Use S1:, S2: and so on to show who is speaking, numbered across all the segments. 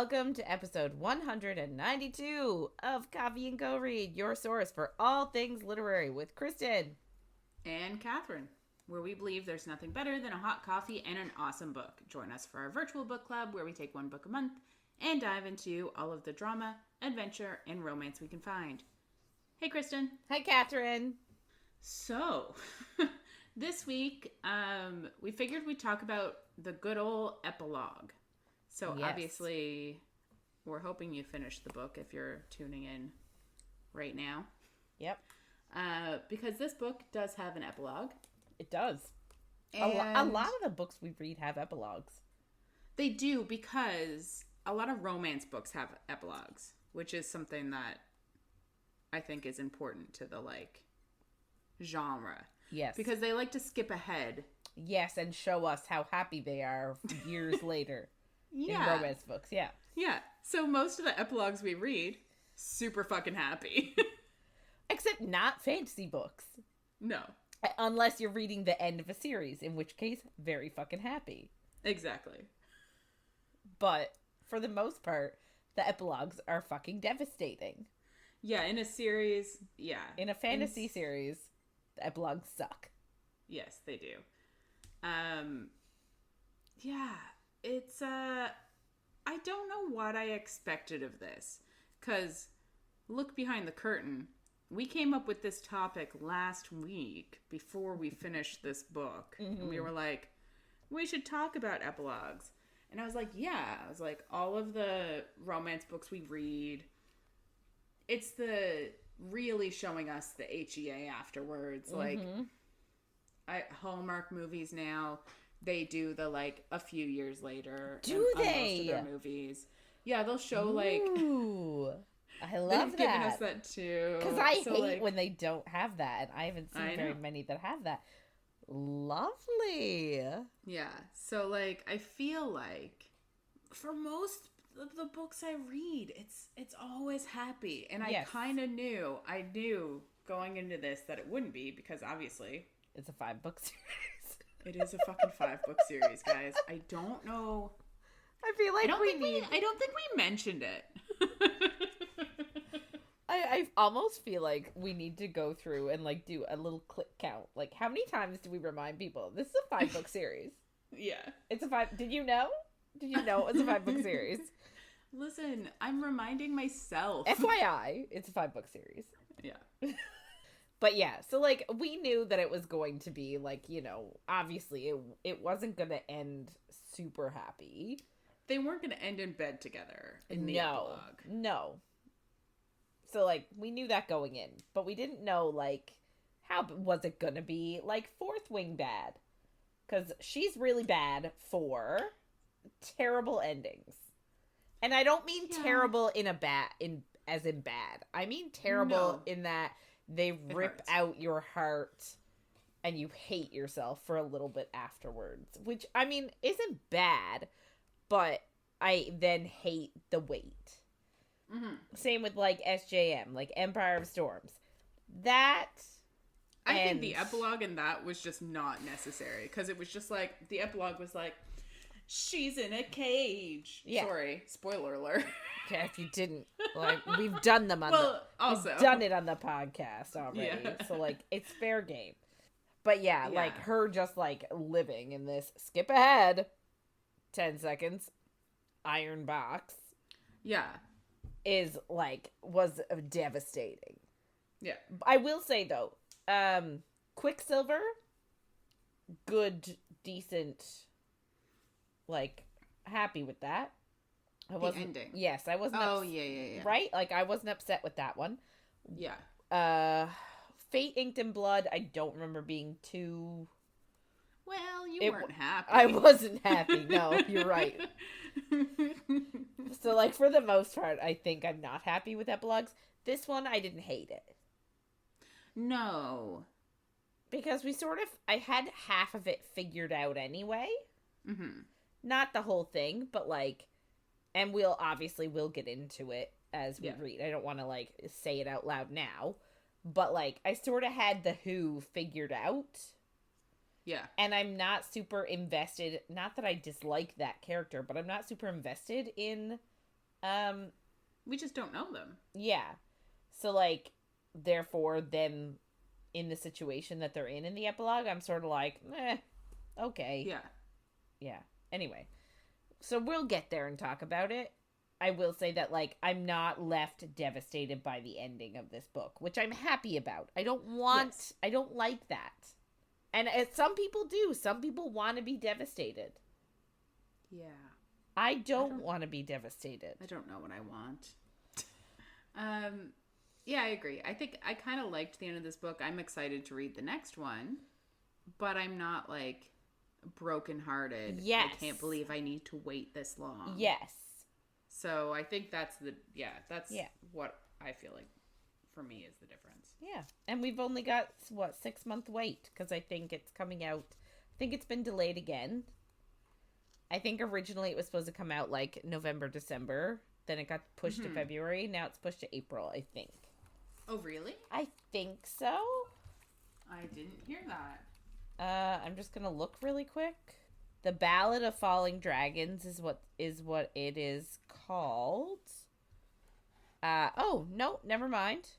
S1: welcome to episode 192 of Coffee and Go Read, your source for all things literary with Kristen
S2: and Catherine, where we believe there's nothing better than a hot coffee and an awesome book. Join us for our virtual book club where we take one book a month and dive into all of the drama, adventure, and romance we can find. Hey, Kristen.
S1: Hi, Catherine.
S2: So, this week, we figured we'd talk about the good old epilogue. So,
S1: Yes.
S2: Obviously, we're hoping you finished the book if you're tuning in right now.
S1: Yep.
S2: Because this book does have an epilogue.
S1: It does.
S2: And
S1: a lot of the books we read have epilogues.
S2: They do, because a lot of romance books have epilogues, which is something that I think is important to the, genre.
S1: Yes.
S2: Because they like to skip ahead.
S1: Yes, and show us how happy they are years later.
S2: Yeah.
S1: In romance books, yeah.
S2: Yeah. So most of the epilogues we read, super fucking happy.
S1: Except not fantasy books.
S2: No.
S1: Unless you're reading the end of a series, in which case, very fucking happy.
S2: Exactly.
S1: But, for the most part, the epilogues are fucking devastating.
S2: Yeah, in a series, yeah.
S1: In a fantasy series, the epilogues suck.
S2: Yes, they do. Yeah, it's, I don't know what I expected of this. Because, look behind the curtain. We came up with this topic last week before we finished this book. Mm-hmm. And we were like, we should talk about epilogues. And I was like, yeah. I was like, all of the romance books we read, it's the really showing us the HEA afterwards.
S1: Mm-hmm.
S2: Hallmark movies now, they do the, a few years later.
S1: Do they?
S2: On most of their movies. Yeah, they'll show,
S1: Ooh, I love that.
S2: They've given us that, too.
S1: Because I hate when they don't have that, and I haven't seen very many that have that. Lovely.
S2: Yeah, so, I feel like, for most of the books I read, it's always happy. And I kind of knew, going into this that it wouldn't be, because obviously...
S1: It's a 5-book series.
S2: It is a fucking 5-book series, guys. I don't know.
S1: I feel like
S2: I don't think we mentioned it.
S1: I almost feel like we need to go through and do a little click count. How many times do we remind people this is a 5-book series?
S2: Yeah.
S1: It's a 5. Did you know? Did you know it was a 5-book series?
S2: Listen, I'm reminding myself.
S1: FYI, it's a 5-book series.
S2: Yeah.
S1: But yeah, so we knew that it was going to be obviously it wasn't going to end super happy.
S2: They weren't going to end in bed together in the epilogue.
S1: No. So we knew that going in, but we didn't know how was it going to be Fourth Wing bad? Cuz she's really bad for terrible endings. And I don't mean terrible as in bad. I mean terrible in that they rip out your heart and you hate yourself for a little bit afterwards, which I mean isn't bad, but I then hate the weight. Mm-hmm. Same with SJM, Empire of Storms.
S2: I think the epilogue in that was just not necessary, because it was just the epilogue was she's in a cage. Yeah. Sorry, spoiler alert.
S1: Okay, if you didn't, we've done them on we've done it on the podcast already, so it's fair game. But yeah, her just living in this skip ahead 10 seconds iron box.
S2: Yeah.
S1: Is was devastating.
S2: Yeah.
S1: I will say though, Quicksilver, good, decent, happy with that.
S2: The ending.
S1: Yes, I wasn't.
S2: Oh yeah.
S1: Right, I wasn't upset with that one.
S2: Yeah.
S1: Fate Inked in Blood. I don't remember being too.
S2: Well, you weren't happy.
S1: I wasn't happy. No, you're right. So, for the most part, I think I'm not happy with epilogues. This one, I didn't hate it.
S2: No.
S1: Because I had half of it figured out anyway. Mm-hmm. Not the whole thing, but, and we'll get into it as we read. I don't want to, say it out loud now. But, I sort of had the who figured out.
S2: Yeah.
S1: And I'm not super invested, not that I dislike that character, but I'm not super invested in
S2: We just don't know them.
S1: Yeah. So, like, therefore, them in the situation that they're in the epilogue, I'm sort of like, okay.
S2: Yeah.
S1: Yeah. Anyway. So we'll get there and talk about it. I will say that, like, I'm not left devastated by the ending of this book, which I'm happy about. I don't like that. And some people do. Some people want to be devastated.
S2: Yeah.
S1: I don't want to be devastated.
S2: I don't know what I want. Yeah, I agree. I think I kind of liked the end of this book. I'm excited to read the next one, but I'm not, like, brokenhearted.
S1: Yes.
S2: I can't believe I need to wait this long.
S1: Yes.
S2: So I think that's what I feel like for me is the difference.
S1: Yeah. And we've only got, 6-month wait, because I think it's coming out. I think it's been delayed again. I think originally it was supposed to come out, like, November, December. Then it got pushed to February. Now it's pushed to April, I think.
S2: Oh, really?
S1: I think so.
S2: I didn't hear that.
S1: I'm just gonna look really quick. The Ballad of Falling Dragons is what it is called. Oh, no, never mind.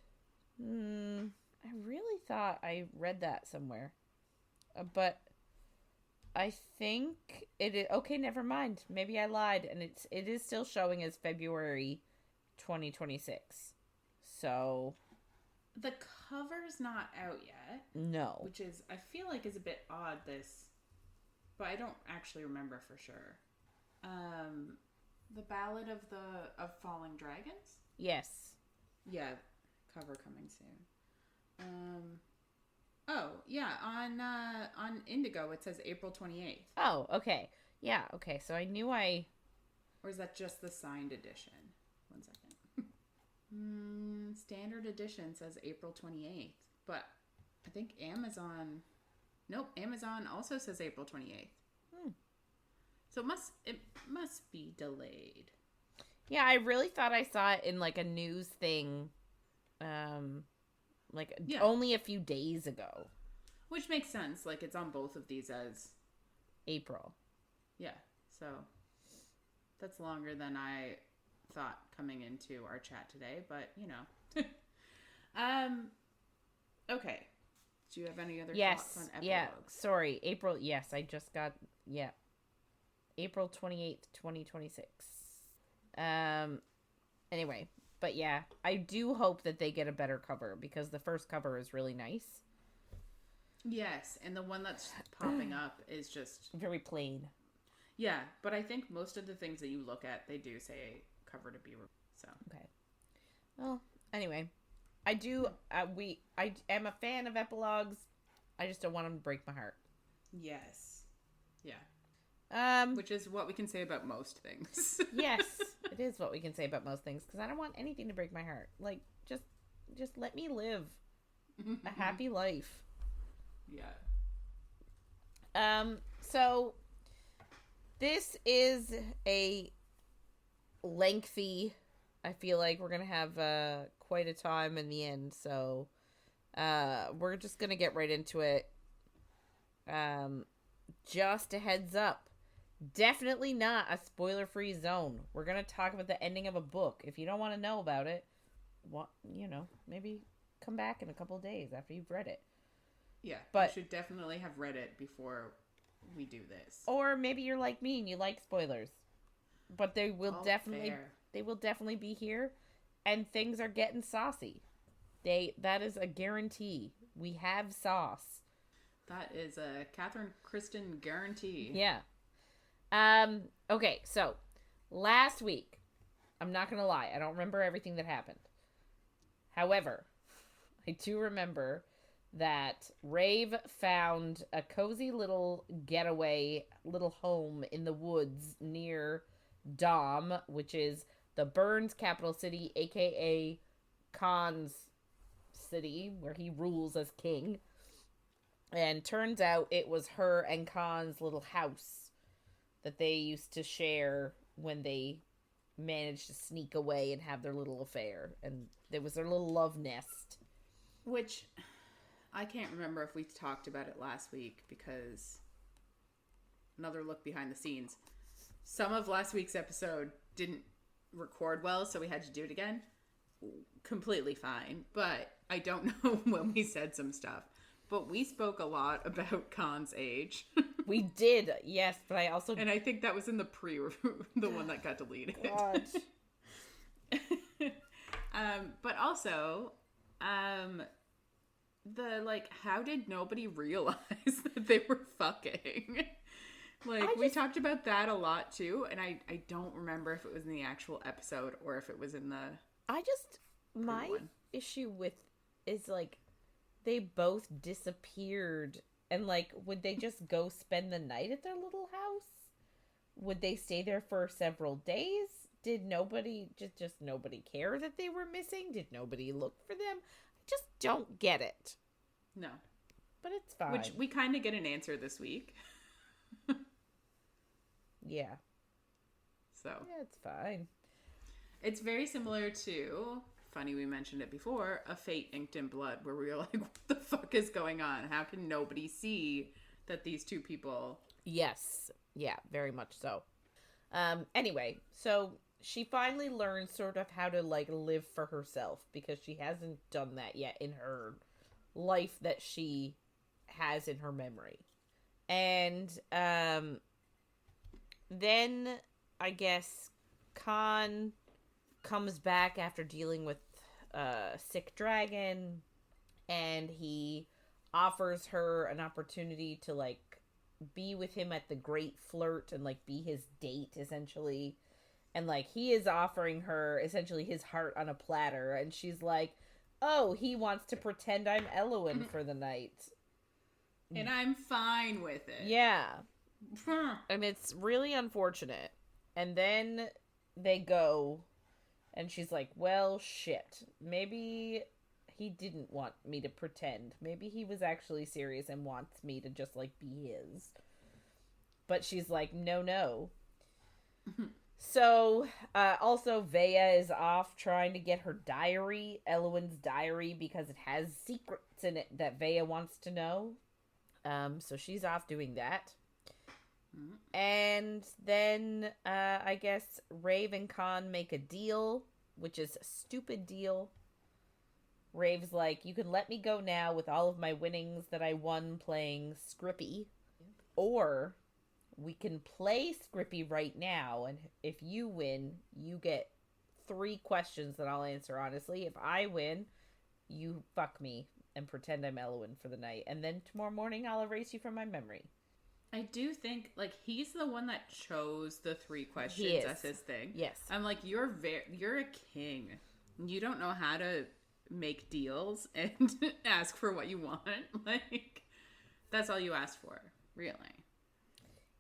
S1: I really thought I read that somewhere. But I think it is... Okay, never mind. Maybe I lied. And it is still showing as February 2026. So...
S2: The cover's not out yet.
S1: No.
S2: Which is, I feel like is a bit odd, but I don't actually remember for sure. The Ballad of Falling Dragons?
S1: Yes.
S2: Yeah, cover coming soon. Oh, yeah, on Indigo it says April 28th.
S1: Oh, okay. Yeah, okay. So I knew
S2: Or is that just the signed edition? 1 second. Standard edition says April 28th, but I think Amazon also says April 28th. So it must be delayed.
S1: Yeah, I really thought I saw it in, like, a news thing, only a few days ago.
S2: Which makes sense. Like, it's on both of these as
S1: April.
S2: Yeah, so that's longer than I thought coming into our chat today, but you know. Okay. Do you have any other thoughts on epilogues?
S1: Yeah, sorry. April, yes, I just got, April 28th, 2026. Anyway, but yeah, I do hope that they get a better cover because the first cover is really nice.
S2: Yes, and the one that's popping up is just
S1: very plain.
S2: Yeah, but I think most of the things that you look at, they do say cover to be so.
S1: Okay. Well, anyway, I am a fan of epilogues. I just don't want them to break my heart.
S2: Yes. Yeah. Which is what we can say about most things.
S1: Yes, it is what we can say about most things because I don't want anything to break my heart. Like, just let me live a happy life.
S2: Yeah.
S1: So this is a lengthy, I feel like we're going to have quite a time in the end. So we're just going to get right into it. Just a heads up. Definitely not a spoiler-free zone. We're going to talk about the ending of a book. If you don't want to know about it, maybe come back in a couple of days after you've read it.
S2: Yeah, but you should definitely have read it before we do this.
S1: Or maybe you're like me and you like spoilers. But they will definitely be here, and things are getting saucy. That is a guarantee. We have sauce.
S2: That is a Catherine Kristen guarantee.
S1: Yeah. Okay, so last week, I'm not gonna lie, I don't remember everything that happened. However, I do remember that Raeve found a cozy little getaway, little home in the woods near Dom, which is the Burns capital city, aka Kaan's city, where he rules as king. And turns out it was her and Kaan's little house that they used to share when they managed to sneak away and have their little affair. And it was their little love nest.
S2: Which, I can't remember if we talked about it last week because another look behind the scenes. Some of last week's episode didn't record well, so we had to do it again. Completely fine. But I don't know when we said some stuff. But we spoke a lot about Kaan's age.
S1: We did, yes, but I also...
S2: And I think that was in the the one that got deleted.
S1: God.
S2: But also, the, like, how did nobody realize that they were fucking? Like, we talked about that a lot, too, and I don't remember if it was in the actual episode or if it was in the...
S1: My issue with is, like, they both disappeared, and, like, would they just go spend the night at their little house? Would they stay there for several days? Did nobody, just nobody care that they were missing? Did nobody look for them? I just don't get it.
S2: No.
S1: But it's fine.
S2: Which we kind of get an answer this week.
S1: Yeah.
S2: So.
S1: Yeah, it's fine.
S2: It's very similar to, funny we mentioned it before, A Fate Inked in Blood, where we were like, what the fuck is going on? How can nobody see that these two people...
S1: Yes. Yeah, very much so. Anyway, so she finally learns sort of how to, like, live for herself, because she hasn't done that yet in her life that she has in her memory. And then I guess Kaan comes back after dealing with a sick dragon, and he offers her an opportunity to, like, be with him at the Great Flirt and, like, be his date, essentially. And, like, he is offering her, essentially, his heart on a platter. And she's like, oh, he wants to pretend I'm Elluin for the night.
S2: And I'm fine with it.
S1: Yeah. And it's really unfortunate. And then they go, and she's like, well, shit. Maybe he didn't want me to pretend. Maybe he was actually serious and wants me to just, like, be his. But she's like, no. So, also, Vea is off trying to get her diary, Elluin's diary, because it has secrets in it that Vea wants to know. So she's off doing that. And then, I guess, Raeve and Kaan make a deal, which is a stupid deal. Rave's like, you can let me go now with all of my winnings that I won playing Scrippy. Or we can play Scrippy right now, and if you win, you get 3 questions that I'll answer honestly. If I win, you fuck me and pretend I'm Elluin for the night. And then tomorrow morning, I'll erase you from my memory.
S2: I do think, like, he's the one that chose the 3 questions as his thing.
S1: Yes.
S2: I'm like, you're a king. You don't know how to make deals and ask for what you want. Like, that's all you asked for, really.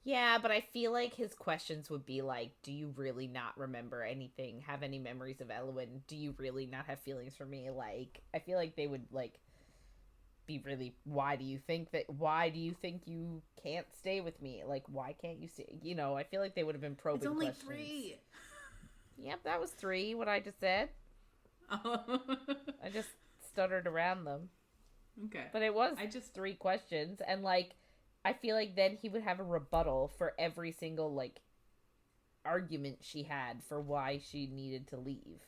S1: Yeah, but I feel like his questions would be like, do you really not remember anything? Have any memories of Elluin? Do you really not have feelings for me? Like, I feel like they would, like, be really, why do you think you can't stay with me? Like, why can't you stay? You know, I feel like they would have been probing
S2: It's only
S1: questions.
S2: 3.
S1: Yep, that was 3, what I just said. I just stuttered around them.
S2: Okay.
S1: But it was 3 questions, and, like, I feel like then he would have a rebuttal for every single, like, argument she had for why she needed to leave.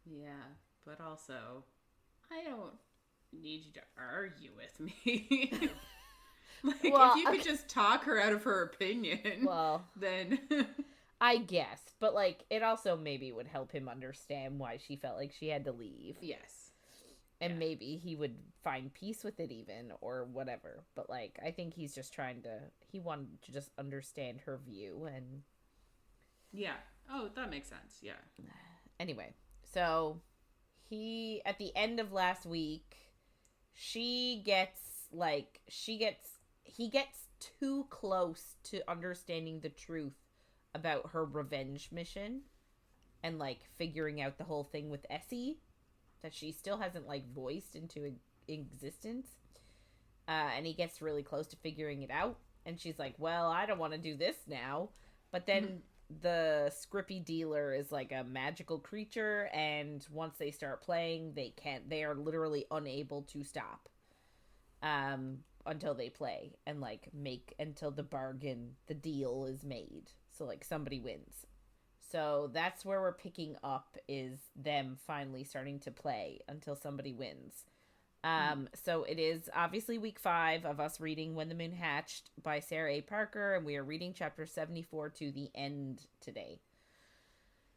S2: Yeah, but also, I don't need you to argue with me. Like,
S1: well,
S2: if you could just talk her out of her opinion,
S1: well,
S2: then...
S1: I guess, but, like, it also maybe would help him understand why she felt like she had to leave.
S2: Yes.
S1: And maybe he would find peace with it even, or whatever. But, like, I think he's just he wanted to just understand her view, and...
S2: Yeah. Oh, that makes sense, yeah.
S1: Anyway, so, at the end of last week, he gets too close to understanding the truth about her revenge mission, and, like, figuring out the whole thing with Essie that she still hasn't, like, voiced into existence. And he gets really close to figuring it out, and she's like, well, I don't want to do this now. But then the Scrippy dealer is, like, a magical creature, and once they start playing, they are literally unable to stop until they play, and, like, until the deal is made. So, like, somebody wins. So that's where we're picking up, is them finally starting to play until somebody wins. So it is obviously week 5 of us reading When the Moon Hatched by Sarah A. Parker, and we are reading chapter 74 to the end today.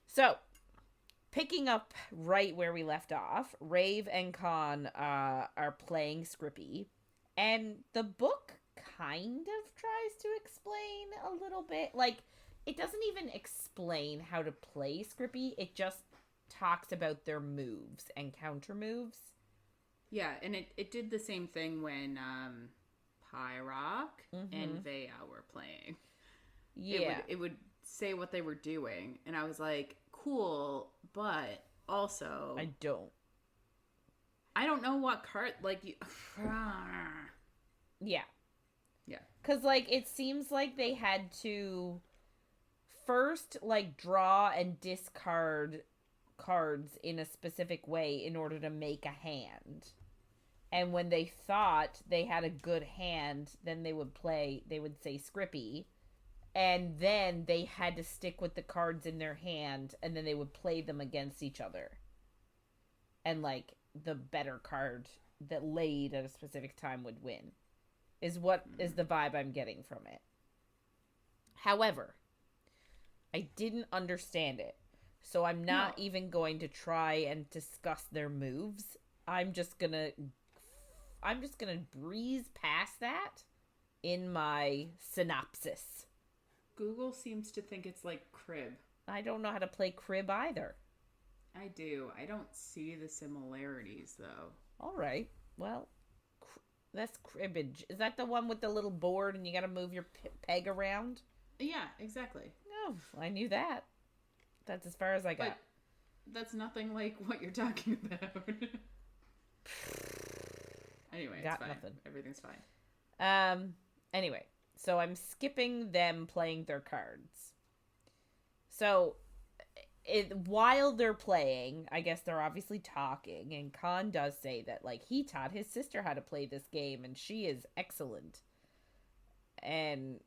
S1: So, picking up right where we left off, Raeve and Kaan are playing Scrippy, and the book kind of tries to explain a little bit. Like, it doesn't even explain how to play Scrippy, it just talks about their moves and counter moves.
S2: Yeah, and it did the same thing when Pyrock and Vea were playing.
S1: Yeah.
S2: It would say what they were doing, and I was like, cool, but also
S1: I don't
S2: know what card, like, you...
S1: Yeah.
S2: Yeah.
S1: Because, like, it seems like they had to first, like, draw and discard cards in a specific way in order to make a hand. And when they thought they had a good hand, then they would say Scrippy. And then they had to stick with the cards in their hand, and then they would play them against each other. And, like, the better card that laid at a specific time would win. Is the vibe I'm getting from it. However, I didn't understand it. So I'm not even going to try and discuss their moves. I'm just gonna breeze past that in my synopsis.
S2: Google seems to think it's like crib.
S1: I don't know how to play crib either.
S2: I do. I don't see the similarities, though.
S1: All right. Well, that's cribbage. Is that the one with the little board and you gotta move your peg around?
S2: Yeah, exactly.
S1: Oh, I knew that. That's as far as I got.
S2: But that's nothing like what you're talking about. Anyway,
S1: got
S2: it's fine.
S1: nothing.
S2: Everything's fine.
S1: Anyway, so I'm skipping them playing their cards. So, while they're playing, I guess they're obviously talking, and Kaan does say that, like, he taught his sister how to play this game, and she is excellent. And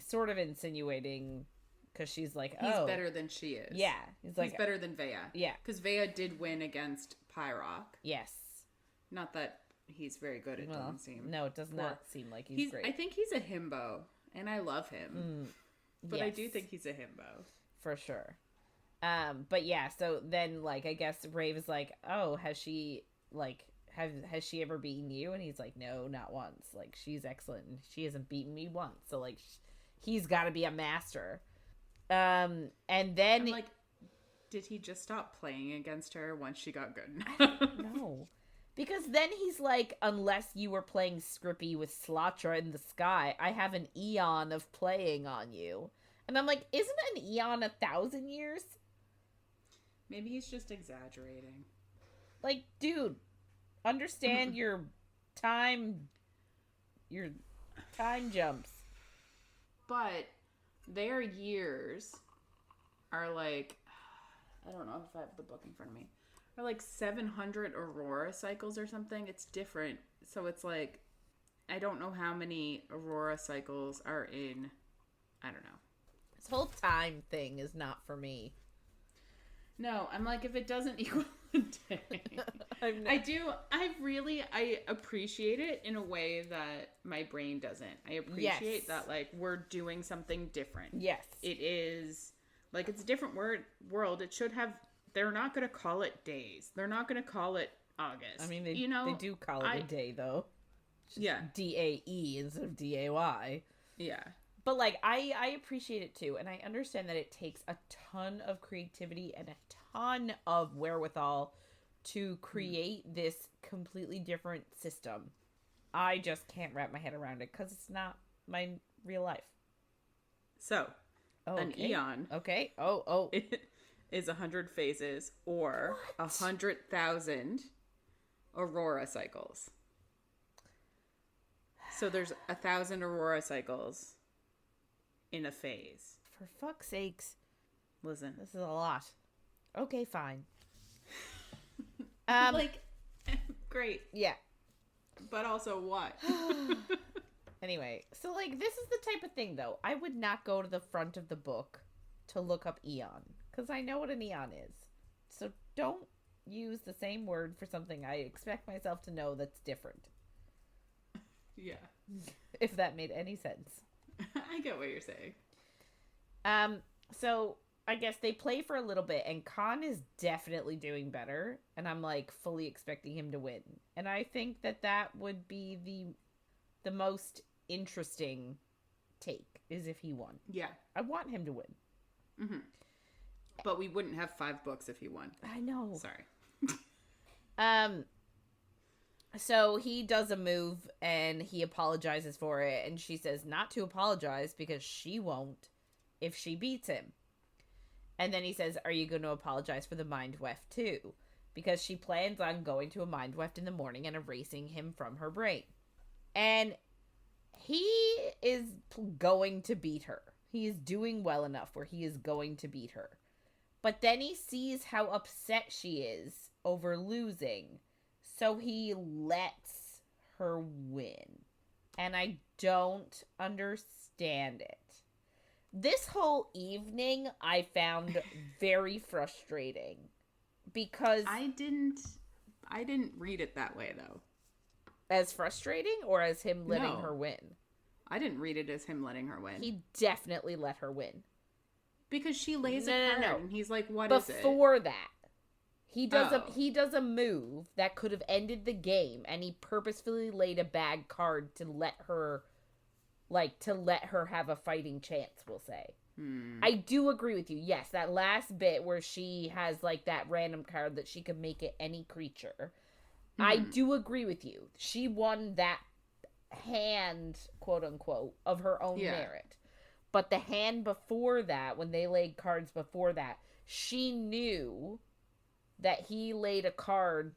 S1: sort of insinuating, because she's like,
S2: he's better than she is.
S1: Yeah. He's
S2: better than Vea.
S1: Yeah.
S2: Because Vea did win against Pyrock.
S1: Yes.
S2: Not that he's very good, it doesn't seem.
S1: No, it does not seem like he's great.
S2: I think he's a himbo, and I love him. But yes. I do think he's a himbo.
S1: For sure. But yeah, so then, like, I guess Raeve is like, oh, has she, like, has she ever beaten you? And he's like, no, not once. Like, she's excellent, and she hasn't beaten me once. So, like, he's got to be a master. And then...
S2: I'm like, did he just stop playing against her once she got good?
S1: I don't know. Because then he's like, unless you were playing Scrippy with Slatra in the sky, I have an eon of playing on you. And I'm like, isn't an eon 1,000 years?
S2: Maybe he's just exaggerating.
S1: Like, dude, understand your time jumps.
S2: But their years are like, I don't know if I have the book in front of me, are like 700 aurora cycles or something. It's different. So it's like, I don't know how many aurora cycles are in, I don't know.
S1: This whole time thing is not for me.
S2: No, I'm like, if it doesn't equal a day. I appreciate it in a way that my brain doesn't. I appreciate that, like, we're doing something different.
S1: Yes.
S2: It is, like, it's a different world. It should have, they're not going to call it days. They're not going to call it August.
S1: I mean, they do call it a day, though.
S2: Yeah.
S1: DAE instead of DAY.
S2: Yeah.
S1: But, like, I appreciate it, too. And I understand that it takes a ton of creativity and a ton of wherewithal to create this completely different system. I just can't wrap my head around it because it's not my real life.
S2: So, an eon.
S1: Okay. Oh.
S2: Is 100 phases or 100,000 aurora cycles. So there's 1,000 aurora cycles in a phase.
S1: For fuck's sakes.
S2: Listen.
S1: This is a lot. Okay, fine.
S2: Like, great.
S1: Yeah.
S2: But also what?
S1: Anyway, so, like, this is the type of thing, though. I would not go to the front of the book to look up Eon. because I know what a neon is. So don't use the same word for something I expect myself to know that's different.
S2: Yeah.
S1: If that made any sense.
S2: I get what you're saying.
S1: So I guess they play for a little bit, and Kaan is definitely doing better, and I'm like fully expecting him to win. And I think that would be the most interesting take, is if he won.
S2: Yeah.
S1: I want him to win.
S2: Mm-hmm. But we wouldn't have 5 books if he won.
S1: I know.
S2: Sorry.
S1: So he does a move and he apologizes for it, and she says not to apologize because she won't if she beats him. And then he says, are you going to apologize for the mind weft too? Because she plans on going to a mind weft in the morning and erasing him from her brain. And he is going to beat her. He is doing well enough where he is going to beat her. But then he sees how upset she is over losing. So he lets her win. And I don't understand it. This whole evening I found very frustrating. Because
S2: I didn't read it that way, though.
S1: As frustrating or as him letting her win?
S2: I didn't read it as him letting her win.
S1: He definitely let her win.
S2: Because she lays a card and he's like, what is it?
S1: Before that, he does a move that could have ended the game, and he purposefully laid a bad card to let her have a fighting chance, we'll say. I do agree with you. Yes, that last bit where she has like that random card that she could make it any creature. I do agree with you. She won that hand, quote unquote, of her own merit. But the hand before that, when they laid cards before that, she knew that he laid a card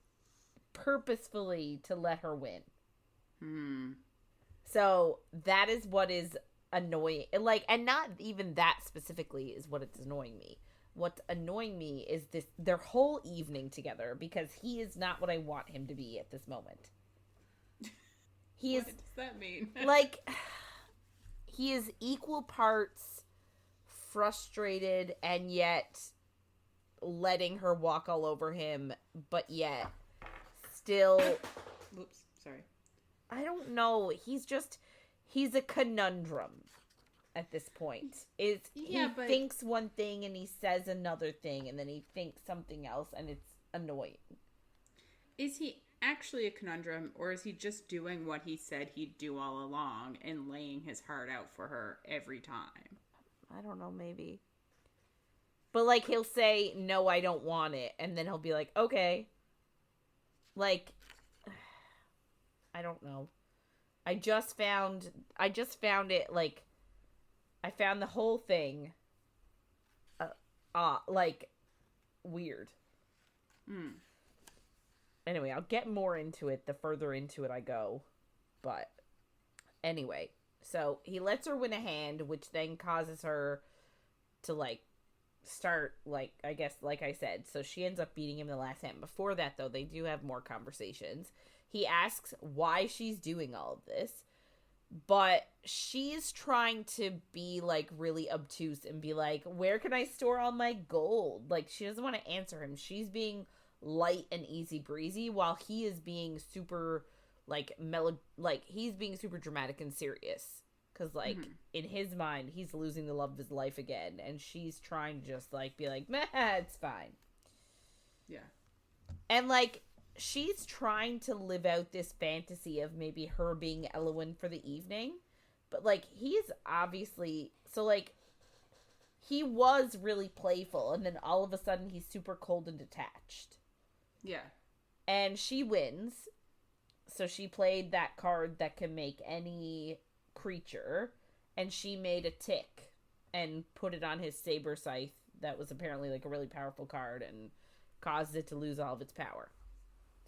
S1: purposefully to let her win. So that is what is annoying. And not even that specifically is what is annoying me. What's annoying me is their whole evening together, because he is not what I want him to be at this moment.
S2: What does that mean?
S1: He is equal parts frustrated and yet letting her walk all over him, but yet still...
S2: Whoops, sorry.
S1: I don't know. He's a conundrum at this point. He thinks one thing and he says another thing, and then he thinks something else, and it's annoying. Is
S2: he actually a conundrum, or is he just doing what he said he'd do all along and laying his heart out for her every time?
S1: I don't know, maybe. But he'll say, no, I don't want it, and then he'll be like, okay. I don't know. I just found it, I found the whole thing weird. Anyway, I'll get more into it the further into it I go. But anyway, so he lets her win a hand, which then causes her to start, I guess, like I said. So she ends up beating him the last hand. Before that, though, they do have more conversations. He asks why she's doing all of this. But she's trying to be, really obtuse and be like, where can I store all my gold? She doesn't want to answer him. She's being light and easy breezy, while he is being super, he's being super dramatic and serious. Because, in his mind, he's losing the love of his life again. And she's trying to just, be like, meh, it's fine.
S2: Yeah.
S1: And, she's trying to live out this fantasy of maybe her being Elluin for the evening. But, he's obviously... So, he was really playful, and then all of a sudden he's super cold and detached.
S2: Yeah.
S1: And she wins. So she played that card that can make any creature, and she made a tick and put it on his saber scythe that was apparently, a really powerful card, and caused it to lose all of its power.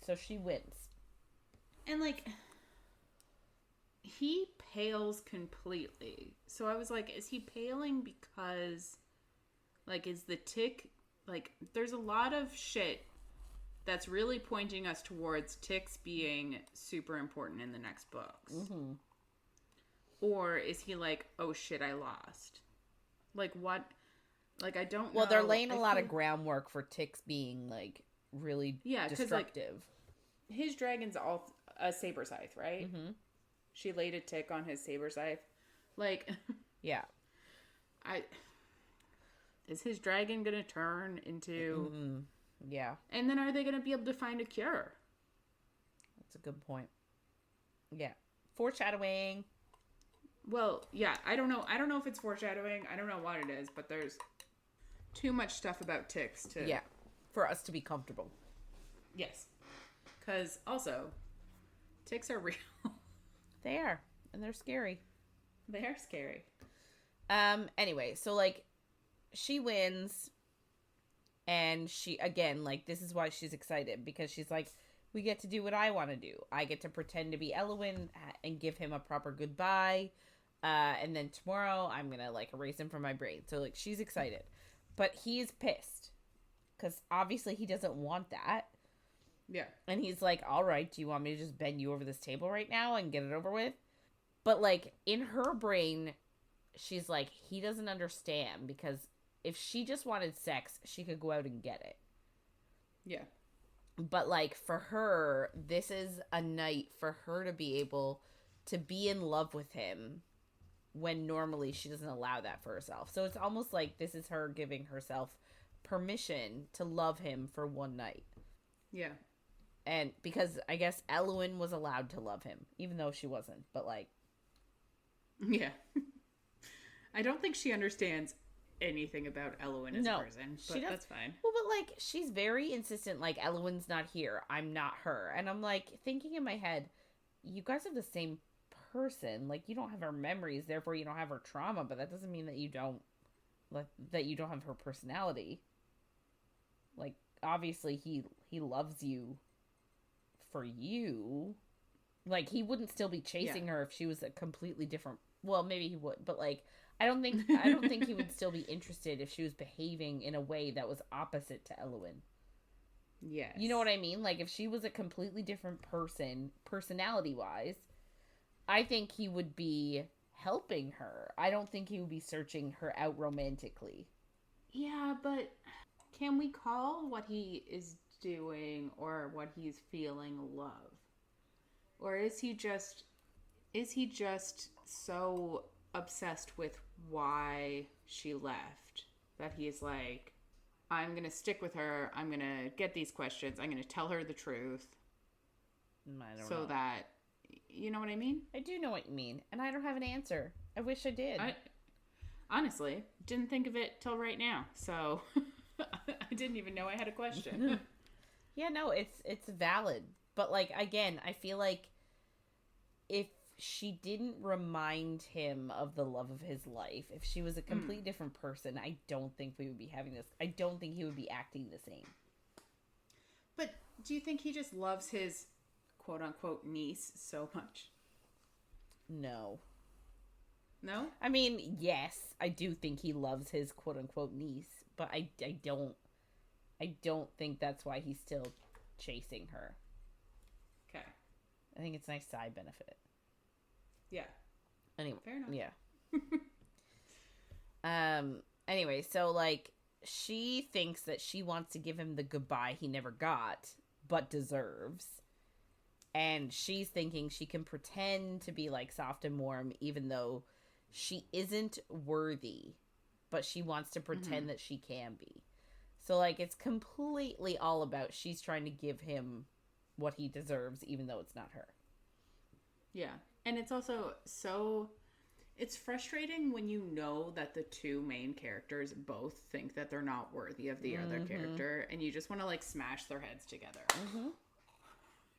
S1: So she wins.
S2: And, he pales completely. So I was like, is he paling because, is the tick... there's a lot of shit that's really pointing us towards ticks being super important in the next books.
S1: Mm-hmm.
S2: Or is he like, oh shit, I lost? What... Like, I don't know.
S1: Well, they're laying a lot of groundwork for Ticks being, like, really destructive.
S2: Like, his dragon's all a saber scythe, right?
S1: Mm-hmm.
S2: She laid a tick on his saber scythe. Like,
S1: yeah.
S2: Is his dragon going to turn into...
S1: Mm-hmm. Yeah.
S2: And then are they going to be able to find a cure?
S1: That's a good point. Yeah. Foreshadowing.
S2: Well, yeah, I don't know. I don't know if it's foreshadowing. I don't know what it is, but there's too much stuff about ticks to...
S1: Yeah. For us to be comfortable.
S2: Yes. Because also, ticks are real.
S1: They are. And they're scary.
S2: They are scary.
S1: Anyway, so, like, she wins. And she, again, like, this is why she's excited. Because she's like, we get to do what I want to do. I get to pretend to be Elluin and give him a proper goodbye. And then tomorrow, I'm going to, like, erase him from my brain. So, like, she's excited. But he's pissed. Because obviously he doesn't want that.
S2: Yeah.
S1: And he's like, all right, do you want me to just bend you over this table right now and get it over with? But, like, in her brain, she's like, he doesn't understand. Because if she just wanted sex, she could go out and get it.
S2: Yeah.
S1: But, like, for her, this is a night for her to be able to be in love with him when normally she doesn't allow that for herself. So it's almost like this is her giving herself permission to love him for one night.
S2: Yeah.
S1: And because I guess Elluin was allowed to love him, even though she wasn't. But, like...
S2: Yeah. I don't think she understands anything about Elluin as a person, but that's fine.
S1: Well, but, like, she's very insistent, like, Elluin's not here, I'm not her. And I'm, like, thinking in my head, you guys are the same person. Like, you don't have her memories, therefore you don't have her trauma, but that doesn't mean that you don't, like, that you don't have her personality. Like, obviously he loves you for you. Like, he wouldn't still be chasing her if she was a completely different... Well, maybe he would, but, like, I don't think he would still be interested if she was behaving in a way that was opposite to Elluin.
S2: Yes.
S1: You know what I mean? Like, if she was a completely different person, personality-wise, I think he would be helping her. I don't think he would be searching her out romantically.
S2: Yeah, but can we call what he is doing or what he's feeling love? Or is he just so obsessed with why she left that he's like, I'm going to stick with her. I'm going to get these questions. I'm going to tell her the truth.
S1: I don't
S2: know. So that, you know what I mean?
S1: I do know what you mean. And I don't have an answer. I wish I did.
S2: I honestly didn't think of it till right now. So I didn't even know I had a question.
S1: Yeah, no, it's valid. But, like, again, I feel like if she didn't remind him of the love of his life, if she was a completely different person, I don't think we would be having this. I don't think he would be acting the same.
S2: But do you think he just loves his quote-unquote niece so much?
S1: No.
S2: No?
S1: I mean, yes, I do think he loves his quote-unquote niece, but I don't think that's why he's still chasing her.
S2: Okay.
S1: I think it's a nice side benefit.
S2: Yeah.
S1: Anyway.
S2: Fair enough.
S1: Yeah. Anyway, so, like, she thinks that she wants to give him the goodbye he never got, but deserves. And she's thinking she can pretend to be, like, soft and warm, even though she isn't worthy. But she wants to pretend that she can be. So, like, it's completely all about she's trying to give him what he deserves, even though it's not her.
S2: Yeah. And it's also it's frustrating when you know that the two main characters both think that they're not worthy of the other character, and you just want to, like, smash their heads together. Mm-hmm.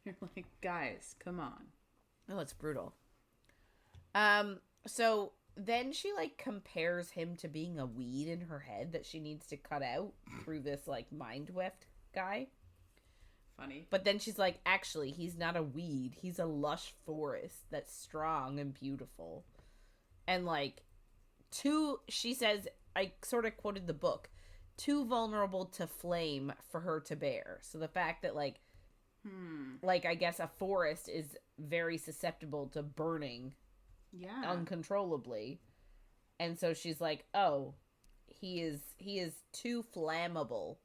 S2: You're like, guys, come on.
S1: Oh, it's brutal. So then she, like, compares him to being a weed in her head that she needs to cut out through this, like, mind weft guy.
S2: Funny.
S1: But then she's like, actually, he's not a weed. He's a lush forest that's strong and beautiful. And, like, she says, I sort of quoted the book, too vulnerable to flame for her to bear. So the fact that, like, I guess a forest is very susceptible to burning uncontrollably. And so she's like, oh, he is too flammable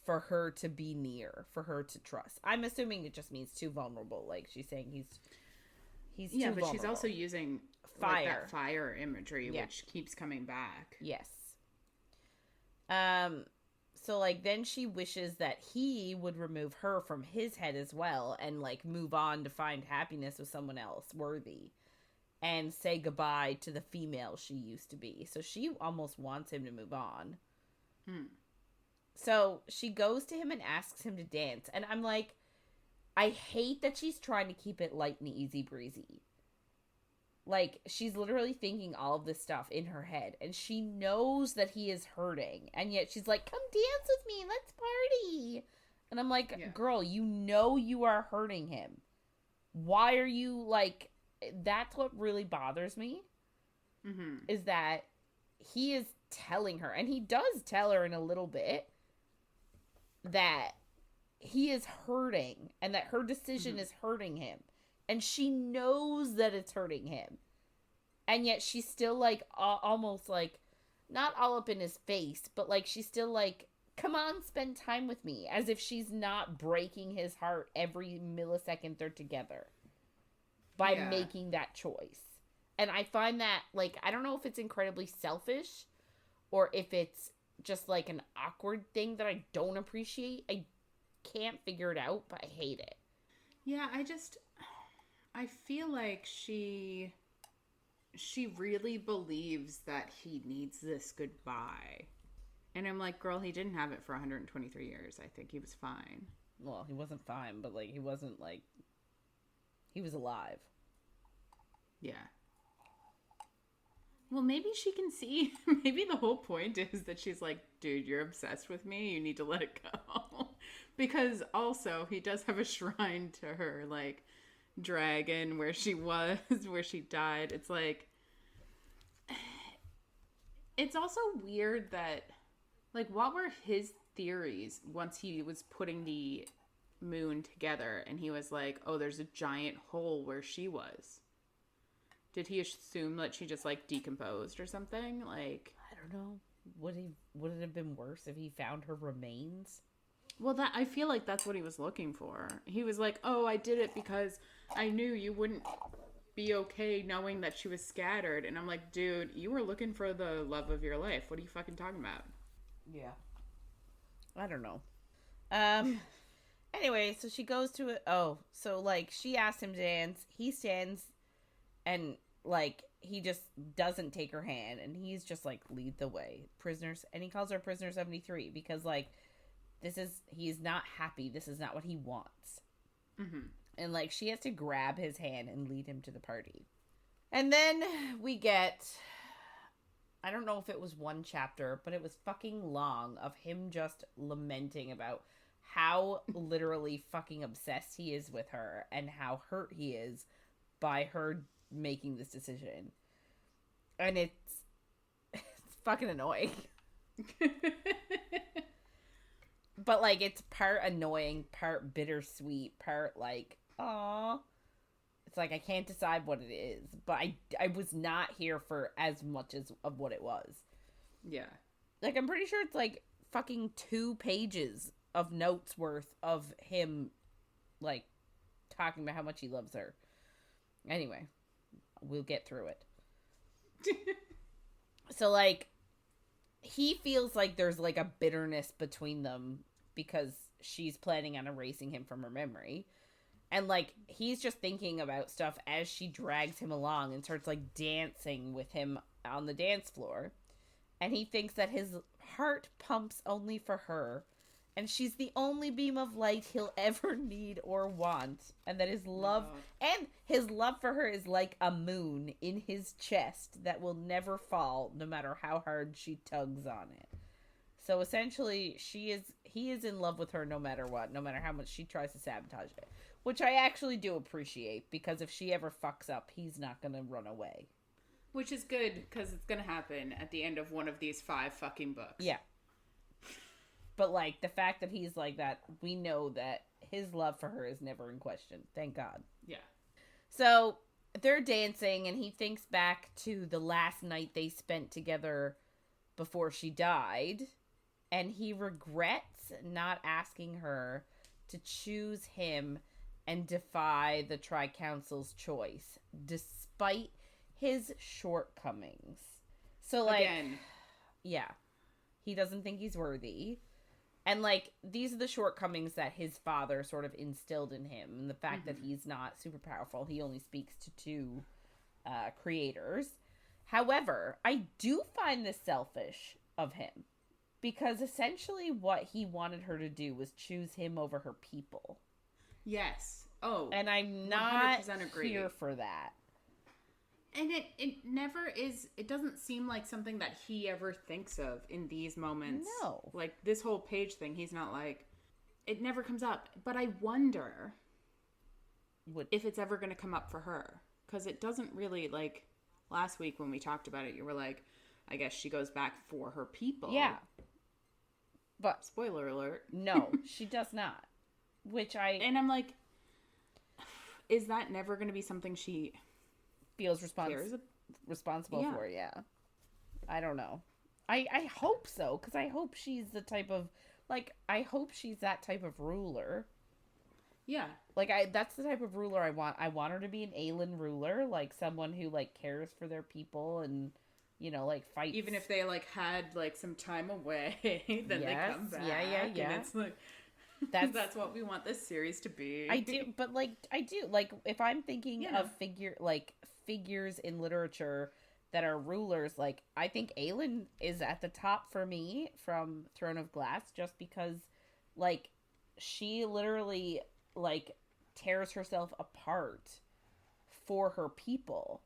S1: for her to be near, for her to trust. I'm assuming it just means too vulnerable. Like she's saying he's too vulnerable.
S2: But she's also using
S1: fire,
S2: like, that fire imagery, which keeps coming back.
S1: Yes. So like then she wishes that he would remove her from his head as well and like move on to find happiness with someone else worthy and say goodbye to the female she used to be. So she almost wants him to move on. So she goes to him and asks him to dance. And I'm like, I hate that she's trying to keep it light and easy breezy. Like, she's literally thinking all of this stuff in her head. And she knows that he is hurting. And yet she's like, come dance with me. Let's party. And I'm like, girl, you know you are hurting him. Why are you, like... That's what really bothers me. Is that he is telling her. And he does tell her in a little bit that he is hurting. And that her decision is hurting him. And she knows that it's hurting him. And yet she's still like, almost like, not all up in his face, but like, she's still like, come on, spend time with me. As if she's not breaking his heart every millisecond they're together. By making that choice. And I find that, like, I don't know if it's incredibly selfish. Or if it's just like an awkward thing that I don't appreciate. I can't figure it out, but I hate it.
S2: Yeah, I feel like she really believes that he needs this goodbye. And I'm like, girl, he didn't have it for 123 years. I think he was fine.
S1: Well, he wasn't fine, but like, he wasn't like, he was alive.
S2: Yeah. Well, maybe she can see, maybe the whole point is that she's like, dude, you're obsessed with me. You need to let it go. Because also, he does have a shrine to her, like, dragon where she was, where she died. It's like, it's also weird that, like, what were his theories once he was putting the moon together and he was like, oh, there's a giant hole where she was? Did he assume that she just like decomposed or something? Like,
S1: I don't know. Would it have been worse if he found her remains?
S2: Well, that I feel like that's what he was looking for. He was like, oh, I did it because I knew you wouldn't be okay knowing that she was scattered. And I'm like, dude, you were looking for the love of your life. What are you fucking talking about?
S1: Yeah. I don't know. Anyway, so she goes to it. Oh, so like she asked him to dance. He stands and like he just doesn't take her hand. And he's just like, lead the way. Prisoners. And he calls her Prisoner 73 because like, he's not happy. This is not what he wants. And like, she has to grab his hand and lead him to the party. And then we get, I don't know if it was one chapter, but it was fucking long of him just lamenting about how literally fucking obsessed he is with her and how hurt he is by her making this decision. And it's fucking annoying. But, like, it's part annoying, part bittersweet, part, like, aw. It's like, I can't decide what it is. But I was not here for as much of what it was.
S2: Yeah.
S1: Like, I'm pretty sure it's, like, fucking 2 pages of notes worth of him, like, talking about how much he loves her. Anyway, we'll get through it. So, like, he feels like there's, like, a bitterness between them because she's planning on erasing him from her memory. And, like, he's just thinking about stuff as she drags him along and starts, like, dancing with him on the dance floor. And he thinks that his heart pumps only for her. And she's the only beam of light he'll ever need or want. And that his love for her is like a moon in his chest that will never fall no matter how hard she tugs on it. So essentially, he is in love with her no matter what, no matter how much she tries to sabotage it. Which I actually do appreciate, because if she ever fucks up, he's not going to run away.
S2: Which is good, because it's going to happen at the end of one of these 5 fucking books.
S1: Yeah. But, like, the fact that he's like that, we know that his love for her is never in question. Thank God.
S2: Yeah.
S1: So, they're dancing, and he thinks back to the last night they spent together before she died, and he regrets not asking her to choose him and defy the Tri-Council's choice, despite his shortcomings. So, like,
S2: Again.
S1: yeah, he doesn't think he's worthy. And, like, these are the shortcomings that his father sort of instilled in him. And the fact that he's not super powerful. He only speaks to 2 creators. However, I do find this selfish of him. Because essentially what he wanted her to do was choose him over her people.
S2: Yes. Oh.
S1: And I'm not
S2: 100% agree.
S1: here for that.
S2: And it never is, it doesn't seem like something that he ever thinks of in these moments.
S1: No.
S2: Like, this whole Paige thing, he's not like, it never comes up. But I wonder if it's ever going to come up for her. Because it doesn't really, like, last week when we talked about it, you were like, I guess she goes back for her people.
S1: Yeah. But
S2: spoiler alert.
S1: No, she does not.
S2: And I'm like, is that never going to be something she
S1: feels responsible for? Yeah. I don't know. I hope so, because I hope she's the type of, like, I hope she's that type of ruler.
S2: Yeah.
S1: Like, that's the type of ruler I want. I want her to be an Elluin ruler, like, someone who, like, cares for their people and, you know, like, fights.
S2: Even if they, like, had, like, some time away, then they come back.
S1: Yeah.
S2: And it's like, that's what we want this series to be.
S1: I do. Like, if I'm thinking of figures in literature that are rulers, like, I think Elluin is at the top for me from Throne of Glass, just because, like, she literally, like, tears herself apart for her people.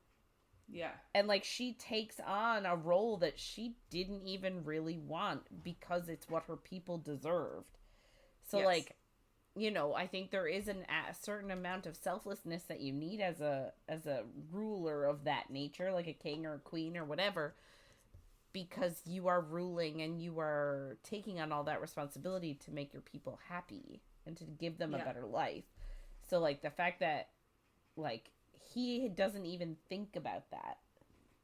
S2: Yeah.
S1: And, like, she takes on a role that she didn't even really want because it's what her people deserved. So, yes. Like, you know, I think there is a certain amount of selflessness that you need as a ruler of that nature, like a king or a queen or whatever, because you are ruling and you are taking on all that responsibility to make your people happy and to give them a better life. So, like, the fact that, like, he doesn't even think about that.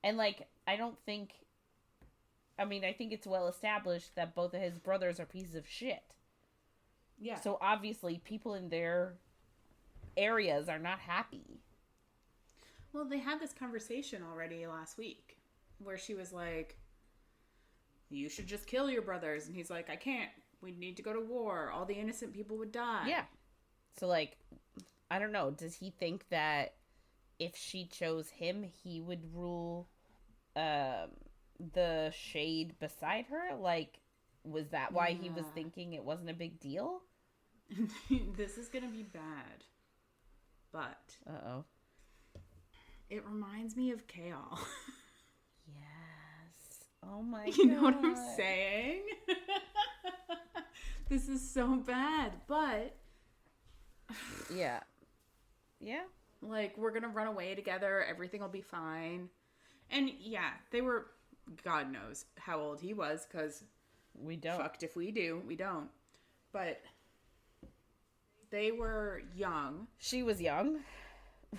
S1: And, like, I think it's well established that both of his brothers are pieces of shit. Yeah. So, obviously, people in their areas are not happy.
S2: Well, they had this conversation already last week where she was like, you should just kill your brothers. And he's like, I can't. We need to go to war. All the innocent people would die.
S1: Yeah. So, like, I don't know. Does he think that if she chose him, he would rule the shade beside her? Like, was that why he was thinking it wasn't a big deal?
S2: This is gonna be bad. But
S1: uh-oh.
S2: It reminds me of Kale.
S1: Yes. Oh my god.
S2: You know what I'm saying? This is so bad, but
S1: yeah. Yeah.
S2: Like, we're gonna run away together, everything will be fine. And yeah, they were, God knows how old he was, because
S1: we don't.
S2: Fucked if we do. We don't. But they were young.
S1: She was young.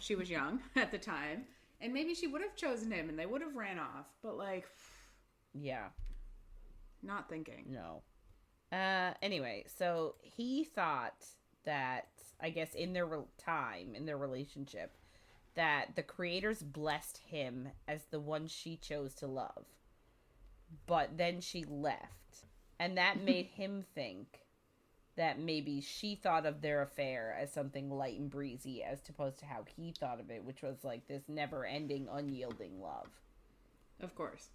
S2: She was young at the time. And maybe she would have chosen him and they would have ran off. But, like,
S1: yeah.
S2: Not thinking.
S1: No. Anyway, so he thought that, I guess, in their time, in their relationship, that the creators blessed him as the one she chose to love. But then she left. And that made him think that maybe she thought of their affair as something light and breezy as opposed to how he thought of it, which was like this never-ending, unyielding love.
S2: Of course.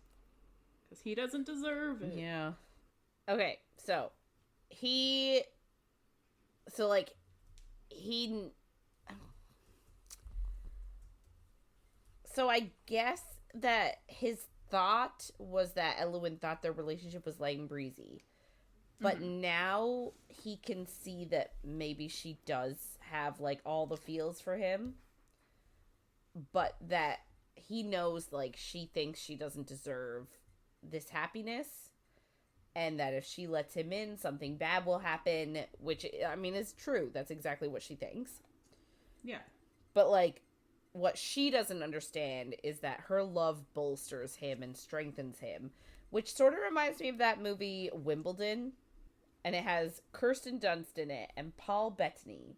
S2: Because he doesn't deserve it.
S1: Yeah. Okay, so I guess that his thought was that Elluin thought their relationship was light and breezy. But now he can see that maybe she does have, like, all the feels for him. But that he knows, like, she thinks she doesn't deserve this happiness. And that if she lets him in, something bad will happen. Which, I mean, is true. That's exactly what she thinks.
S2: Yeah.
S1: But, like, what she doesn't understand is that her love bolsters him and strengthens him. which sort of reminds me of that movie Wimbledon, and it has Kirsten Dunst in it and Paul Bettany,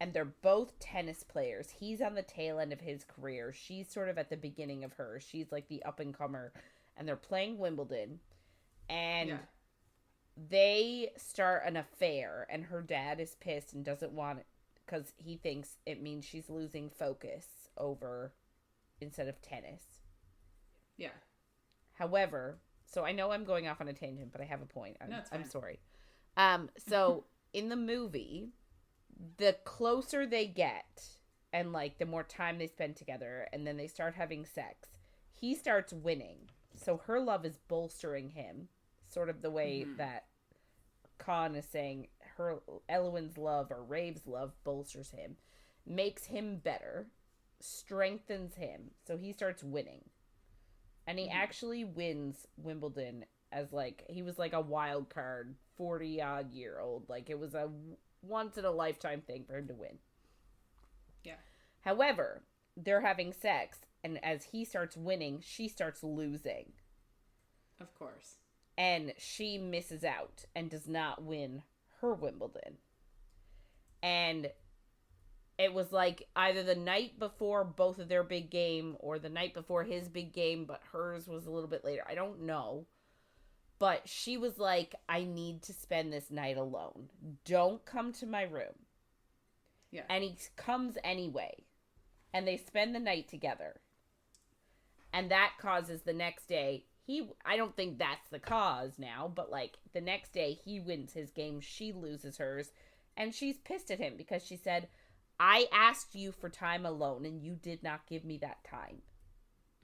S1: and they're both tennis players. He's on the tail end of his career. She's sort of at the beginning of hers. She's like the up and comer, and they're playing Wimbledon, and they start an affair, and her dad is pissed and doesn't want it because he thinks it means she's losing focus over instead of tennis.
S2: Yeah.
S1: However, so I know I'm going off on a tangent, but I have a point. I'm sorry. So in the movie, the closer they get and like the more time they spend together and then they start having sex, he starts winning. So her love is bolstering him, sort of the way that Kaan is saying Elluin's love or Rave's love bolsters him, makes him better, strengthens him. So he starts winning. And he actually wins Wimbledon as like, he was like a wild card, 40-odd year old. Like it was a once in a lifetime thing for him to win.
S2: Yeah.
S1: However, they're having sex, and as he starts winning, she starts losing.
S2: Of course.
S1: And she misses out and does not win her Wimbledon. And it was like either the night before both of their big game or the night before his big game, but hers was a little bit later. I don't know. But she was like, I need to spend this night alone. Don't come to my room.
S2: Yeah.
S1: And he comes anyway. And they spend the night together. And that causes the next day, I don't think that's the cause now, but like the next day he wins his game, she loses hers, and she's pissed at him because she said, I asked you for time alone and you did not give me that time.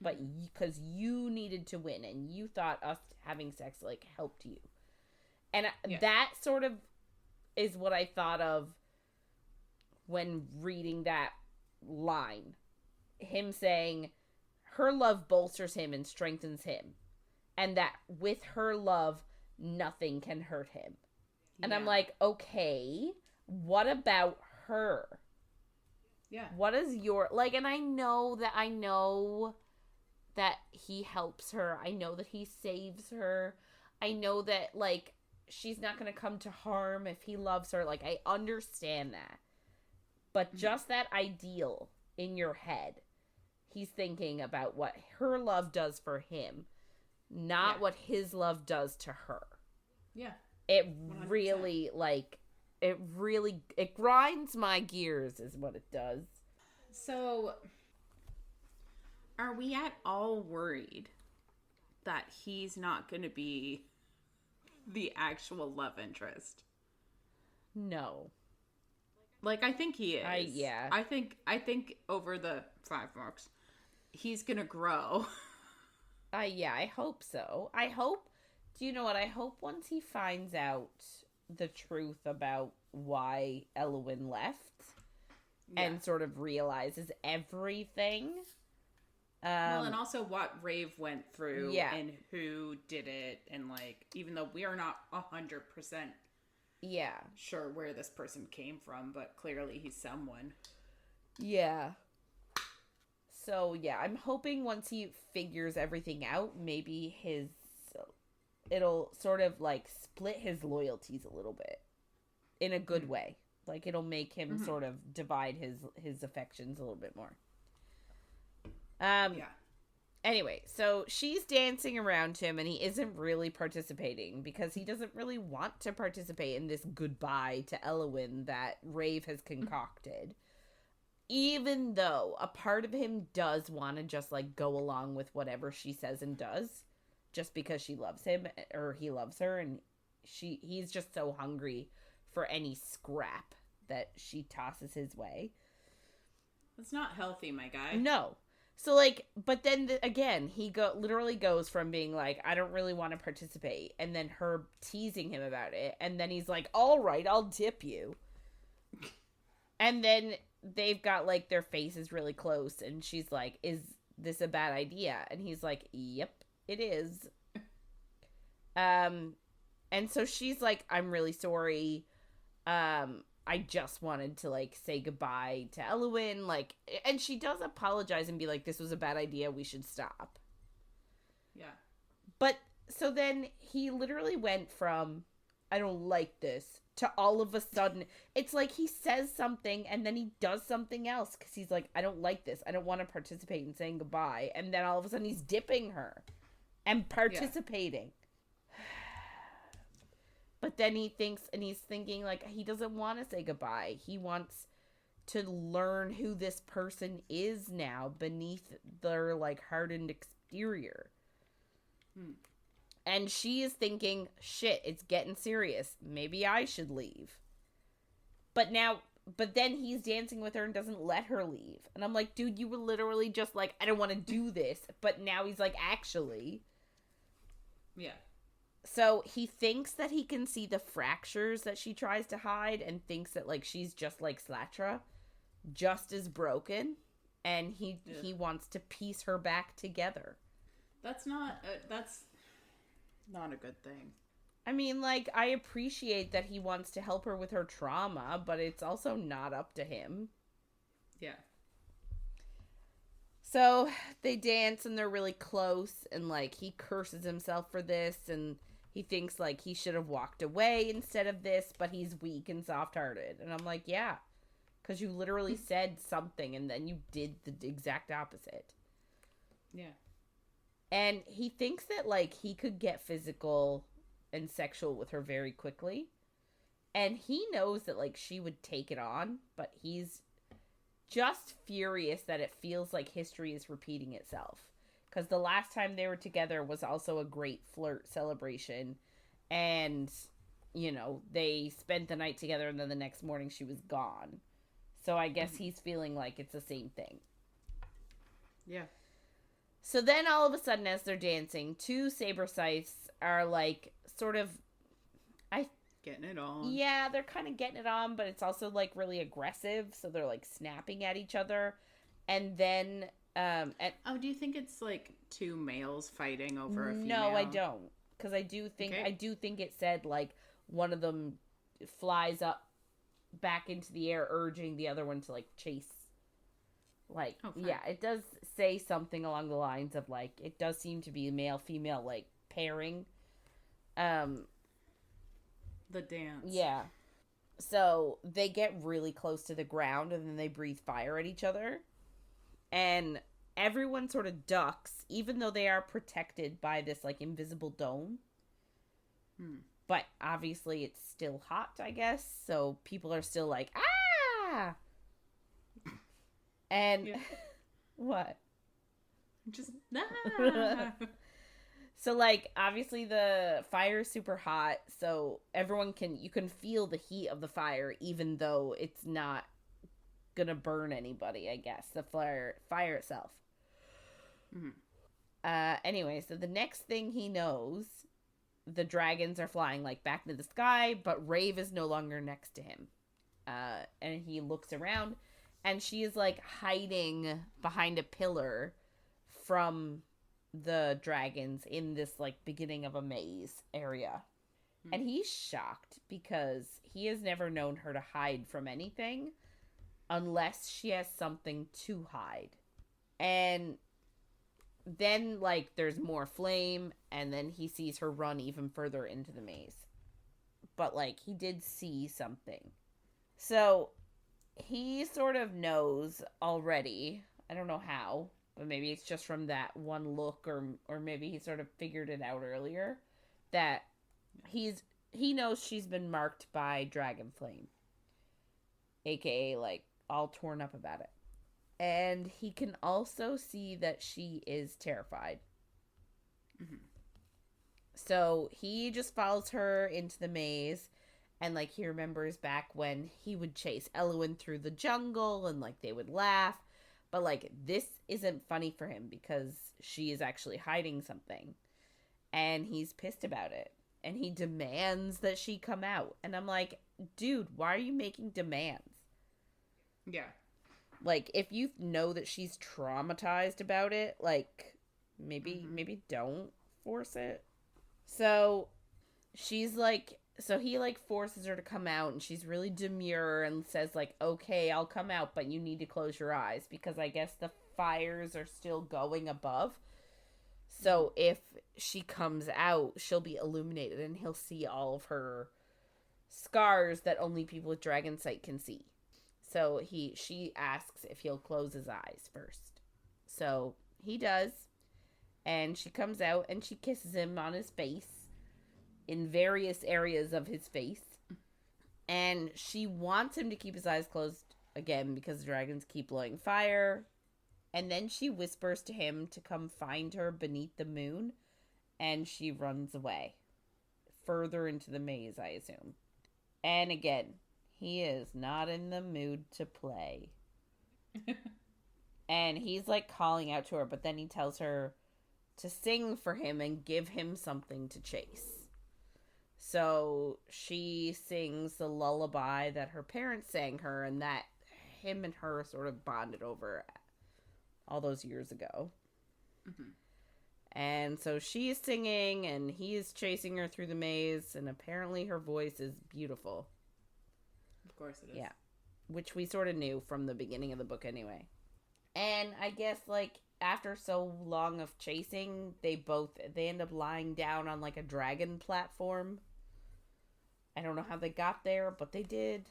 S1: But because you needed to win and you thought us having sex like helped you. And that sort of is what I thought of when reading that line. Him saying her love bolsters him and strengthens him. And that with her love, nothing can hurt him. And I'm like, okay, what about her?
S2: Yeah.
S1: What is your, like, and I know that he helps her. I know that he saves her. I know that, like, she's not going to come to harm if he loves her. Like, I understand that. But just that ideal in your head, he's thinking about what her love does for him, not what his love does to her.
S2: Yeah.
S1: It
S2: 100%.
S1: really, like, it grinds my gears is what it does.
S2: So, are we at all worried that he's not going to be the actual love interest?
S1: No.
S2: Like, I think he is.
S1: I
S2: think over the 5 marks, he's going to grow.
S1: I hope so. Do you know what? I hope once he finds out the truth about why Elluin left and sort of realizes everything.
S2: Well, and also what Raeve went through and who did it. And, like, even though we are not 100% sure where this person came from, but clearly he's someone.
S1: Yeah. So, I'm hoping once he figures everything out, maybe it'll sort of, like, split his loyalties a little bit. In a good way. Like, it'll make him sort of divide his affections a little bit more. Anyway, so she's dancing around him, and he isn't really participating because he doesn't really want to participate in this goodbye to Elluin that Raeve has concocted. Even though a part of him does want to just, like, go along with whatever she says and does, just because she loves him, or he loves her, and he's just so hungry for any scrap that she tosses his way.
S2: That's not healthy, my guy.
S1: No. So, like, but then, again, he literally goes from being like, I don't really want to participate, and then her teasing him about it, and then he's like, all right, I'll tip you. And then they've got, like, their faces really close, and she's like, is this a bad idea? And he's like, yep, it is. And so she's like, I'm really sorry. I just wanted to, like, say goodbye to Elluin, like, and she does apologize and be like, this was a bad idea, we should stop.
S2: Yeah.
S1: But so then he literally went from, I don't like this, to all of a sudden, it's like he says something and then he does something else because he's like, I don't like this. I don't want to participate in saying goodbye. And then all of a sudden he's dipping her and participating. Yeah. But then he thinks, and he's thinking, like, he doesn't want to say goodbye. He wants to learn who this person is now beneath their, like, hardened exterior. And she is thinking, shit, it's getting serious. Maybe I should leave. But then he's dancing with her and doesn't let her leave. And I'm like, dude, you were literally just like, I don't want to do this. But now he's like, actually.
S2: Yeah.
S1: So he thinks that he can see the fractures that she tries to hide and thinks that, like, she's just like Slatra, just as broken. And he wants to piece her back together.
S2: That's not a good thing.
S1: I mean, like, I appreciate that he wants to help her with her trauma, but it's also not up to him.
S2: Yeah.
S1: So they dance and they're really close, and, like, he curses himself for this, and he thinks, like, he should have walked away instead of this, but he's weak and soft-hearted. And I'm like, yeah, because you literally said something and then you did the exact opposite.
S2: Yeah.
S1: And he thinks that, like, he could get physical and sexual with her very quickly. And he knows that, like, she would take it on, but he's just furious that it feels like history is repeating itself. Because the last time they were together was also a great flirt celebration. And, you know, they spent the night together and then the next morning she was gone. So I guess he's feeling like it's the same thing.
S2: Yeah.
S1: So then all of a sudden as they're dancing, two saber scythes are, like, sort of,
S2: getting it on.
S1: Yeah, they're kind of getting it on, but it's also, like, really aggressive. So they're, like, snapping at each other. And then,
S2: do you think it's, like, two males fighting over a female?
S1: No, I don't. Because I do think it said, like, one of them flies up back into the air, urging the other one to, like, chase. Like, yeah, it does say something along the lines of, like, it does seem to be male-female, like, pairing.
S2: The dance.
S1: Yeah. So they get really close to the ground and then they breathe fire at each other. And everyone sort of ducks, even though they are protected by this, like, invisible dome. But obviously it's still hot, I guess. So people are still like, ah! And what?
S2: Just
S1: So, like, obviously the fire is super hot, so you can feel the heat of the fire, even though it's not gonna burn anybody, I guess, the fire itself. Anyway, so the next thing he knows, the dragons are flying, like, back into the sky, but Raeve is no longer next to him. And he looks around, and she is, like, hiding behind a pillar from the dragons in this, like, beginning of a maze area. And he's shocked because he has never known her to hide from anything unless she has something to hide. And then, like, there's more flame, and then he sees her run even further into the maze. But, like, he did see something. So he sort of knows already, I don't know how, but maybe it's just from that one look, or maybe he sort of figured it out earlier, that he knows she's been marked by Dragon Flame, aka, like, all torn up about it. And he can also see that she is terrified. So he just follows her into the maze, and, like, he remembers back when he would chase Elluin through the jungle, and, like, they would laugh. But, like, this isn't funny for him because she is actually hiding something. And he's pissed about it. And he demands that she come out. And I'm like, dude, why are you making demands?
S2: Yeah.
S1: Like, if you know that she's traumatized about it, like, maybe don't force it. So she's like, so he, like, forces her to come out, and she's really demure and says, like, okay, I'll come out, but you need to close your eyes, because I guess the fires are still going above. So if she comes out, she'll be illuminated and he'll see all of her scars that only people with dragon sight can see. So she asks if he'll close his eyes first. So he does. And she comes out and she kisses him on his face, in various areas of his face. And she wants him to keep his eyes closed again because dragons keep blowing fire. And then she whispers to him to come find her beneath the moon. And she runs away. Further into the maze, I assume. And again, he is not in the mood to play. And he's like calling out to her, but then he tells her to sing for him and give him something to chase. So she sings the lullaby that her parents sang her, and that him and her sort of bonded over all those years ago. Mm-hmm. And so she is singing, and he is chasing her through the maze, and apparently her voice is beautiful.
S2: Of course it is.
S1: Yeah. Which we sort of knew from the beginning of the book anyway. And I guess, like, after so long of chasing, they end up lying down on, like, a dragon platform. I don't know how they got there, but they did.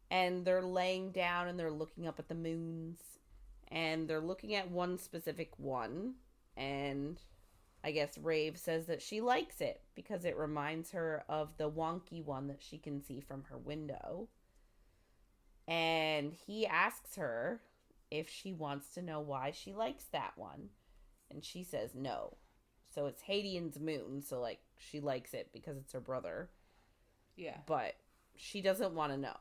S1: And they're laying down and they're looking up at the moons. And they're looking at one specific one. And I guess Raeve says that she likes it because it reminds her of the wonky one that she can see from her window. And he asks her if she wants to know why she likes that one. And she says no. So it's Hadrian's moon, so, like, she likes it because it's her brother.
S2: Yeah.
S1: But she doesn't want to know.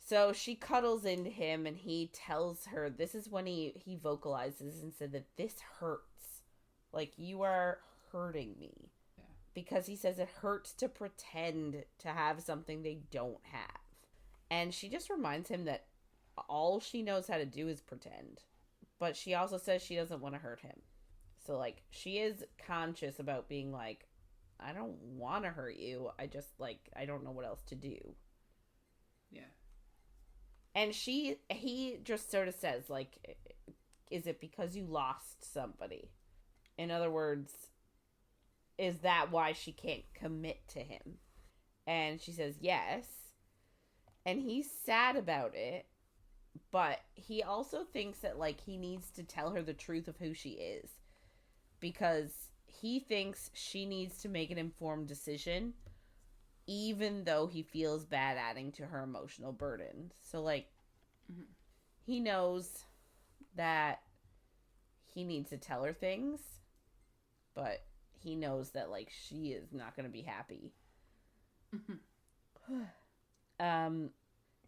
S1: So she cuddles into him and he tells her, this is when he vocalizes and said that this hurts. Like, you are hurting me.
S2: Yeah.
S1: Because he says it hurts to pretend to have something they don't have. And she just reminds him that all she knows how to do is pretend. But she also says she doesn't want to hurt him. So, like, she is conscious about being like, I don't want to hurt you. I just, like, I don't know what else to do.
S2: Yeah.
S1: And he just sort of says, like, is it because you lost somebody? In other words, is that why she can't commit to him? And she says yes. And he's sad about it. But he also thinks that, like, he needs to tell her the truth of who she is. Because he thinks she needs to make an informed decision, even though he feels bad adding to her emotional burden. So, like, he knows that he needs to tell her things, but he knows that, like, she is not going to be happy.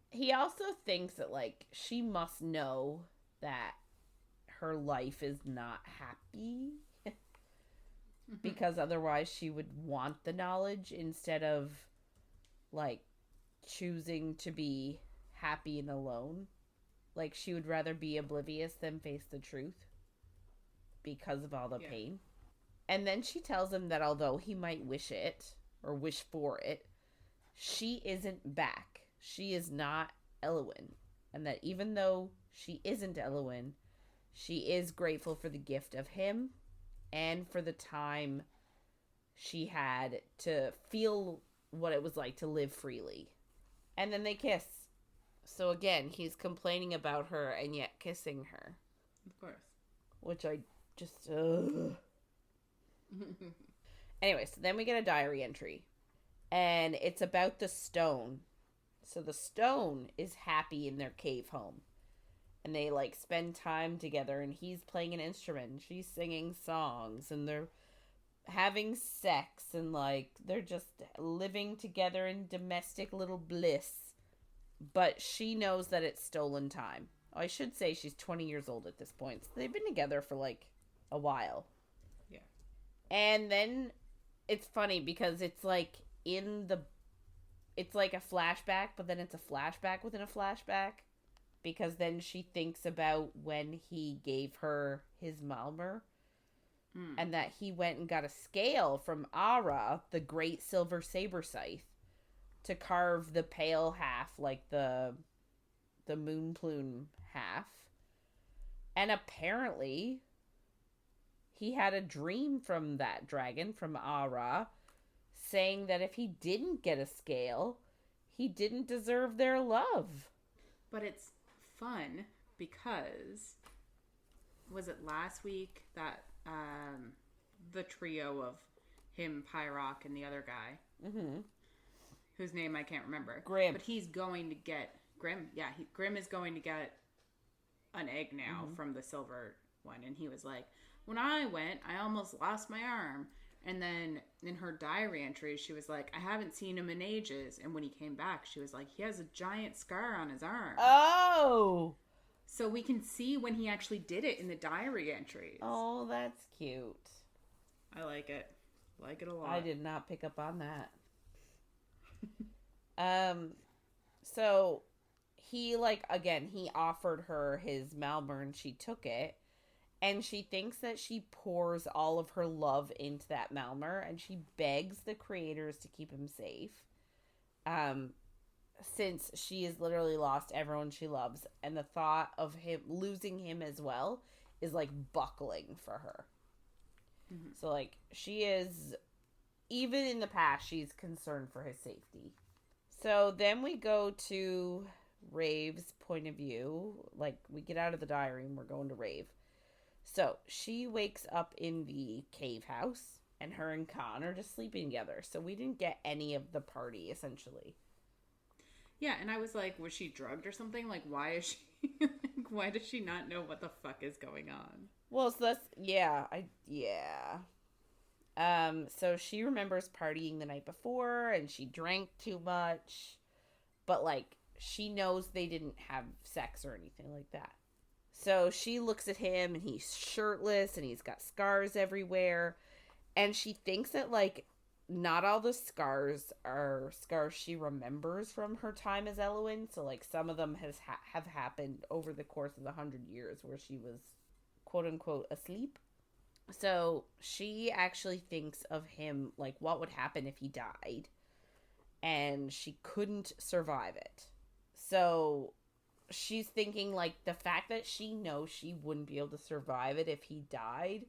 S1: He also thinks that, like, she must know that her life is not happy. Because otherwise she would want the knowledge instead of, like, choosing to be happy and alone. Like, she would rather be oblivious than face the truth because of all the pain. And then she tells him that although he might wish it, or wish for it, she isn't back. She is not Elluin. And that even though she isn't Elluin, she is grateful for the gift of him and for the time she had to feel what it was like to live freely. And then they kiss. So again, he's complaining about her and yet kissing her.
S2: Of course.
S1: Which I just... Anyway, so then we get a diary entry. And it's about the stone. So the stone is happy in their cave home. And they, like, spend time together, and he's playing an instrument, and she's singing songs, and they're having sex, and, like, they're just living together in domestic little bliss. But she knows that it's stolen time. I should say she's 20 years old at this point. So they've been together for, like, a while.
S2: Yeah.
S1: And then it's funny because it's, like, it's like a flashback, but then it's a flashback within a flashback. Because then she thinks about when he gave her his Malmer. And that he went and got a scale from Ara, the great silver saber scythe, to carve the pale half, like the moon plume half. And apparently, he had a dream from that dragon, from Ara, saying that if he didn't get a scale, he didn't deserve their love.
S2: But it's fun because, was it last week that the trio of him, Pyrock, and the other guy, whose name I can't remember,
S1: Grim.
S2: but he's going to get Grim. Yeah, Grim is going to get an egg now from the silver one, and he was like, when I went, I almost lost my arm. And then in her diary entry, she was like, I haven't seen him in ages. And when he came back, she was like, he has a giant scar on his arm.
S1: Oh!
S2: So we can see when he actually did it in the diary entries.
S1: Oh, that's cute.
S2: I like it. Like it a lot.
S1: I did not pick up on that. So he, like, again, he offered her his Malmer and she took it. And she thinks that she pours all of her love into that Malmer, and she begs the creators to keep him safe. Since she has literally lost everyone she loves, and the thought of him losing him as well is like buckling for her. So like she is, even in the past, she's concerned for his safety. So then we go to Rave's point of view. Like, we get out of the diary and we're going to Raeve. So she wakes up in the cave house, and her and Kaan are just sleeping together. So we didn't get any of the party, essentially.
S2: Yeah, and I was like, was she drugged or something? Like, why is she, like, why does she not know what the fuck is going on?
S1: Well, so that's, so she remembers partying the night before, and she drank too much. But, like, she knows they didn't have sex or anything like that. So she looks at him, and he's shirtless, and he's got scars everywhere. And she thinks that, like, not all the scars are scars she remembers from her time as Elluin. So, like, some of them have happened over the course of the 100 years where she was, quote-unquote, asleep. So she actually thinks of him, like, what would happen if he died. And she couldn't survive it. So she's thinking, like, the fact that she knows she wouldn't be able to survive it if he died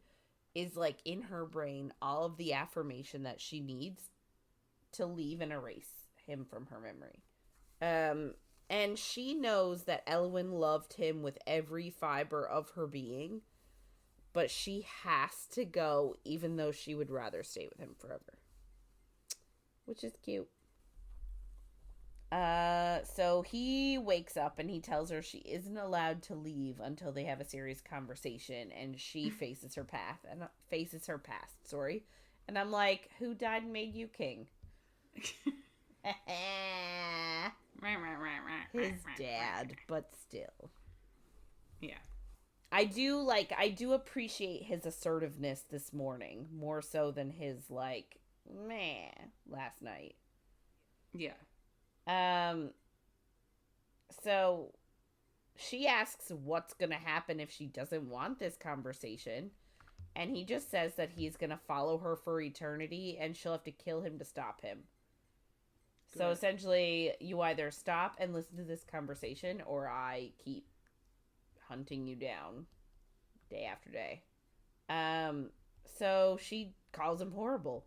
S1: is, like, in her brain, all of the affirmation that she needs to leave and erase him from her memory. And she knows that Elluin loved him with every fiber of her being, but she has to go, even though she would rather stay with him forever. Which is cute. So he wakes up and he tells her she isn't allowed to leave until they have a serious conversation, and she faces her past. And I'm like, who died and made you king? His dad, but still.
S2: Yeah.
S1: I do appreciate his assertiveness this morning, more so than his, like, meh last night.
S2: Yeah.
S1: So she asks what's gonna happen if she doesn't want this conversation, and he just says that he's gonna follow her for eternity and she'll have to kill him to stop him. Good. So essentially, you either stop and listen to this conversation, or I keep hunting you down day after day. So she calls him horrible.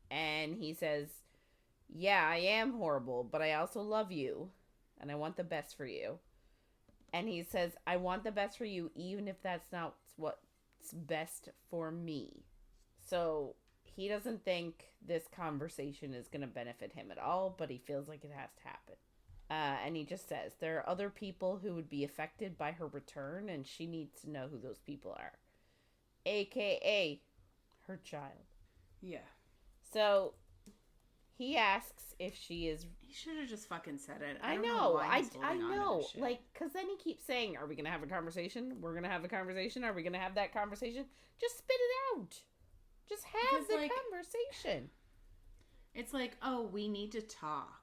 S1: And he says, yeah, I am horrible, but I also love you, and I want the best for you. And he says, I want the best for you, even if that's not what's best for me. So he doesn't think this conversation is going to benefit him at all, but he feels like it has to happen. And he just says, there are other people who would be affected by her return, and she needs to know who those people are. AKA her child.
S2: Yeah.
S1: So he asks if she is...
S2: He should have just fucking said it.
S1: I know. Like, because then he keeps saying, are we going to have a conversation? We're going to have a conversation. Are we going to have that conversation? Just spit it out. Just have the conversation.
S2: It's like, oh, we need to talk.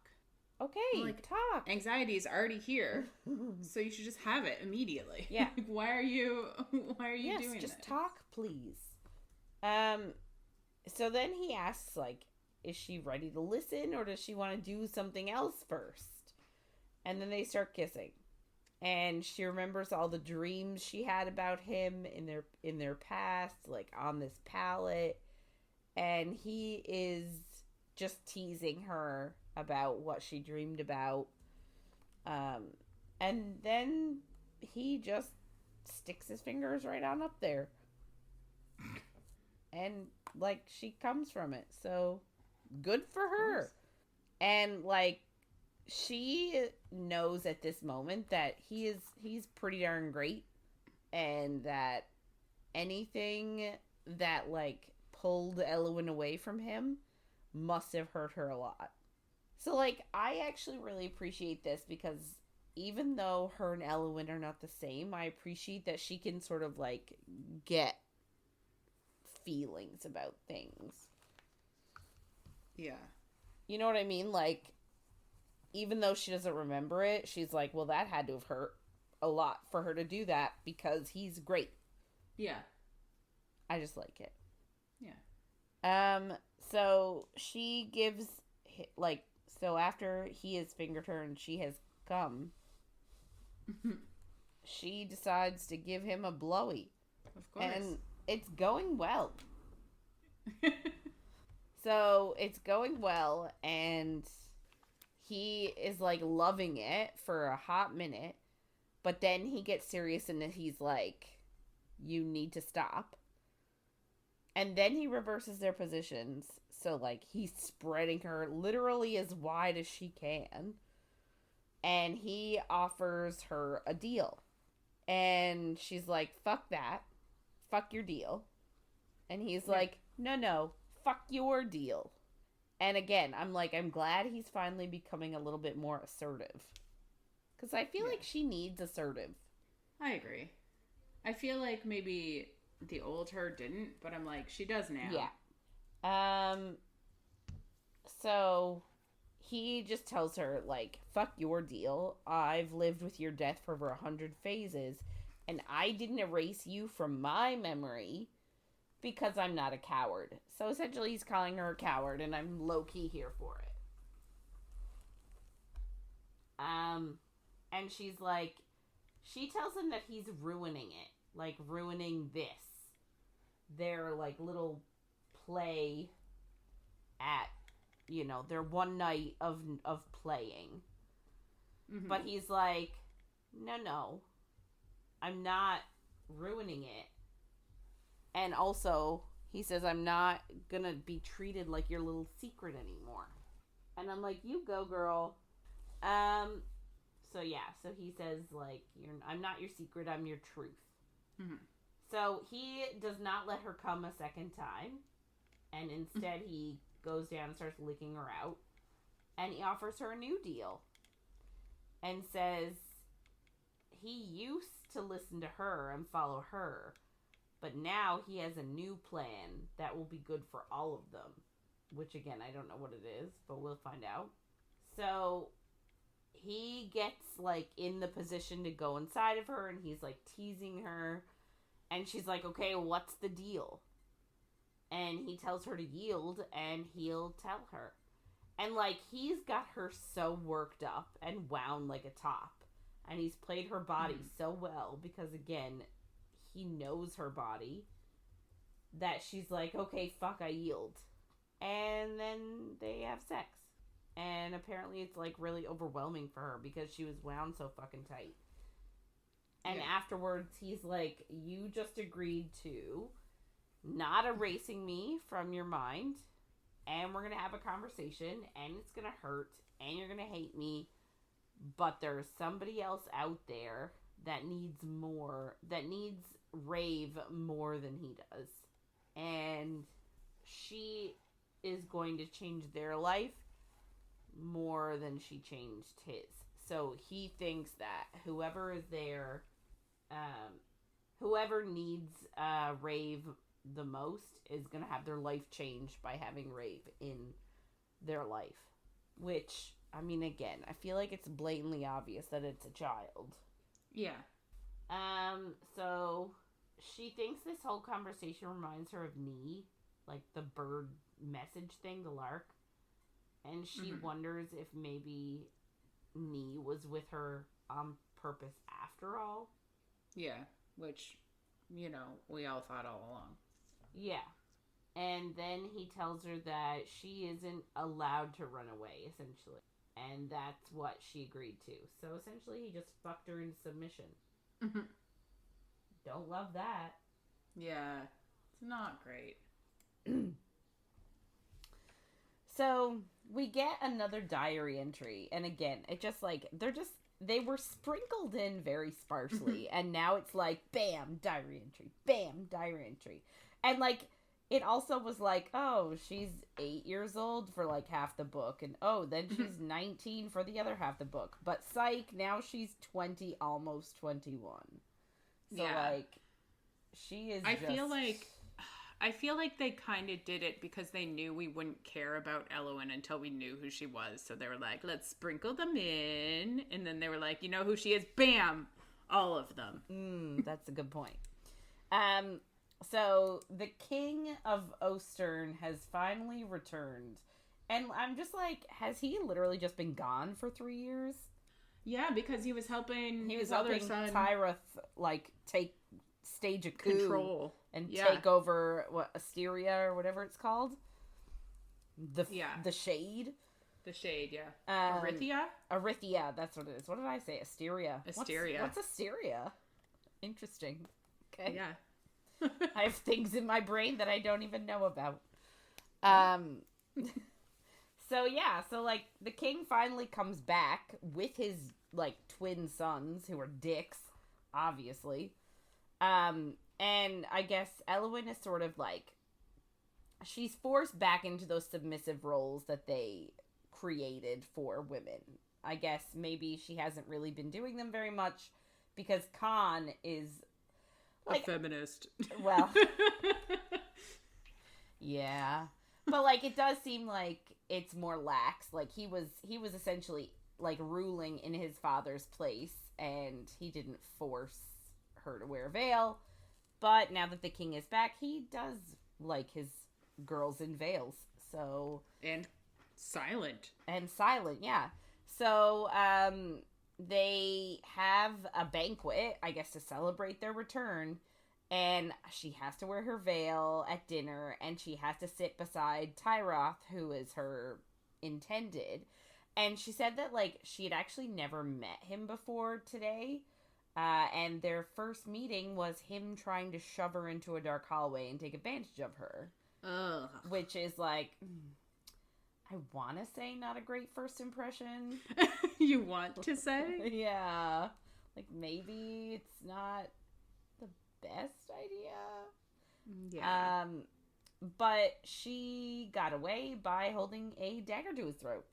S1: Okay,
S2: like,
S1: talk.
S2: Anxiety is already here, so you should just have it immediately.
S1: Yeah.
S2: Like, why are you doing this?
S1: Just talk, please. So then he asks, like, is she ready to listen, or does she want to do something else first? And then they start kissing. And she remembers all the dreams she had about him in their past, like on this pallet. And he is just teasing her about what she dreamed about. And then he just sticks his fingers right on up there. And, like, she comes from it. So, good for her. And, like, she knows at this moment that he's pretty darn great. And that anything that, like, pulled Elluin away from him must have hurt her a lot. So, like, I actually really appreciate this because even though her and Elluin are not the same, I appreciate that she can sort of, like, get feelings about things.
S2: Yeah.
S1: You know what I mean? Like, even though she doesn't remember it, she's like, well, that had to have hurt a lot for her to do that because he's great.
S2: Yeah.
S1: I just like it.
S2: Yeah.
S1: So she gives, like, so after he has fingered her and she has come, she decides to give him a blowy.
S2: Of course.
S1: And it's going well. So it's going well, and he is, like, loving it for a hot minute, but then he gets serious and he's like, you need to stop. And then he reverses their positions, so, like, he's spreading her literally as wide as she can, and he offers her a deal. And she's like, fuck that. Fuck your deal. And he's like, no, fuck your deal. And again, I'm like, I'm glad he's finally becoming a little bit more assertive. Because I feel like she needs assertive.
S2: I agree. I feel like maybe the old her didn't, but I'm like, she does now.
S1: Yeah. So he just tells her, like, fuck your deal. I've lived with your death for over 100 phases, and I didn't erase you from my memory because I'm not a coward. So essentially he's calling her a coward, and I'm low-key here for it. And she's like, she tells him that he's ruining it. Like, ruining this. Their, like, little play at, you know, their one night of playing. Mm-hmm. But he's like, no, I'm not ruining it. And also, he says, I'm not gonna be treated like your little secret anymore. And I'm like, you go, girl. So yeah, so he says, like, I'm not your secret, I'm your truth. Mm-hmm. So he does not let her come a second time. And instead he goes down and starts licking her out. And he offers her a new deal. And says he used to listen to her and follow her. But now he has a new plan that will be good for all of them. Which, again, I don't know what it is, but we'll find out. So he gets, like, in the position to go inside of her, and he's, like, teasing her. And she's like, okay, what's the deal? And he tells her to yield, and he'll tell her. And, like, he's got her so worked up and wound like a top. And he's played her body so well because, again, he knows her body, that she's like, okay, fuck, I yield. And then they have sex. And apparently it's, like, really overwhelming for her because she was wound so fucking tight. And afterwards, he's like, you just agreed to not erasing me from your mind, and we're going to have a conversation, and it's going to hurt, and you're going to hate me, but there's somebody else out there that needs Raeve more than he does. And she is going to change their life more than she changed his. So he thinks that whoever is there, whoever needs Raeve the most is going to have their life changed by having Raeve in their life. Which, I mean, again, I feel like it's blatantly obvious that it's a child.
S2: Yeah.
S1: So she thinks this whole conversation reminds her of Nee, like the bird message thing, the lark. And she wonders if maybe Nee was with her on purpose after all.
S2: Yeah, which, we all thought all along.
S1: Yeah. And then he tells her that she isn't allowed to run away, essentially. And that's what she agreed to. So essentially, he just fucked her into submission.
S2: Mm-hmm.
S1: Don't love that.
S2: Yeah, it's not great.
S1: So we get another diary entry. And again, it just they were sprinkled in very sparsely. And now it's like, bam, diary entry. Bam, diary entry. And it also was like, oh, she's 8 years old for half the book. And oh, then she's 19 for the other half the book. But psych, now she's 20, almost 21. So she is I
S2: feel like they kind of did it because they knew we wouldn't care about Elluin until we knew who she was. So they were like, let's sprinkle them in. And then they were like, you know who she is? Bam! All of them.
S1: That's a good point. So the King of Ostern has finally returned. And I'm just like, has he literally just been gone for 3 years?
S2: Yeah, because he was helping
S1: his
S2: other
S1: helping
S2: son
S1: Tyra stage a coup
S2: control
S1: and take over Asteria or whatever it's called. The Shade.
S2: The Shade, yeah.
S1: Arithia, that's what it is. What did I say? Asteria.
S2: Asteria.
S1: What's Asteria? Interesting. Okay.
S2: Yeah.
S1: I have things in my brain that I don't even know about. So the king finally comes back with his twin sons who are dicks, obviously. And I guess Elluin is sort of she's forced back into those submissive roles that they created for women. I guess maybe she hasn't really been doing them very much because Kaan is
S2: a feminist.
S1: Well, yeah, but it does seem like it's more lax. He was essentially ruling in his father's place, and he didn't force her to wear a veil. But now that the king is back, he does like his girls in veils. So
S2: and silent,
S1: yeah. So they have a banquet, I guess, to celebrate their return, and she has to wear her veil at dinner, and she has to sit beside Tyroth, who is her intended. And she said that she had actually never met him before today, and their first meeting was him trying to shove her into a dark hallway and take advantage of her.
S2: Ugh.
S1: Which is I want to say not a great first impression.
S2: You want to say?
S1: Yeah. Maybe it's not the best idea.
S2: Yeah.
S1: But she got away by holding a dagger to his throat.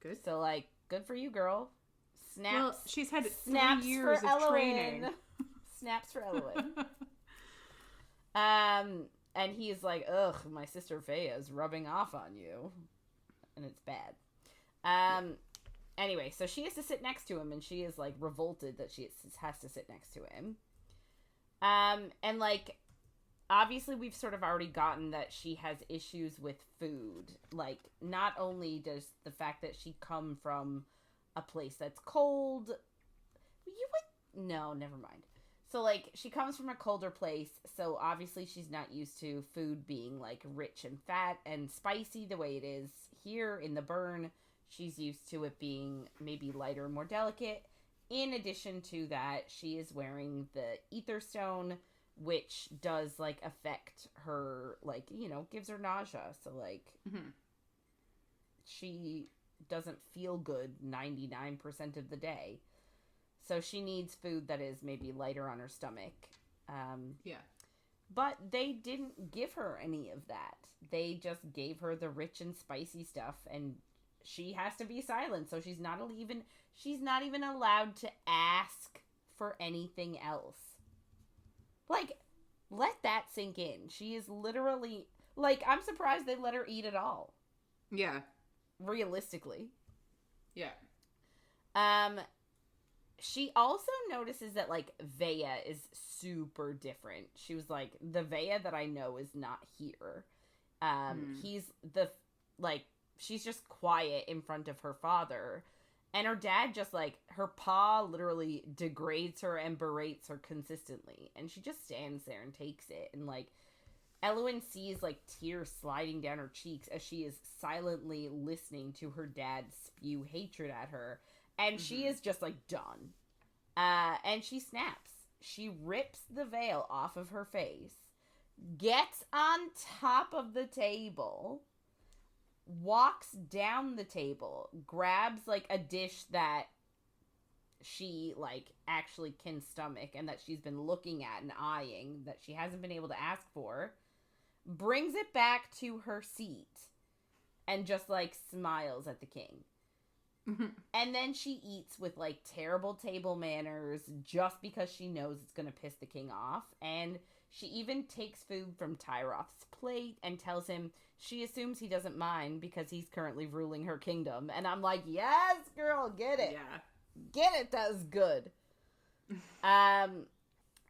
S2: Good.
S1: So, good for you, girl. Snaps.
S2: Well, she's had 3 years of
S1: Elluin.
S2: training.
S1: Snaps for Elluin. And he's like, ugh, my sister Fea is rubbing off on you. And it's bad. Anyway, so she has to sit next to him, and she is, revolted that she has to sit next to him. And, obviously we've sort of already gotten that she has issues with food. Not only does the fact that she come from a place that's cold... No, never mind. So, she comes from a colder place, so obviously she's not used to food being, rich and fat and spicy the way it is here in the burn. She's used to it being maybe lighter and more delicate. In addition to that, she is wearing the ether stone, which does, affect her, gives her nausea. So, she doesn't feel good 99% of the day. So she needs food that is maybe lighter on her stomach.
S2: Yeah.
S1: But they didn't give her any of that. They just gave her the rich and spicy stuff, and she has to be silent. So she's not even allowed to ask for anything else. Let that sink in. She is literally I'm surprised they let her eat at all.
S2: Yeah.
S1: Realistically.
S2: Yeah.
S1: She also notices that, Vea is super different. She was like, the Vea that I know is not here. He's she's just quiet in front of her father. And her dad just, like, her pa literally degrades her and berates her consistently. And she just stands there and takes it. And, like, Elluin sees, like, tears sliding down her cheeks as she is silently listening to her dad spew hatred at her. And she is just, like, done. And she snaps. She rips the veil off of her face, gets on top of the table, walks down the table, grabs, like, a dish that she, like, actually can stomach and that she's been looking at and eyeing that she hasn't been able to ask for, brings it back to her seat, and just, like, smiles at the king. And then she eats with, like, terrible table manners just because she knows it's gonna piss the king off. And she even takes food from Tyroth's plate and tells him she assumes he doesn't mind because he's currently ruling her kingdom. And I'm like, yes, girl, get it.
S2: Yeah.
S1: Get it, that's good.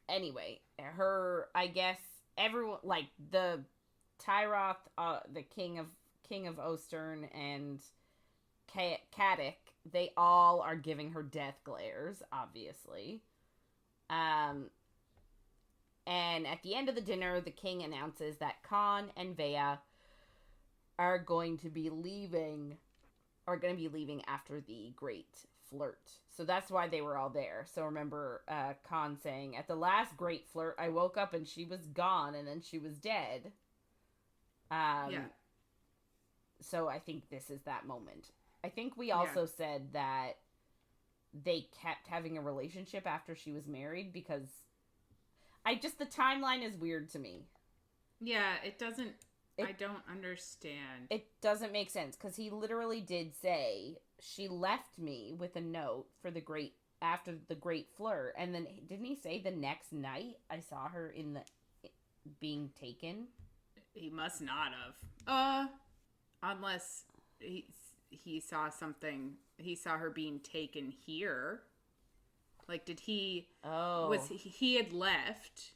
S1: Anyway, I guess, everyone, like, the Tyroth, the king of Ostern, and Caddick, they all are giving her death glares, obviously. And at the end of the dinner, the king announces that Kaan and Vea are going to be leaving after the Great Flirt. So that's why they were all there. So remember Kaan saying, at the last Great Flirt, I woke up and she was gone, and then she was dead.
S2: Yeah.
S1: So I think this is that moment. I think we also said that they kept having a relationship after she was married, because the timeline is weird to me.
S2: Yeah, I don't understand.
S1: It doesn't make sense, because he literally did say, she left me with a note after the Great Flirt, and then didn't he say the next night I saw her being taken?
S2: He must not have. Unless he saw something. He saw her being taken here. Like, did he? Oh, he had left?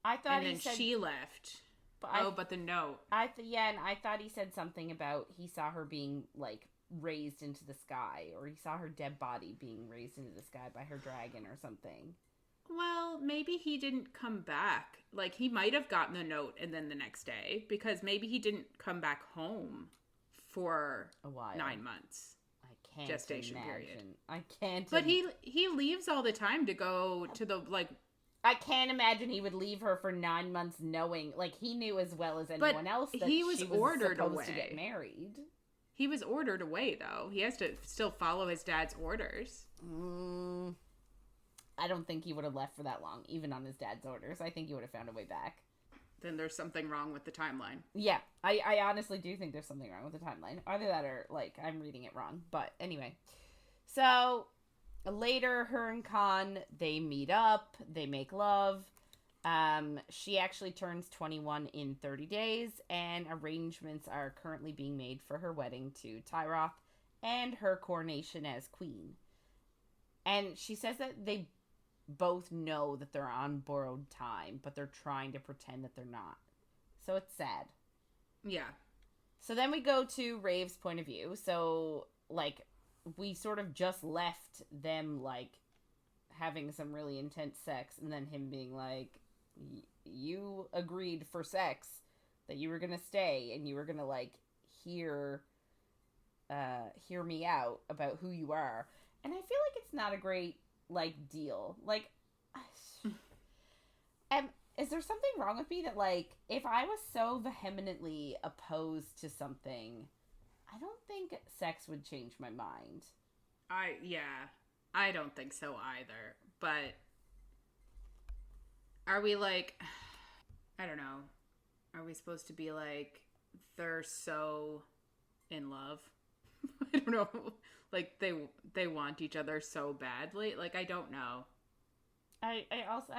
S1: I thought
S2: and then she left. But the note.
S1: And I thought he said something about he saw her being, like, raised into the sky, or he saw her dead body being raised into the sky by her dragon or something.
S2: Well, maybe he didn't come back. Like, he might have gotten the note and then the next day, because maybe he didn't come back home for
S1: a while.
S2: 9 months.
S1: I can't
S2: gestation
S1: imagine.
S2: Period.
S1: I can't.
S2: But he leaves all the time to go to the, like.
S1: I can't imagine he would leave her for 9 months, knowing, like, he knew as well as anyone else that
S2: he was ordered
S1: supposed
S2: away
S1: to get married.
S2: He was ordered away, though. He has to still follow his dad's orders.
S1: I don't think he would have left for that long, even on his dad's orders. I think he would have found a way back.
S2: Then there's something wrong with the timeline.
S1: Yeah, I honestly do think there's something wrong with the timeline. Either that or, like, I'm reading it wrong. But anyway. So, later, her and Kaan, they meet up. They make love. She actually turns 21 in 30 days. And arrangements are currently being made for her wedding to Tyroth and her coronation as queen. And she says that they both know that they're on borrowed time, but they're trying to pretend that they're not. So it's sad.
S2: Yeah.
S1: So then we go to Rave's point of view. So, like, we sort of just left them, like, having some really intense sex, and then him being like, you agreed for sex that you were gonna stay, and you were gonna, like, hear me out about who you are. And I feel like it's not a great, like, deal. Like, is there something wrong with me that, like, if I was so vehemently opposed to something, I don't think sex would change my mind.
S2: I don't think so either. But are we, like, I don't know. Are we supposed to be like, they're so in love? I don't know. Like, they want each other so badly. Like, I don't know.
S1: I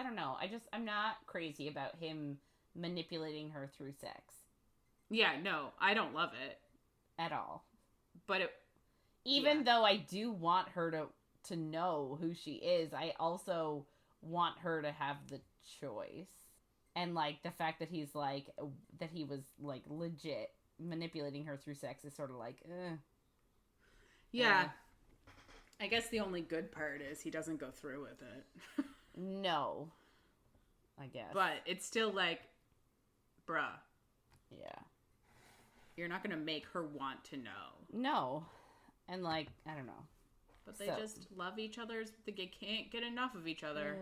S1: don't know. I'm not crazy about him manipulating her through sex.
S2: Yeah, no, I don't love it.
S1: At all.
S2: But
S1: even though I do want her to know who she is, I also want her to have the choice. And, like, the fact that he's, like, that he was, like, legit manipulating her through sex is sort of like,
S2: Yeah. I guess the only good part is he doesn't go through with it.
S1: No. I guess.
S2: But it's still like, bruh.
S1: Yeah.
S2: You're not going to make her want to know.
S1: No. And like, I don't know.
S2: But they just love each other. They can't get enough of each other.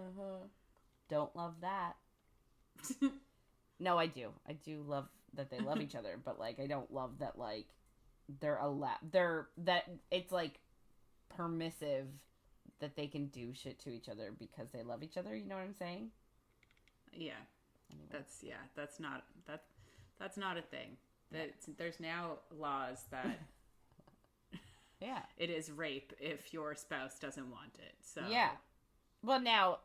S1: Don't love that. No, I do. I do love that they love each other. But like, I don't love that like, that it's like permissive that they can do shit to each other because they love each other. You know what I'm saying?
S2: Yeah. Anyway. That's not a thing. There's now laws that
S1: yeah,
S2: it is rape if your spouse doesn't want it. So
S1: yeah. Well, now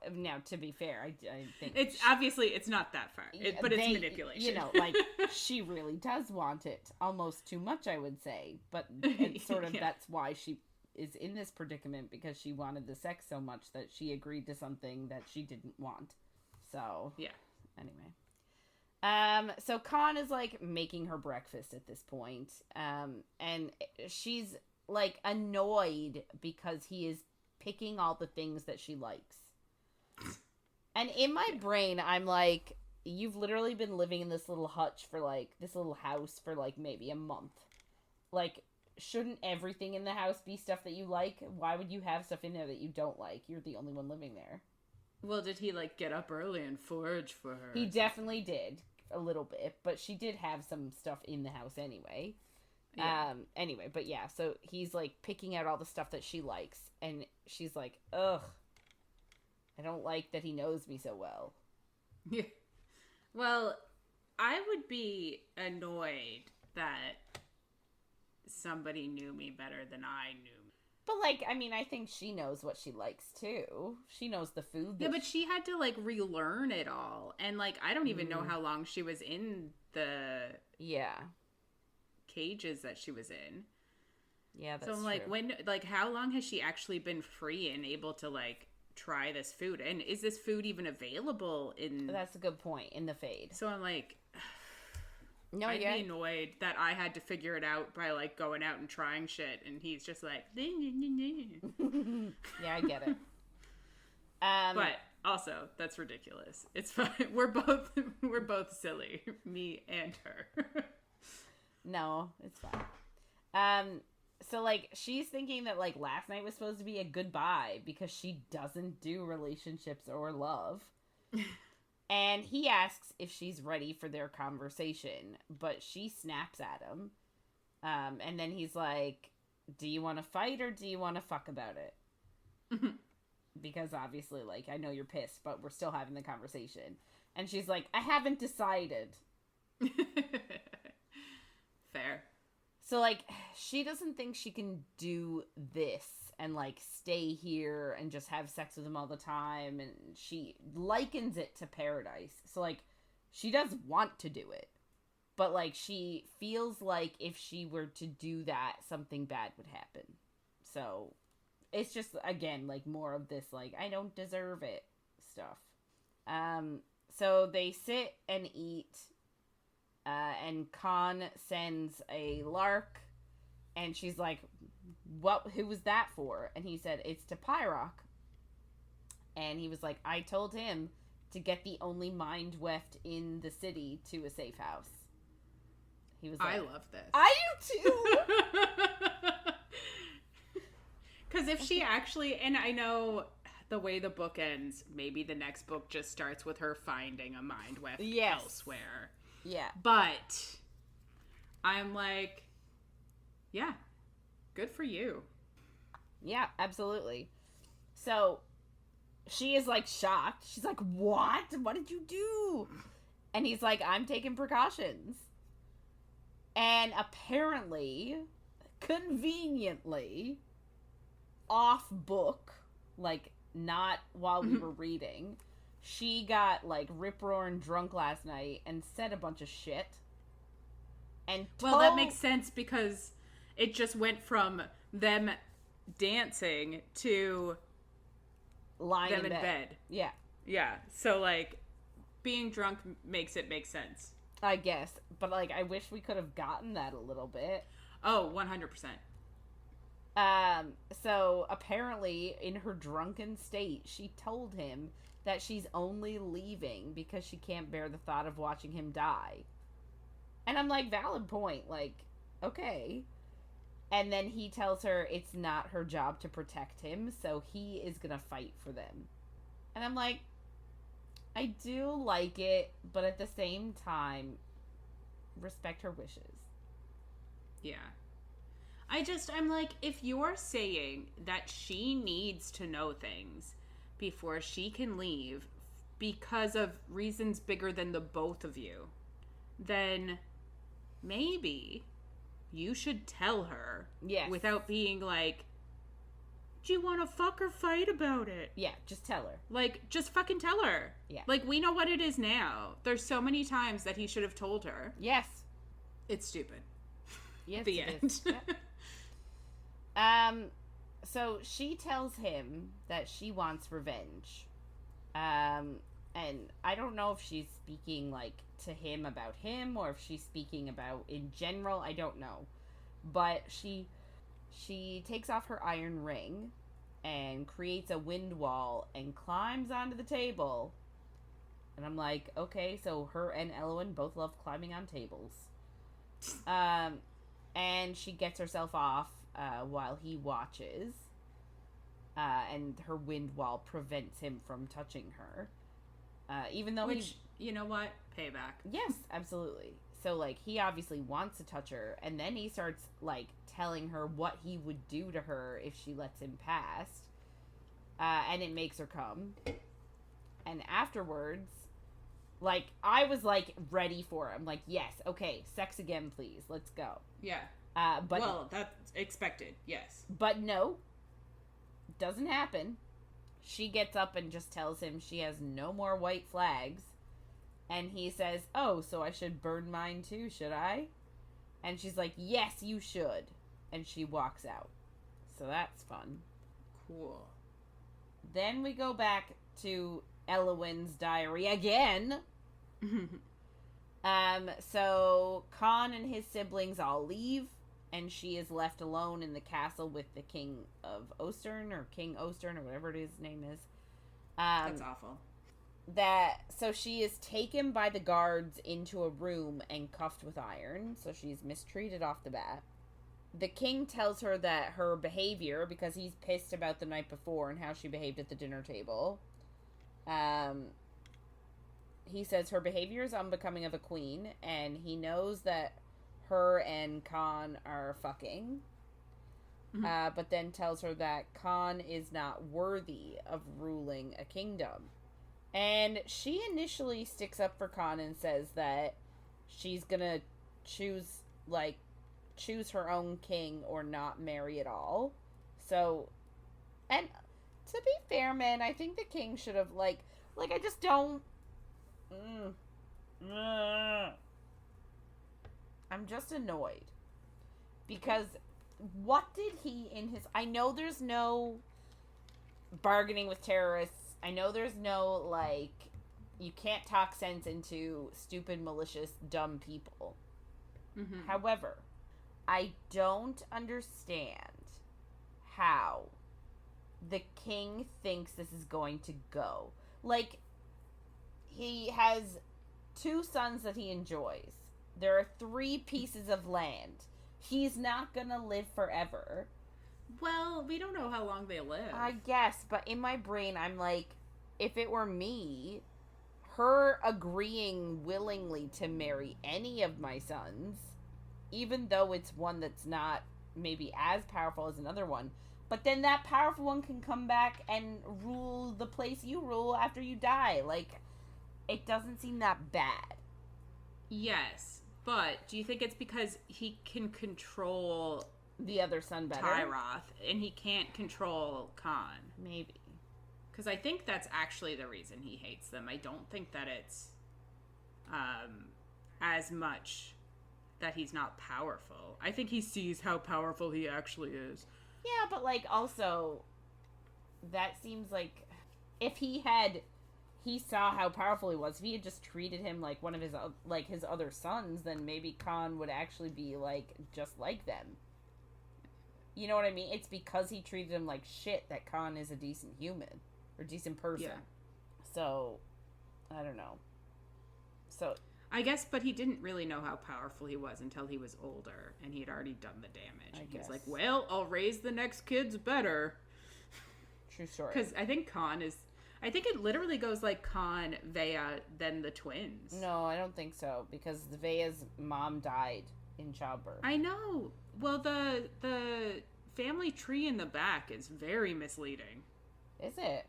S1: to be fair, I think
S2: it's obviously it's not that far, but it's manipulation.
S1: You know, like she really does want it, almost too much, I would say. But it's sort of that's why she is in this predicament, because she wanted the sex so much that she agreed to something that she didn't want. So
S2: yeah.
S1: Anyway, so Kaan is like making her breakfast at this point, and she's like annoyed because he is picking all the things that she likes. And in my brain, I'm like, you've literally been living in this little hutch for like, this little house for like maybe a month. Like, shouldn't everything in the house be stuff that you like? Why would you have stuff in there that you don't like? You're the only one living there.
S2: Well, did he like get up early and forage for her?
S1: He definitely did a little bit, but she did have some stuff in the house anyway. Yeah. Anyway, but yeah, so he's like picking out all the stuff that she likes, and she's like, ugh, I don't like that he knows me so well.
S2: Yeah. Well, I would be annoyed that somebody knew me better than I knew.
S1: But like, I mean, I think she knows what she likes too. She knows the food.
S2: Yeah, but she had to like relearn it all, and like I don't even know how long she was in the cages that she was in.
S1: Yeah, that's
S2: so I'm like,
S1: true.
S2: when, like, how long has she actually been free and able to like try this food? And is this food even available in?
S1: That's a good point, in the Fade.
S2: So I'm like,
S1: no,
S2: I'd be annoyed that I had to figure it out by like going out and trying shit, and he's just like,
S1: yeah, I get it.
S2: But also, that's ridiculous. It's fine. We're both silly, me and her.
S1: No, it's fine. So like she's thinking that like last night was supposed to be a goodbye because she doesn't do relationships or love. And he asks if she's ready for their conversation, but she snaps at him. And then he's like, do you want to fight or do you want to fuck about it? Because obviously, like, I know you're pissed, but we're still having the conversation. And she's like, I haven't decided.
S2: Fair.
S1: So, like, she doesn't think she can do this and, like, stay here and just have sex with him all the time. And she likens it to paradise. So, like, she does want to do it. But, like, she feels like if she were to do that, something bad would happen. So, it's just, again, like, more of this, like, I don't deserve it stuff. So they sit and eat. And Kaan sends a lark, and she's like, who was that for? And he said, it's to Pyrock. And he was like, I told him to get the only mind weft in the city to a safe house. He was like,
S2: I love this.
S1: I do too!
S2: Because if she actually, and I know the way the book ends, maybe the next book just starts with her finding a mind weft elsewhere.
S1: Yeah.
S2: But I'm like, yeah, good for you.
S1: Yeah, absolutely. So she is like shocked. She's like, what? What did you do? And he's like, I'm taking precautions. And apparently, conveniently, off book, like not while we were reading, she got, like, rip-roaring drunk last night and said a bunch of shit. And
S2: well, that makes sense because it just went from them dancing to
S1: lying
S2: them in bed.
S1: Yeah.
S2: Yeah. So, like, being drunk makes it make sense.
S1: I guess. But, like, I wish we could have gotten that a little bit.
S2: Oh, 100%.
S1: So apparently, in her drunken state, she told him that she's only leaving because she can't bear the thought of watching him die. And I'm like, valid point. Like, okay. And then he tells her it's not her job to protect him, so he is gonna fight for them. And I'm like, I do like it, but at the same time, respect her wishes.
S2: Yeah. I'm like, if you're saying that she needs to know things before she can leave because of reasons bigger than the both of you, then maybe you should tell her.
S1: Yes.
S2: Without being like, do you want to fuck or fight about it?
S1: Yeah, just tell her.
S2: Like, just fucking tell her.
S1: Yeah.
S2: Like, we know what it is now. There's so many times that he should have told her.
S1: Yes.
S2: It's stupid.
S1: Yes,
S2: the
S1: it
S2: end.
S1: is. Yeah. So she tells him that she wants revenge. And I don't know if she's speaking, like, to him about him or if she's speaking about in general. I don't know. But she takes off her iron ring and creates a wind wall and climbs onto the table. And I'm like, okay, so her and Elluin both love climbing on tables. And she gets herself off while he watches. And her wind wall prevents him from touching her. Even though
S2: you know what? Payback.
S1: Yes, absolutely. So, like, he obviously wants to touch her, and then he starts, like, telling her what he would do to her if she lets him past. And it makes her come. And afterwards, like, I was, like, ready for him. Like, yes, okay, sex again, please. Let's go.
S2: Yeah.
S1: But
S2: well, that's expected, yes.
S1: But no. Doesn't happen. She gets up and just tells him she has no more white flags. And he says, oh, so I should burn mine too, should I? And she's like, yes, you should. And she walks out. So that's fun.
S2: Cool.
S1: Then we go back to Elluin's diary again. So Kaan and his siblings all leave. And she is left alone in the castle with the King of Ostern, or King Ostern, or whatever his name is.
S2: That's awful.
S1: So she is taken by the guards into a room and cuffed with iron. So she's mistreated off the bat. The king tells her that her behavior, because he's pissed about the night before and how she behaved at the dinner table. He says her behavior is unbecoming of a queen, and he knows that her and Kaan are fucking. But then tells her that Kaan is not worthy of ruling a kingdom. And she initially sticks up for Kaan and says that she's gonna choose her own king or not marry at all. So, and to be fair, man, I think the king should have, I just don't... I'm just annoyed. Because what did he in his... I know there's no bargaining with terrorists. I know there's no, you can't talk sense into stupid, malicious, dumb people.
S2: Mm-hmm.
S1: However, I don't understand how the king thinks this is going to go. He has 2 sons that he enjoys. There are 3 pieces of land. He's not gonna live forever.
S2: Well, we don't know how long they live.
S1: I guess, but in my brain, I'm like, if it were me, her agreeing willingly to marry any of my sons, even though it's one that's not maybe as powerful as another one, but then that powerful one can come back and rule the place you rule after you die. It doesn't seem that bad.
S2: Yes, but do you think it's because he can control
S1: the other son better?
S2: Tyroth, and he can't control Kaan?
S1: Maybe.
S2: Because I think that's actually the reason he hates them. I don't think that it's as much that he's not powerful. I think he sees how powerful he actually is.
S1: Yeah, but also, that seems like if he saw how powerful he was, if he had just treated him like one of his his other sons, then maybe Kaan would actually be just like them. You know what I mean? It's because he treated him like shit that Kaan is a decent human. Or decent person.
S2: Yeah.
S1: So, I don't know. So...
S2: I guess, but he didn't really know how powerful he was until he was older, and he had already done the damage. And he was like, well, I'll raise the next kids better.
S1: True story.
S2: Because I think Kaan is... I think it literally goes like Kaan, Vea, then the twins.
S1: No, I don't think so, because Vea's mom died in childbirth.
S2: I know. Well, the family tree in the back is very misleading.
S1: Is it?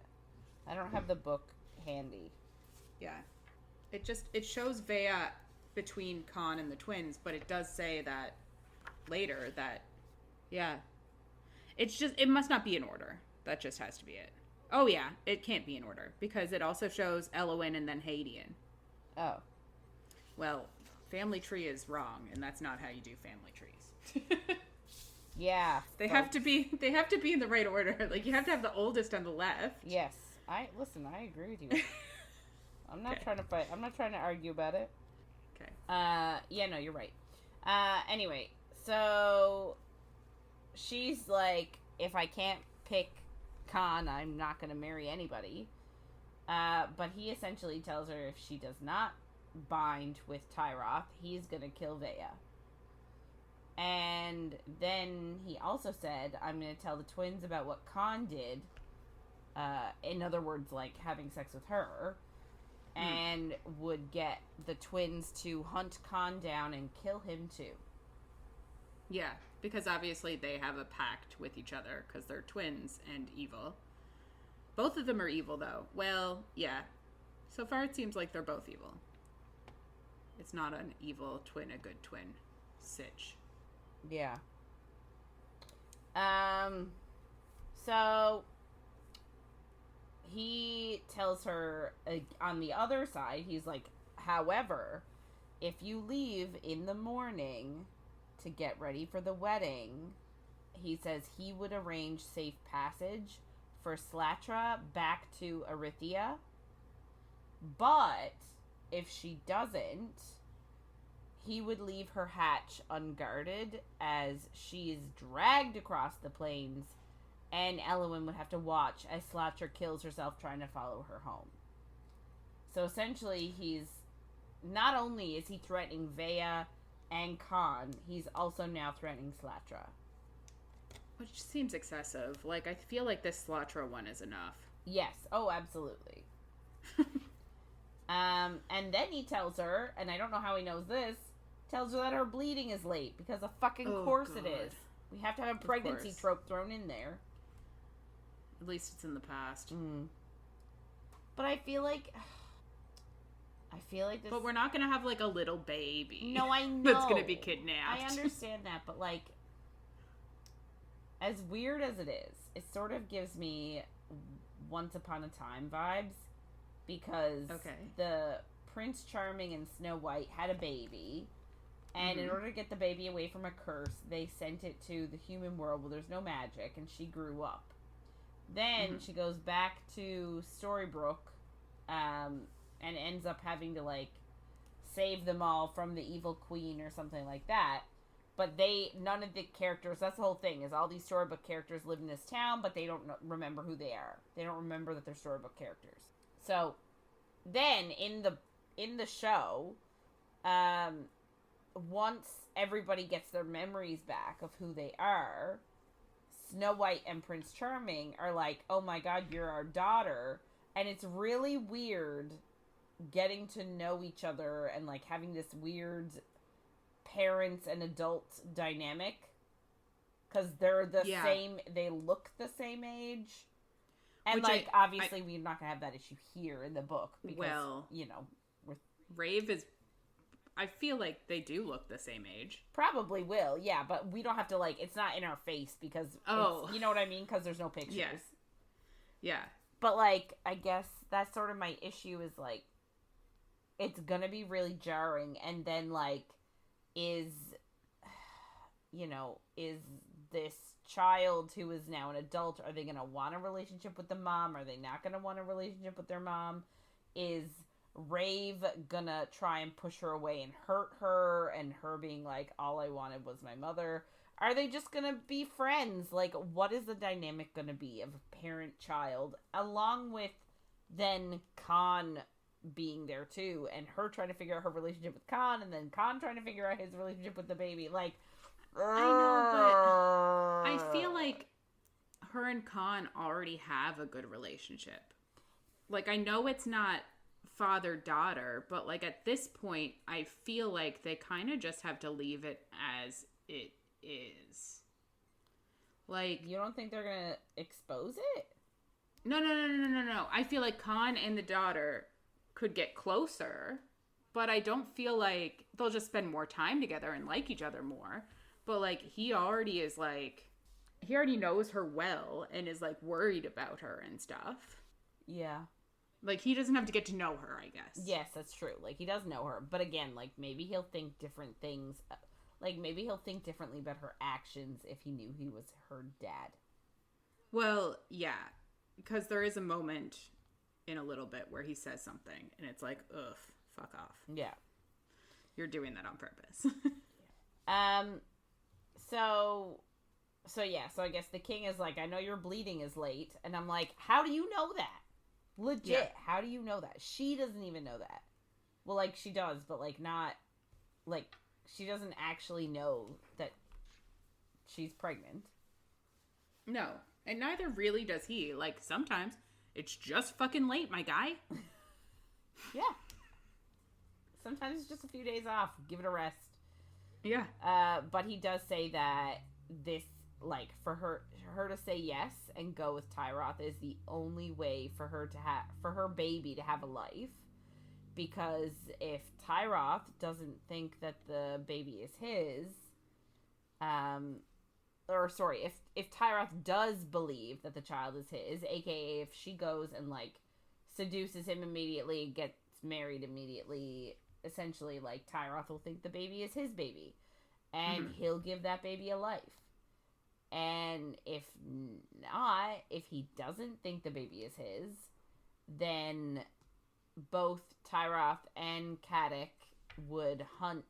S1: I don't have the book handy.
S2: Yeah. It shows Vea between Kaan and the twins, but it does say that later that, yeah. It must not be in order. That just has to be it. Oh, yeah, it can't be in order, because it also shows Elluin and then Haedian.
S1: Oh.
S2: Well, family tree is wrong, and that's not how you do family trees.
S1: Yeah.
S2: They have to be in the right order. Like, you have to have the oldest on the left.
S1: Yes. I agree with you. I'm not trying to fight. I'm not trying to argue about it.
S2: Okay.
S1: Yeah, no, you're right. Anyway, so she's like, if I can't pick Kaan, I'm not going to marry anybody. But he essentially tells her if she does not bind with Tyroth, he's going to kill Vea. And then he also said, I'm going to tell the twins about what Kaan did. In other words, like having sex with her. And would get the twins to hunt Kaan down and kill him too.
S2: Yeah, because obviously they have a pact with each other because they're twins and evil. Both of them are evil, though. Well, yeah. So far it seems like they're both evil. It's not an evil twin, a good twin. Sitch.
S1: Yeah. So... he tells her on the other side, he's like, however, if you leave in the morning to get ready for the wedding, he says he would arrange safe passage for Slatra back to Erythia. But if she doesn't, he would leave her hatch unguarded as she is dragged across the plains, and Elluin would have to watch as Slatra kills herself trying to follow her home. So essentially, he's... not only is he threatening Vea and Kaan, he's also now threatening Slatra.
S2: Which seems excessive. Like, I feel like this Slatra one is enough.
S1: Yes. Oh, absolutely. And then he tells her, and I don't know how he knows this, tells her that her bleeding is late, because of fucking course
S2: God.
S1: it is. We have to have a pregnancy trope thrown in there.
S2: At least it's in the past.
S1: But I feel like this...
S2: But we're not going to have, like, a little baby.
S1: No, I know.
S2: That's going to be kidnapped.
S1: I understand that, but, like, as weird as it is, it sort of gives me Once Upon a Time vibes, because the Prince Charming and Snow White had a baby, and in order to get the baby away from a curse, they sent it to the human world where there's no magic, and she grew up. Then she goes back to Storybrooke, and ends up having to, like, save them all from the evil queen or something like that. But none of the characters, that's the whole thing, is all these storybook characters live in this town, but they don't remember who they are. They don't remember that they're storybook characters. So, then, in the show, once everybody gets their memories back of who they are, Snow White and Prince Charming are like, oh my god, you're our daughter. And it's really weird getting to know each other and, like, having this weird parents and adult dynamic. Because they're the same, they look the same age. And, which obviously we're not going to have that issue here in the book. Because,
S2: Raeve is... I feel like they do look the same age.
S1: Probably will, yeah, but we don't have to, like, it's not in our face because, you know what I mean? Because there's no pictures.
S2: Yes. Yeah.
S1: But, like, I guess that's sort of my issue is, like, it's gonna be really jarring, and then, like, is this child who is now an adult, are they gonna want a relationship with the mom? Are they not gonna want a relationship with their mom? Is Raeve gonna try and push her away and hurt her, and her being like, all I wanted was my mother? Are they just gonna be friends? Like, what is the dynamic gonna be of parent-child, along with then Kaan being there too, and her trying to figure out her relationship with Kaan, and then Kaan trying to figure out his relationship with the baby. Like,
S2: I know, but I feel like her and Kaan already have a good relationship. Like, I know it's not father-daughter, but, like, at this point, I feel like they kind of just have to leave it as it is. Like,
S1: you don't think they're gonna expose it?
S2: No. I feel like Kaan and the daughter could get closer, but I don't feel like they'll just spend more time together and like each other more. But, like, he already knows her well and is, like, worried about her and stuff.
S1: Yeah.
S2: Like, he doesn't have to get to know her, I guess.
S1: Yes, that's true. Like, he does know her. But again, like, maybe he'll think different things. Like, maybe he'll think differently about her actions if he knew he was her dad.
S2: Well, yeah. Because there is a moment in a little bit where he says something, and it's like, ugh, fuck off.
S1: Yeah.
S2: You're doing that on purpose.
S1: So I guess the king is like, I know your bleeding is late. And I'm like, how do you know that? Legit. Yeah. How do you know that? She doesn't even know that. Well, like, she does, but, like, not, like, she doesn't actually know that she's pregnant.
S2: No. And neither really does he. Like, sometimes it's just fucking late, my guy.
S1: Yeah. Sometimes it's just a few days off. Give it a rest.
S2: Yeah.
S1: But he does say that this, like, for her to say yes and go with Tyroth is the only way for her baby to have a life. Because if Tyroth doesn't think that the baby is his, if Tyroth does believe that the child is his, aka if she goes and, like, seduces him immediately, gets married immediately, essentially, like, Tyroth will think the baby is his baby. And he'll give that baby a life. And if not, if he doesn't think the baby is his, then both Tyroth and Caddick would hunt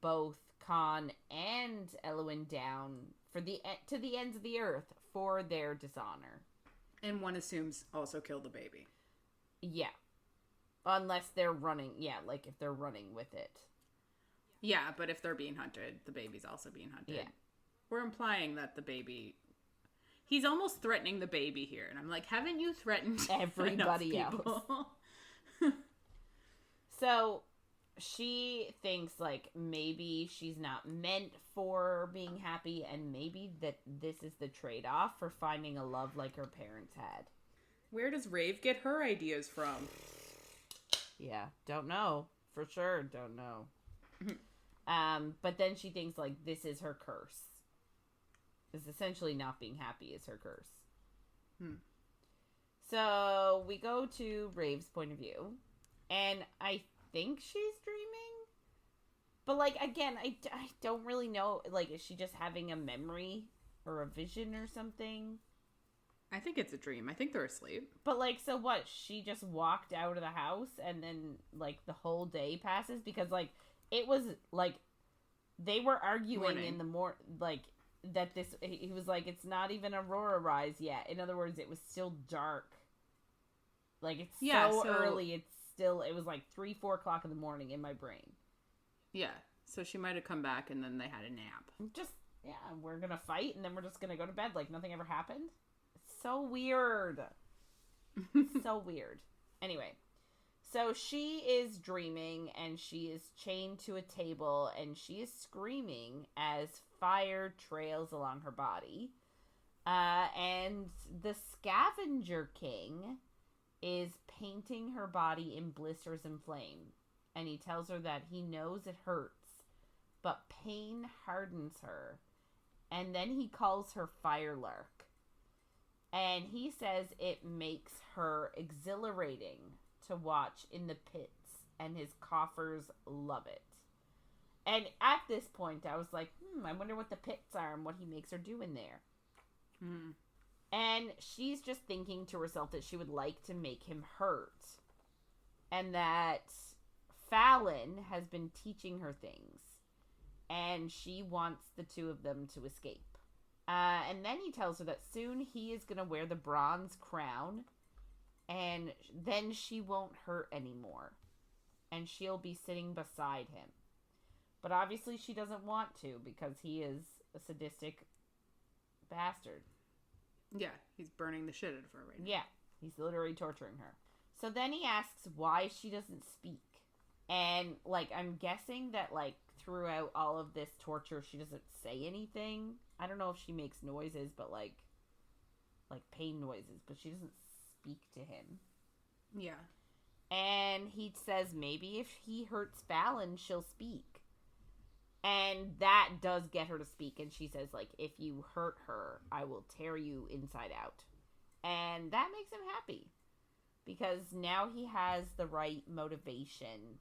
S1: both Kaan and Elluin down to the ends of the earth for their dishonor.
S2: And one assumes also kill the baby.
S1: Yeah. Unless they're running, like if they're running with it.
S2: Yeah, but if they're being hunted, the baby's also being hunted.
S1: Yeah. We're
S2: implying that the baby... He's almost threatening the baby here. And I'm like, haven't you threatened
S1: everybody else? So she thinks, like, maybe she's not meant for being happy, and maybe that this is the trade-off for finding a love like her parents had.
S2: Where does Raeve get her ideas from?
S1: Yeah, don't know. For sure, don't know. But then she thinks, like, this is her curse. Is essentially not being happy is her curse. So we go to Rave's point of view, and I think she's dreaming, but, like, again, I don't really know. Like, is she just having a memory or a vision or something?
S2: I think it's a dream. I think they're asleep.
S1: But, like, so what? She just walked out of the house and then, like, the whole day passes? Because, like, it was, like, they were arguing in the like, that this, he was like, it's not even Aurora rise yet. In other words, it was still dark. Like, it's so early, it was like 3-4 o'clock in the morning in my brain.
S2: Yeah, so she might have come back and then they had a nap.
S1: We're gonna fight and then we're just gonna go to bed like nothing ever happened. It's so weird. So weird. Anyway, so she is dreaming and she is chained to a table and she is screaming as fire trails along her body. And the Scavenger King is painting her body in blisters and flame. And he tells her that he knows it hurts, but pain hardens her. And then he calls her Firelark. And he says it makes her exhilarating to watch in the pits, and his coffers love it. And at this point, I was like, I wonder what the pits are and what he makes her do in there. And she's just thinking to herself that she would like to make him hurt. And that Fallon has been teaching her things. and she wants the two of them to escape. And then he tells her that soon he is going to wear the bronze crown, and then she won't hurt anymore, and she'll be sitting beside him. But obviously she doesn't want to, because he is a sadistic bastard.
S2: Yeah, he's burning the shit out of her right now.
S1: Yeah, he's literally torturing her. So then he asks why she doesn't speak. And, like, I'm guessing that, like, throughout all of this torture, she doesn't say anything. I don't know if she makes noises, but, like pain noises, but she doesn't speak to him.
S2: Yeah.
S1: And he says maybe if he hurts Fallon, she'll speak. And that does get her to speak. And she says, like, if you hurt her, I will tear you inside out. And that makes him happy. Because now he has the right motivation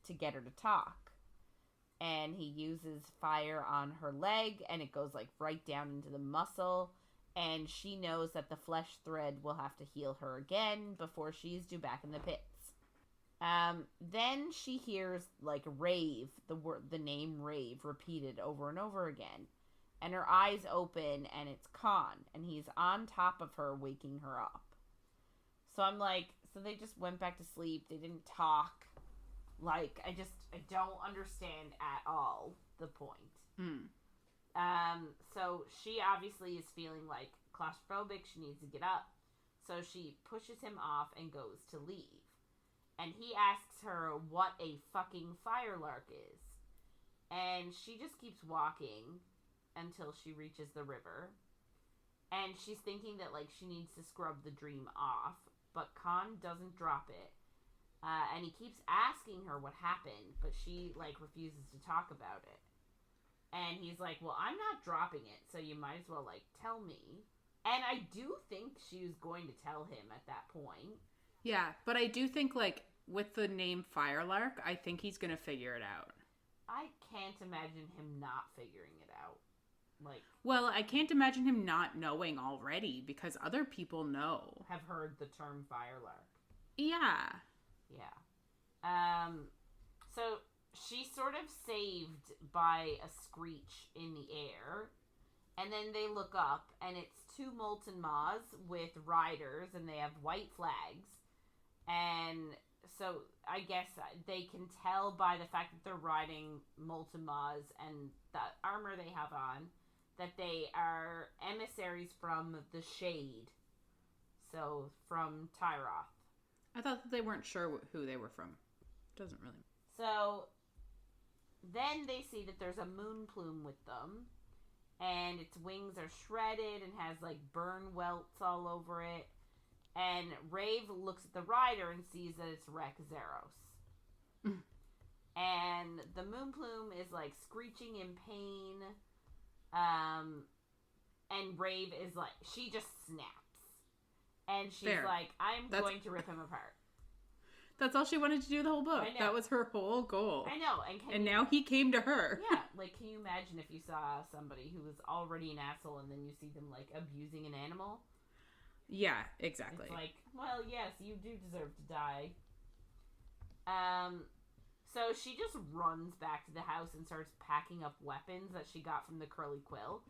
S1: to get her to talk. And he uses fire on her leg, and it goes, like, right down into the muscle. And she knows that the flesh thread will have to heal her again before she is due back in the pits. Then she hears, like, Raeve, the name Raeve, repeated over and over again. And her eyes open, and it's Kaan. And he's on top of her, waking her up. So I'm like, so they just went back to sleep. They didn't talk. Like, I don't understand at all the point. So she obviously is feeling, like, claustrophobic. She needs to get up. So she pushes him off and goes to leave. And he asks her what a fucking firelark is. And she just keeps walking until she reaches the river. And she's thinking that, like, she needs to scrub the dream off. But Kaan doesn't drop it. And he keeps asking her what happened, but she, like, refuses to talk about it. And he's like, well, I'm not dropping it, so you might as well, like, tell me. And I do think she was going to tell him at that point.
S2: Yeah, but I do think, like, with the name Firelark, I think he's going to figure it out.
S1: I can't imagine him not figuring it out. Like,
S2: well, I can't imagine him not knowing already, because other people know.
S1: Have heard the term Firelark.
S2: Yeah.
S1: Yeah. So she's sort of saved by a screech in the air. And then they look up, and it's two molten maws with riders, and they have white flags. And so I guess they can tell by the fact that they're riding molten maws and the armor they have on that they are emissaries from the Shade. So from Tyroth.
S2: I thought that they weren't sure who they were from. Doesn't really.
S1: So then they see that there's a moon plume with them. And its wings are shredded and has, like, burn welts all over it. And Raeve looks at the rider and sees that it's Rekk Zharos. And the moon plume is, like, screeching in pain. And Raeve is, like, she just snaps. And she's like, I'm going to rip him apart.
S2: That's all she wanted to do the whole book. That was her whole goal.
S1: I know.
S2: And now he came to her.
S1: Yeah. Like, can you imagine if you saw somebody who was already an asshole and then you see them, like, abusing an animal?
S2: Yeah, exactly.
S1: It's like, well, yes, you do deserve to die. So she just runs back to the house and starts packing up weapons that she got from the Curly Quill.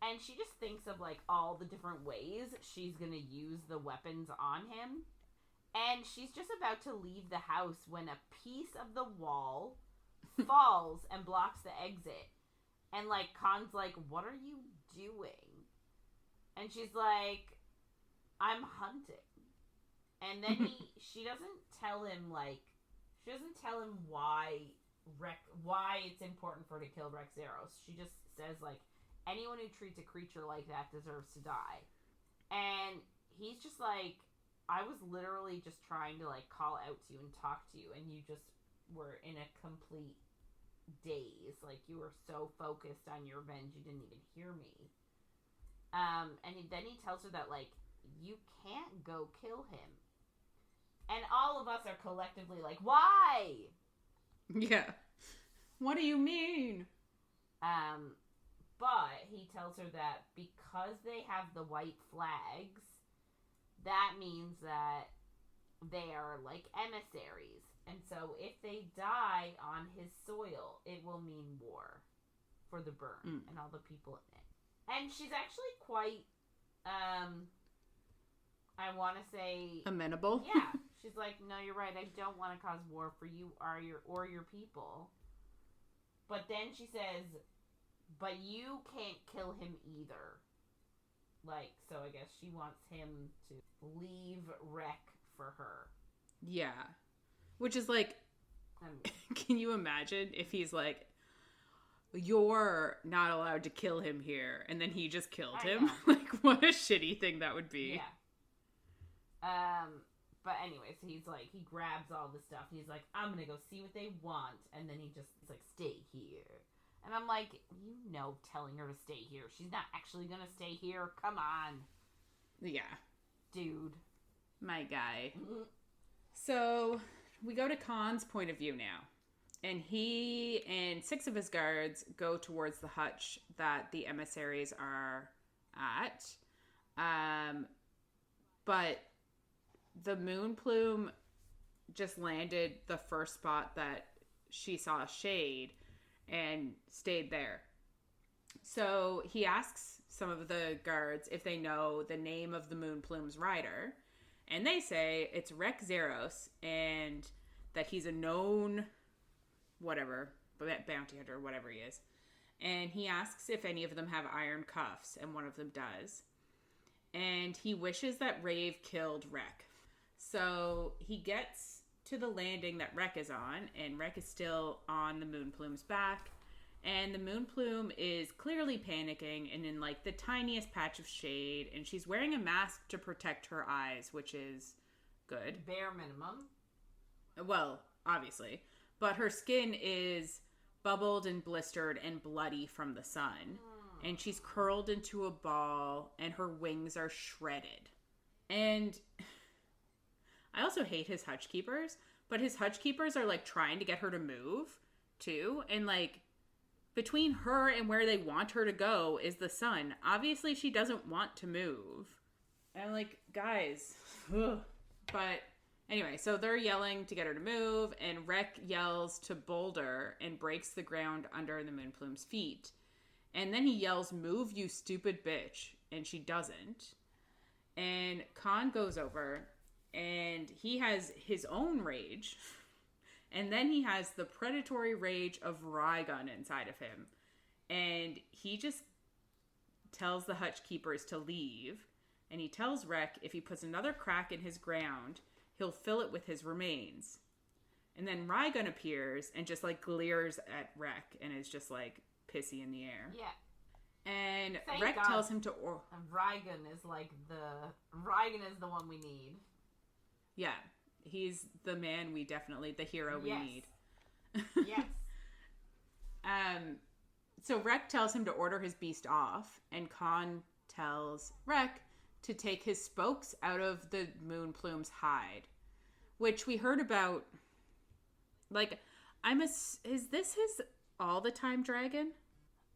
S1: And she just thinks of, like, all the different ways she's gonna use the weapons on him. And she's just about to leave the house when a piece of the wall falls and blocks the exit. And, like, Kaan's like, what are you doing? And she's like, I'm hunting. And then she doesn't tell him, like, she doesn't tell him why it's important for her to kill Rekk Zharos. She just says, like, anyone who treats a creature like that deserves to die. And he's just like, I was literally just trying to, like, call out to you and talk to you, and you just were in a complete daze. Like, you were so focused on your revenge, you didn't even hear me. And then he tells her that, like, you can't go kill him. And all of us are collectively like, why?
S2: Yeah. What do you mean?
S1: But he tells her that because they have the white flags, that means that they are like emissaries. And so if they die on his soil, it will mean war for the burn and all the people in it. And she's actually quite, I want to say...
S2: amenable?
S1: Yeah. She's like, no, you're right. I don't want to cause war for you or your people. But then she says, but you can't kill him either. Like, so I guess she wants him to leave Rekk for her.
S2: Yeah. Which is like, can you imagine if he's like, you're not allowed to kill him here, and then he just killed him? Like, what a shitty thing that would be.
S1: Yeah. But anyways, he's like, he grabs all the stuff, and he's like, I'm gonna go see what they want, and then he's like, stay here. And I'm like, telling her to stay here. She's not actually gonna stay here. Come on.
S2: Yeah.
S1: Dude.
S2: My guy. Mm-hmm. So, we go to Kaan's point of view now. And he and 6 of his guards go towards the hutch that the emissaries are at. But the moon plume just landed the first spot that she saw shade and stayed there. So he asks some of the guards if they know the name of the moon plume's rider. And they say it's Rekk Zharos and that he's a known bounty hunter, whatever he is. And he asks if any of them have iron cuffs, and one of them does. And he wishes that Raeve killed Rekk. So he gets to the landing that Rekk is on, and Rekk is still on the moon plume's back. And the moon plume is clearly panicking and in like the tiniest patch of shade, and she's wearing a mask to protect her eyes, which is good.
S1: Bare minimum.
S2: Well, obviously. But her skin is bubbled and blistered and bloody from the sun. And she's curled into a ball, and her wings are shredded. And I also hate his hutchkeepers, but his hutchkeepers are like trying to get her to move too. And like between her and where they want her to go is the sun. Obviously she doesn't want to move. And I'm like, guys. Ugh. But anyway, so they're yelling to get her to move, and Rekk yells to boulder and breaks the ground under the moon plume's feet. And then he yells, move, you stupid bitch. And she doesn't. And Kaan goes over, and he has his own rage. And then he has the predatory rage of Ryegun inside of him. And he just tells the hutchkeepers to leave. And he tells Rekk if he puts another crack in his ground, he'll fill it with his remains. And then Ryegun appears and just like glares at Rekk and is just like pissy in the air.
S1: Yeah.
S2: And
S1: Thank
S2: Rekk
S1: God.
S2: tells him to...
S1: Ryegun is like Ryegun is the one we need.
S2: Yeah. He's the man the hero we need.
S1: Yes.
S2: So Rekk tells him to order his beast off, and Kaan tells Rekk to take his spokes out of the moon plume's hide, which we heard about. Like, is this his all the time dragon?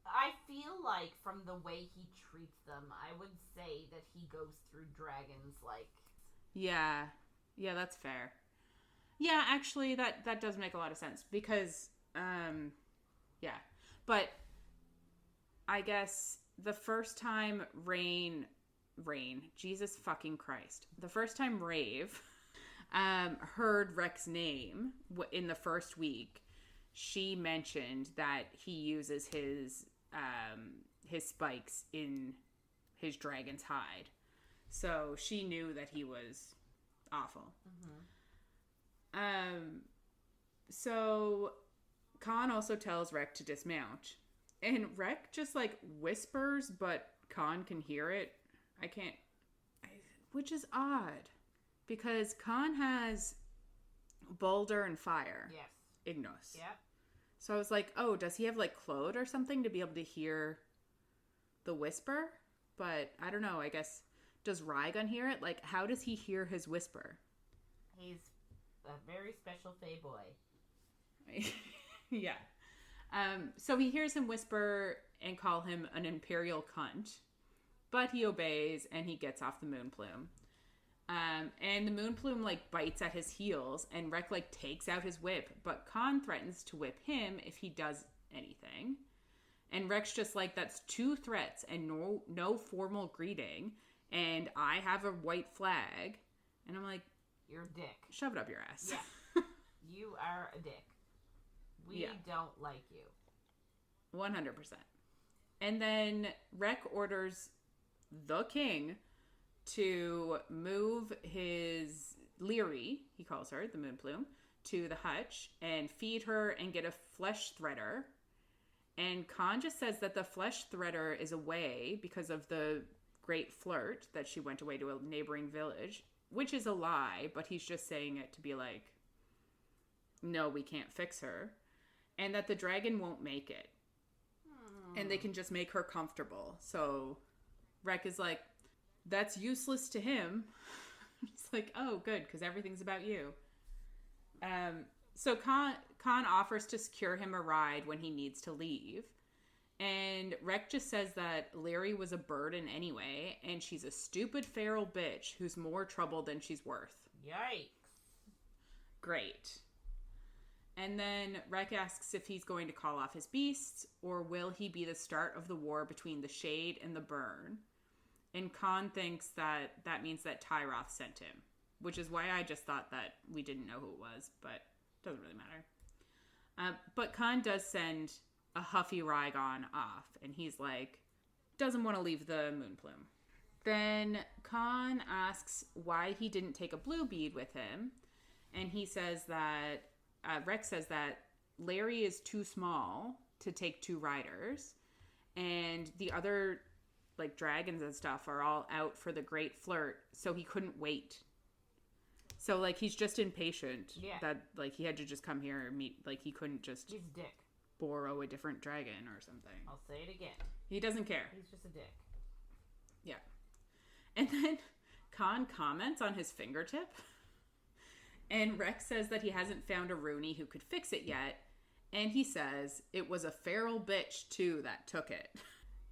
S1: I feel like from the way he treats them, I would say that he goes through dragons like...
S2: Yeah, that's fair. Yeah, actually, that does make a lot of sense because, yeah. But I guess the first time Jesus fucking Christ. The first time Raeve heard Rekk's name in the first week, she mentioned that he uses his spikes in his dragon's hide. So she knew that he was awful. Mm-hmm. So Kaan also tells Rekk to dismount. And Rekk just like whispers, but Kaan can hear it. Which is odd. Because Kaan has boulder and fire.
S1: Yes.
S2: Ignos.
S1: Yep.
S2: So I was like, oh, does he have like Claude or something to be able to hear the whisper? But I don't know, I guess, does Ryegun hear it? Like, how does he hear his whisper?
S1: He's a very special Fae boy.
S2: Yeah. So he hears him whisper and call him an imperial cunt. But he obeys and he gets off the moon plume. And the moon plume like bites at his heels, and Rekk like takes out his whip, but Kaan threatens to whip him if he does anything. And Rekk's just like, that's 2 threats and no formal greeting, and I have a white flag. And I'm like,
S1: you're a dick.
S2: Shove it up your ass.
S1: Yeah. You are a dick. We don't like you.
S2: 100%. And then Rekk orders the king to move his Leary, he calls her, the moon plume, to the hutch and feed her and get a flesh thredder. And Kaan just says that the flesh thredder is away because of the great flirt, that she went away to a neighboring village, which is a lie, but he's just saying it to be like, no, we can't fix her. And that the dragon won't make it. And they can just make her comfortable. So Rekk is like, that's useless to him. It's like, oh, good, because everything's about you. So Kaan offers to secure him a ride when he needs to leave. And Rekk just says that Leary was a burden anyway, and she's a stupid feral bitch who's more trouble than she's worth.
S1: Yikes.
S2: Great. And then Rekk asks if he's going to call off his beasts, or will he be the start of the war between the Shade and the Burn? And Kaan thinks that that means that Tyroth sent him, which is why I just thought that we didn't know who it was, but it doesn't really matter. But Kaan does send a huffy Rhaegon off, and he's like, doesn't want to leave the moon plume. Then Kaan asks why he didn't take a blue bead with him, and he says that Rekk says that Larry is too small to take 2 riders, and the other like dragons and stuff are all out for the great flirt, so he couldn't wait. So like he's just impatient that like he had to just come here and meet, like he couldn't just
S1: he's a dick.
S2: Borrow a different dragon or something.
S1: I'll say it again.
S2: He doesn't care.
S1: He's just a dick.
S2: Yeah. And then Kaan comments on his fingertip. And Rekk says that he hasn't found a Rooney who could fix it yet. And he says it was a feral bitch, too, that took it.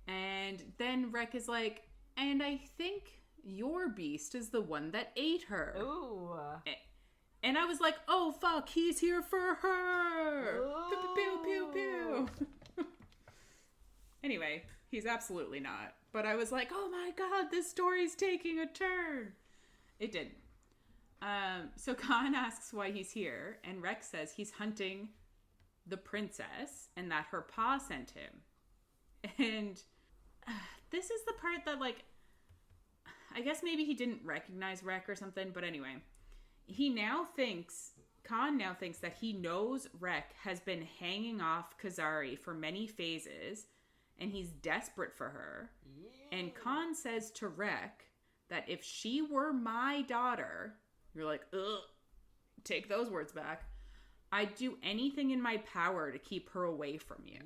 S2: And then Rekk is like, and I think your beast is the one that ate her.
S1: Ooh.
S2: And I was like, oh, fuck, he's here for her. Pew, pew, pew, pew, pew. Anyway, he's absolutely not. But I was like, oh my god, this story's taking a turn. It didn't. So Kaan asks why he's here, and Rekk says he's hunting the princess and that her pa sent him. And this is the part that, like, I guess maybe he didn't recognize Rekk or something, but anyway. Kaan now thinks that he knows Rekk has been hanging off Khazari for many phases, and he's desperate for her. Yeah. And Kaan says to Rekk that if she were my daughter... You're like, ugh, take those words back. I'd do anything in my power to keep her away from you.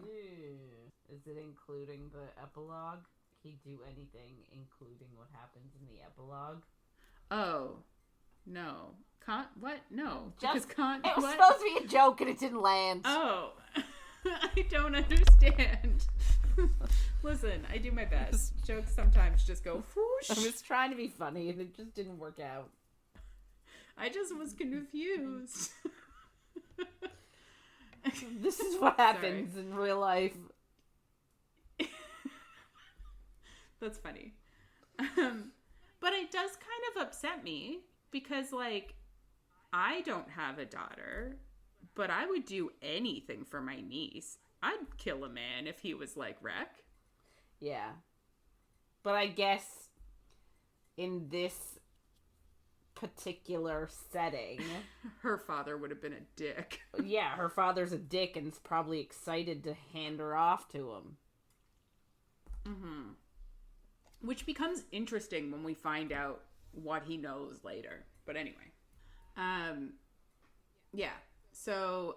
S1: Is it including the epilogue? He'd do anything, including what happens in the epilogue?
S2: Oh, no. What? No.
S1: Just,
S2: because
S1: it was supposed to be a joke and it didn't land.
S2: Oh, I don't understand. Listen, I do my best. Jokes sometimes just go whoosh.
S1: I was trying to be funny and it just didn't work out.
S2: I just was confused.
S1: This is what happens in real life.
S2: That's funny. But it does kind of upset me because, like, I don't have a daughter, but I would do anything for my niece. I'd kill a man if he was like Rekk.
S1: Yeah. But I guess in this particular setting,
S2: her father would have been a dick.
S1: Yeah, her father's a dick and is probably excited to hand her off to him.
S2: Mm-hmm. Which becomes interesting when we find out what he knows later. But anyway. Yeah. So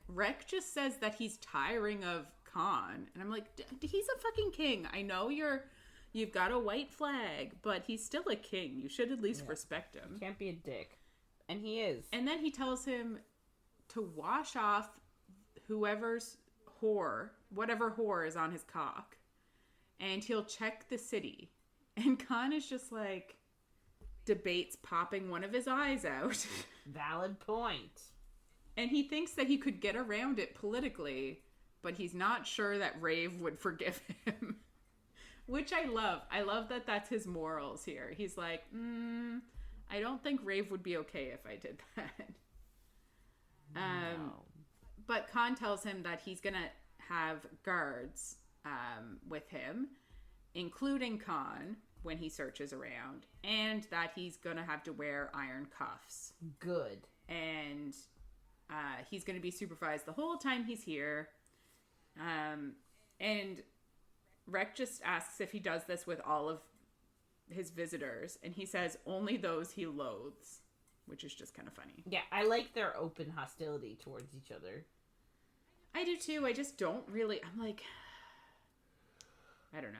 S2: Rekk just says that he's tiring of Kaan. And I'm like, he's a fucking king. I know you've got a white flag, but he's still a king. You should at least respect him.
S1: He can't be a dick. And he is.
S2: And then he tells him to wash off whatever whore is on his cock. And he'll check the city. And Kaan is just like, debates popping one of his eyes out.
S1: Valid point.
S2: And he thinks that he could get around it politically, but he's not sure that Raeve would forgive him. Which I love. I love that that's his morals here. He's like, I don't think Raeve would be okay if I did that.
S1: No.
S2: But Kaan tells him that he's going to have guards with him, including Kaan, when he searches around, and that he's going to have to wear iron cuffs.
S1: Good.
S2: And he's going to be supervised the whole time he's here. And Rekk just asks if he does this with all of his visitors, and he says only those he loathes, which is just kind of funny.
S1: Yeah, I like their open hostility towards each other.
S2: I do too. I just don't really... I'm like... I don't know.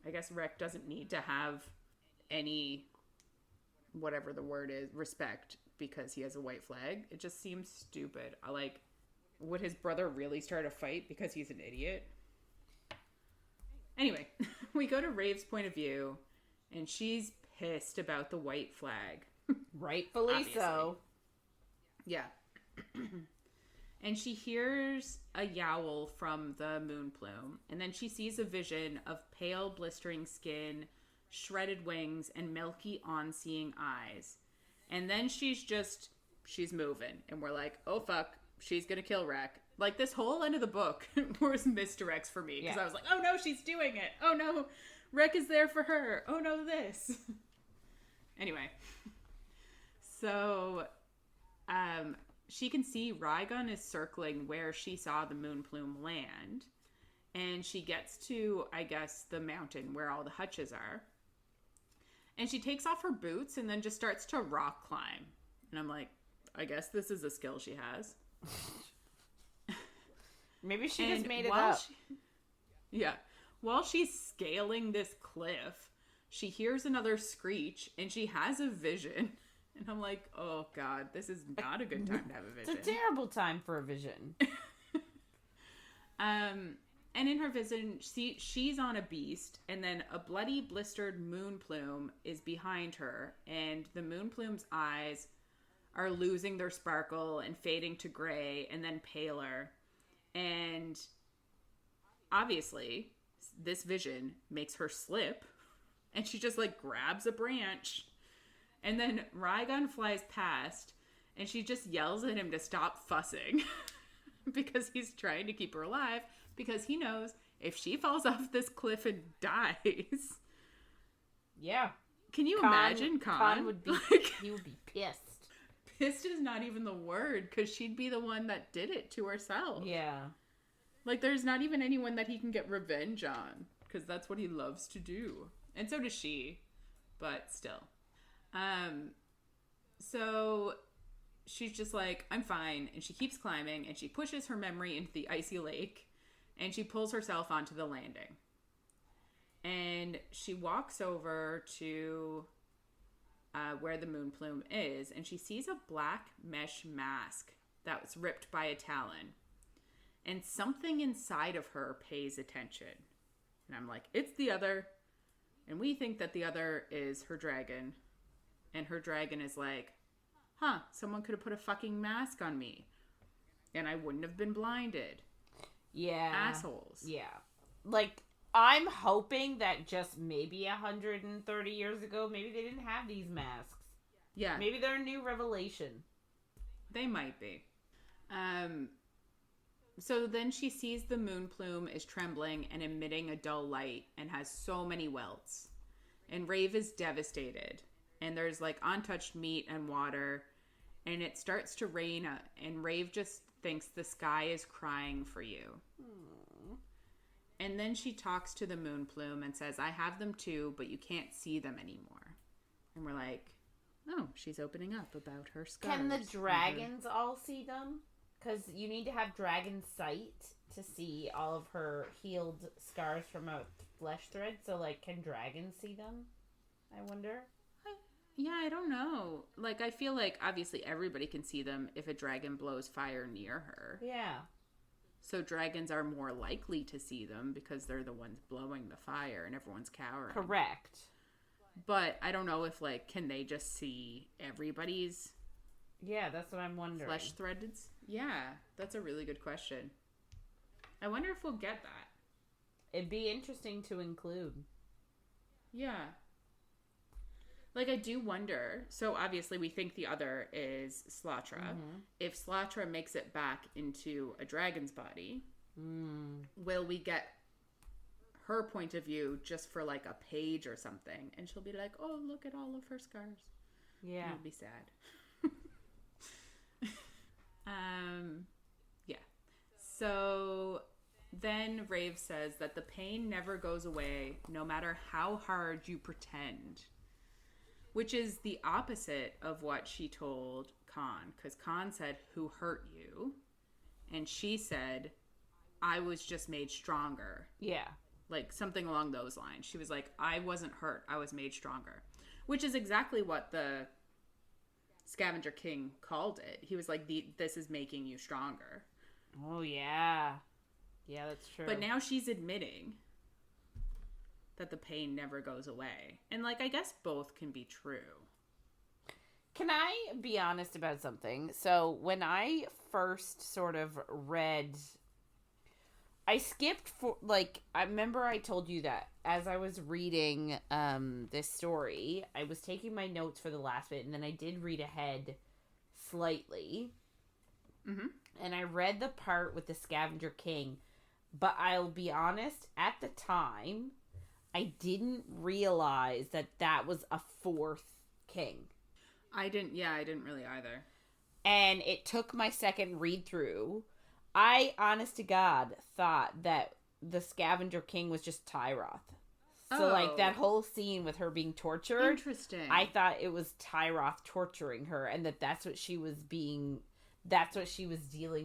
S2: I guess Rekk doesn't need to have any, whatever the word is, respect because he has a white flag. It just seems stupid. Would his brother really start a fight because he's an idiot? Anyway, we go to Rave's point of view, and she's pissed about the white flag.
S1: Rightfully
S2: Obviously.
S1: so.
S2: Yeah. And she hears a yowl from the moon plume, and then she sees a vision of pale, blistering skin, shredded wings, and milky, on-seeing eyes. And then she's moving, and we're like, oh fuck, she's gonna kill Rekk. Like, this whole end of the book was misdirects for me, because I was like, oh no, she's doing it. Oh no, Rekk is there for her. Oh no, this. Anyway. So, she can see Rhaegon is circling where she saw the moon plume land. And she gets to, I guess, the mountain where all the hutches are. And she takes off her boots and then just starts to rock climb. And I'm like, I guess this is a skill she has.
S1: Maybe she just made it up.
S2: While she's scaling this cliff, she hears another screech and she has a vision. And I'm like, oh God, this is not a good time to have a vision.
S1: It's a terrible time for a vision.
S2: And in her vision, she's on a beast, and then a bloody, blistered moon plume is behind her, and the moon plume's eyes are losing their sparkle and fading to gray and then paler. And obviously, this vision makes her slip, and she just grabs a branch. And then Rhaegon flies past, and she just yells at him to stop fussing because he's trying to keep her alive, because he knows if she falls off this cliff and dies.
S1: Yeah.
S2: Can you imagine Kaan?
S1: Kaan would be, he would be pissed.
S2: Pissed is not even the word, because she'd be the one that did it to herself.
S1: Yeah. There's not even anyone that he can get revenge on, because that's what he loves to do. And so does she, but still. So she's just like, I'm fine. And she keeps climbing, and she pushes her memory into the icy lake, and she pulls herself onto the landing. And she walks over to where the moon plume is, and she sees a black mesh mask that was ripped by a talon. And something inside of her pays attention. And I'm like, it's the other. And we think that the other is her dragon. And her dragon is like, someone could have put a fucking mask on me. And I wouldn't have been blinded. Yeah.
S2: Assholes.
S1: Yeah. I'm hoping that just maybe 130 years ago, maybe they didn't have these masks.
S2: Yeah.
S1: Maybe they're a new revelation.
S2: They might be. So then she sees the moon plume is trembling and emitting a dull light and has so many welts. And Raeve is devastated. And there's untouched meat and water. And it starts to rain. And Raeve just thinks the sky is crying for you. Aww. And then she talks to the moon plume and says, I have them too, but you can't see them anymore. And we're like, oh, she's opening up about her scars.
S1: Can the dragons all see them? Because you need to have dragon sight to see all of her healed scars from a flesh thread. So, can dragons see them? I wonder.
S2: Yeah, I don't know. I feel like obviously everybody can see them if a dragon blows fire near her.
S1: Yeah.
S2: So dragons are more likely to see them because they're the ones blowing the fire and everyone's cowering.
S1: Correct.
S2: But I don't know if, like, can they just see everybody's
S1: Yeah, that's what I'm wondering.
S2: flesh threads? Yeah, that's a really good question. I wonder if we'll get that.
S1: It'd be interesting to include.
S2: Yeah. Like, I do wonder. So, obviously, we think the other is Slatra.
S1: Mm-hmm.
S2: If Slatra makes it back into a dragon's body, will we get her point of view just for, like, a page or something? And she'll be like, oh, look at all of her scars.
S1: Yeah.
S2: It would be sad. Yeah. So then Raeve says that the pain never goes away no matter how hard you pretend, which is the opposite of what she told Kaan, because Kaan said, who hurt you? And she said, I was just made stronger.
S1: Yeah.
S2: Like something along those lines. She was like, I wasn't hurt, I was made stronger, which is exactly what the Scavenger King called it. He was like, this is making you stronger.
S1: Oh, yeah. Yeah, that's true.
S2: But now she's admitting that the pain never goes away. And, like, I guess both can be true.
S1: Can I be honest about something? So, when I first sort of read... I skipped for, like, I remember I told you that as I was reading this story, I was taking my notes for the last bit, and then I did read ahead slightly.
S2: Mm-hmm.
S1: And I read the part with the Scavenger King, but I'll be honest, at the time, I didn't realize that that was a fourth king.
S2: I didn't really either.
S1: And it took my second read through. I, honest to God, thought that the Scavenger King was just Tyroth. So, like, that whole scene with her being tortured.
S2: Interesting.
S1: I thought it was Tyroth torturing her, and that's what she was dealing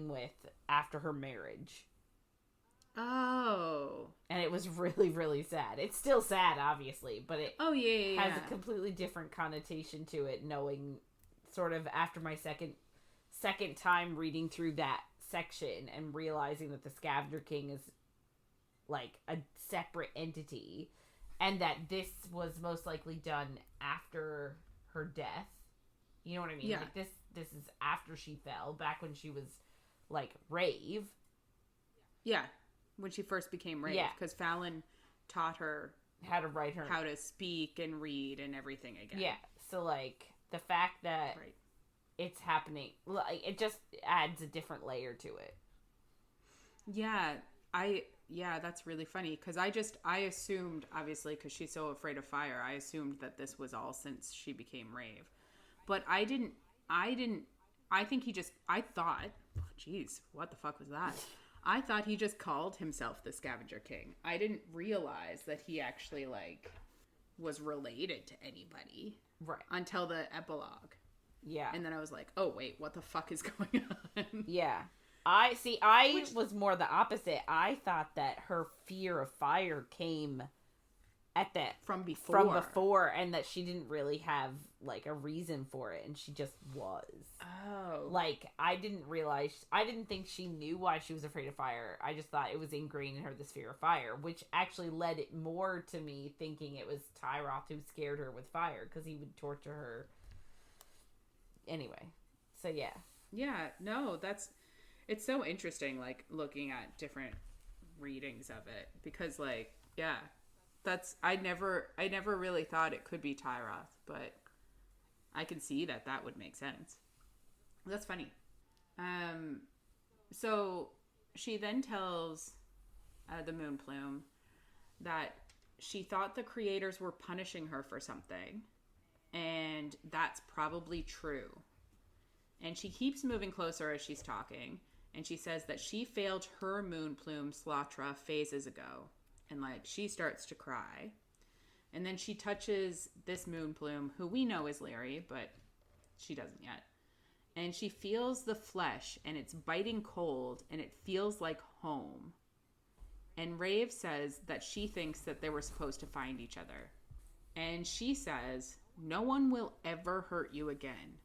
S1: with after her marriage.
S2: Oh.
S1: And it was really, really sad. It's still sad, obviously, but it has a completely different connotation to it, knowing sort of after my second time reading through that section and realizing that the Scavenger King is like a separate entity and that this was most likely done after her death. You know what I mean?
S2: Yeah.
S1: Like this is after she fell, back when she was like Raeve.
S2: Yeah. When she first became Raeve.
S1: Yeah.
S2: Because Fallon taught her
S1: how to write her,
S2: how to speak and read and everything again.
S1: Yeah. So like the fact that it's happening, like, it just adds a different layer to it. Yeah,
S2: that's really funny because I assumed, obviously, because she's so afraid of fire, I assumed that this was all since she became Raeve. But I thought, oh, geez, what the fuck was that? I thought he just called himself the Scavenger King. I didn't realize that he actually, like, was related to anybody.
S1: Right.
S2: Until the epilogue.
S1: Yeah.
S2: And then I was like, oh, wait, what the fuck is going on?
S1: Yeah. Which was more the opposite. I thought that her fear of fire came from before, and that she didn't really have, like, a reason for it, and she just was.
S2: Oh.
S1: Like, I didn't think she knew why she was afraid of fire. I just thought it was ingrained in her, this fear of fire, which actually led it more to me thinking it was Tyroth who scared her with fire, because he would torture her. Anyway, so yeah. Yeah, no, it's so interesting, like, looking at different readings of it, because, like, yeah, I never really thought it could be Tyroth, but I can see that would make sense. That's funny. So she then tells the Moon Plume that she thought the creators were punishing her for something, and that's probably true. And she keeps moving closer as she's talking, and she says that she failed her Moon Plume Slatra phases ago. And, like, she starts to cry. And then she touches this Moon Plume, who we know is Larry, but she doesn't yet. And she feels the flesh, and it's biting cold, and it feels like home. And Raeve says that she thinks that they were supposed to find each other. And she says, no one will ever hurt you again.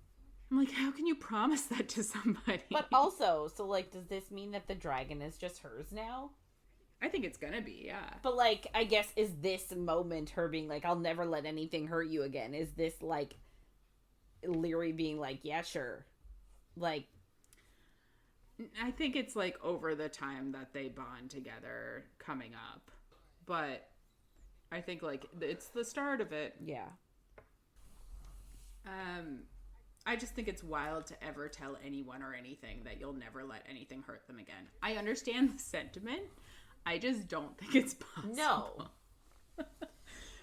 S1: I'm like, how can you promise that to somebody? But also, so, like, does this mean that the dragon is just hers now?
S2: I think it's gonna be, yeah.
S1: But, like, I guess, is this moment her being like, I'll never let anything hurt you again? Is this, like, Leary being like, yeah, sure. Like,
S2: I think it's, like, over the time that they bond together coming up. But I think, like, it's the start of it.
S1: yeah.
S2: I just think it's wild to ever tell anyone or anything that you'll never let anything hurt them again. I understand the sentiment. I just don't think it's possible.
S1: No.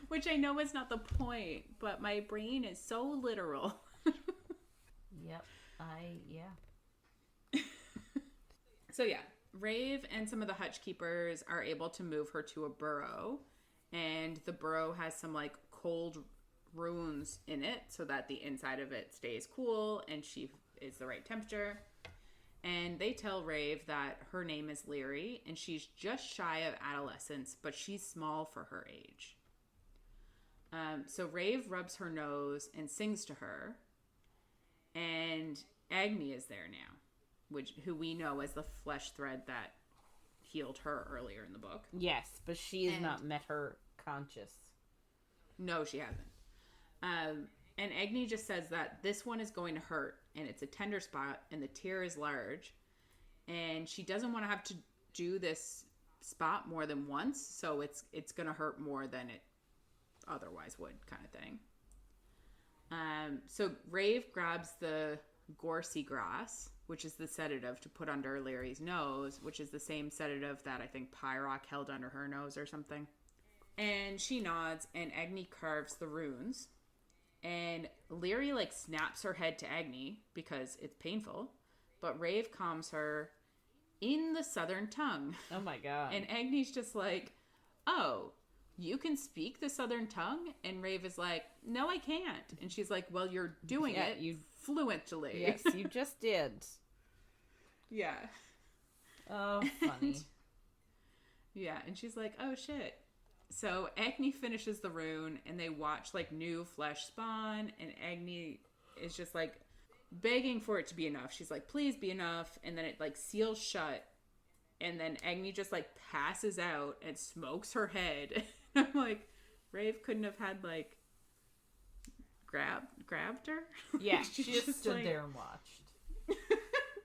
S2: Which I know is not the point, but my brain is so literal.
S1: Yep.
S2: So yeah, Raeve and some of the hutch keepers are able to move her to a burrow, and the burrow has some like cold runes in it so that the inside of it stays cool and she is the right temperature. And they tell Raeve that her name is Leary and she's just shy of adolescence, but she's small for her age. So Raeve rubs her nose and sings to her, and Agni is there now, who we know as the flesh thread that healed her earlier in the book.
S1: Yes, but she has not met her conscious.
S2: No, she hasn't. And Agni just says that this one is going to hurt, and it's a tender spot, and the tear is large, and she doesn't want to have to do this spot more than once, so it's going to hurt more than it otherwise would, kind of thing. So Raeve grabs the gorsey grass, which is the sedative to put under Leary's nose, which is the same sedative that I think Pyrock held under her nose or something. And she nods, and Agni carves the runes. And Leary, like, snaps her head to Agni because it's painful. But Raeve calms her in the southern tongue.
S1: Oh, my God.
S2: And Agni's just like, oh, you can speak the southern tongue? And Raeve is like, no, I can't. And she's like, well, you're doing it fluently.
S1: Yes, you just did.
S2: Yeah.
S1: Oh, funny.
S2: Yeah, and she's like, oh, shit. So Agni finishes the rune, and they watch, like, new flesh spawn, and Agni is just, like, begging for it to be enough. She's like, please be enough, and then it, like, seals shut, and then Agni just, like, passes out and smokes her head. I'm like, Raeve couldn't have had, like, grabbed her?
S1: Yeah, she just stood like, there and watched.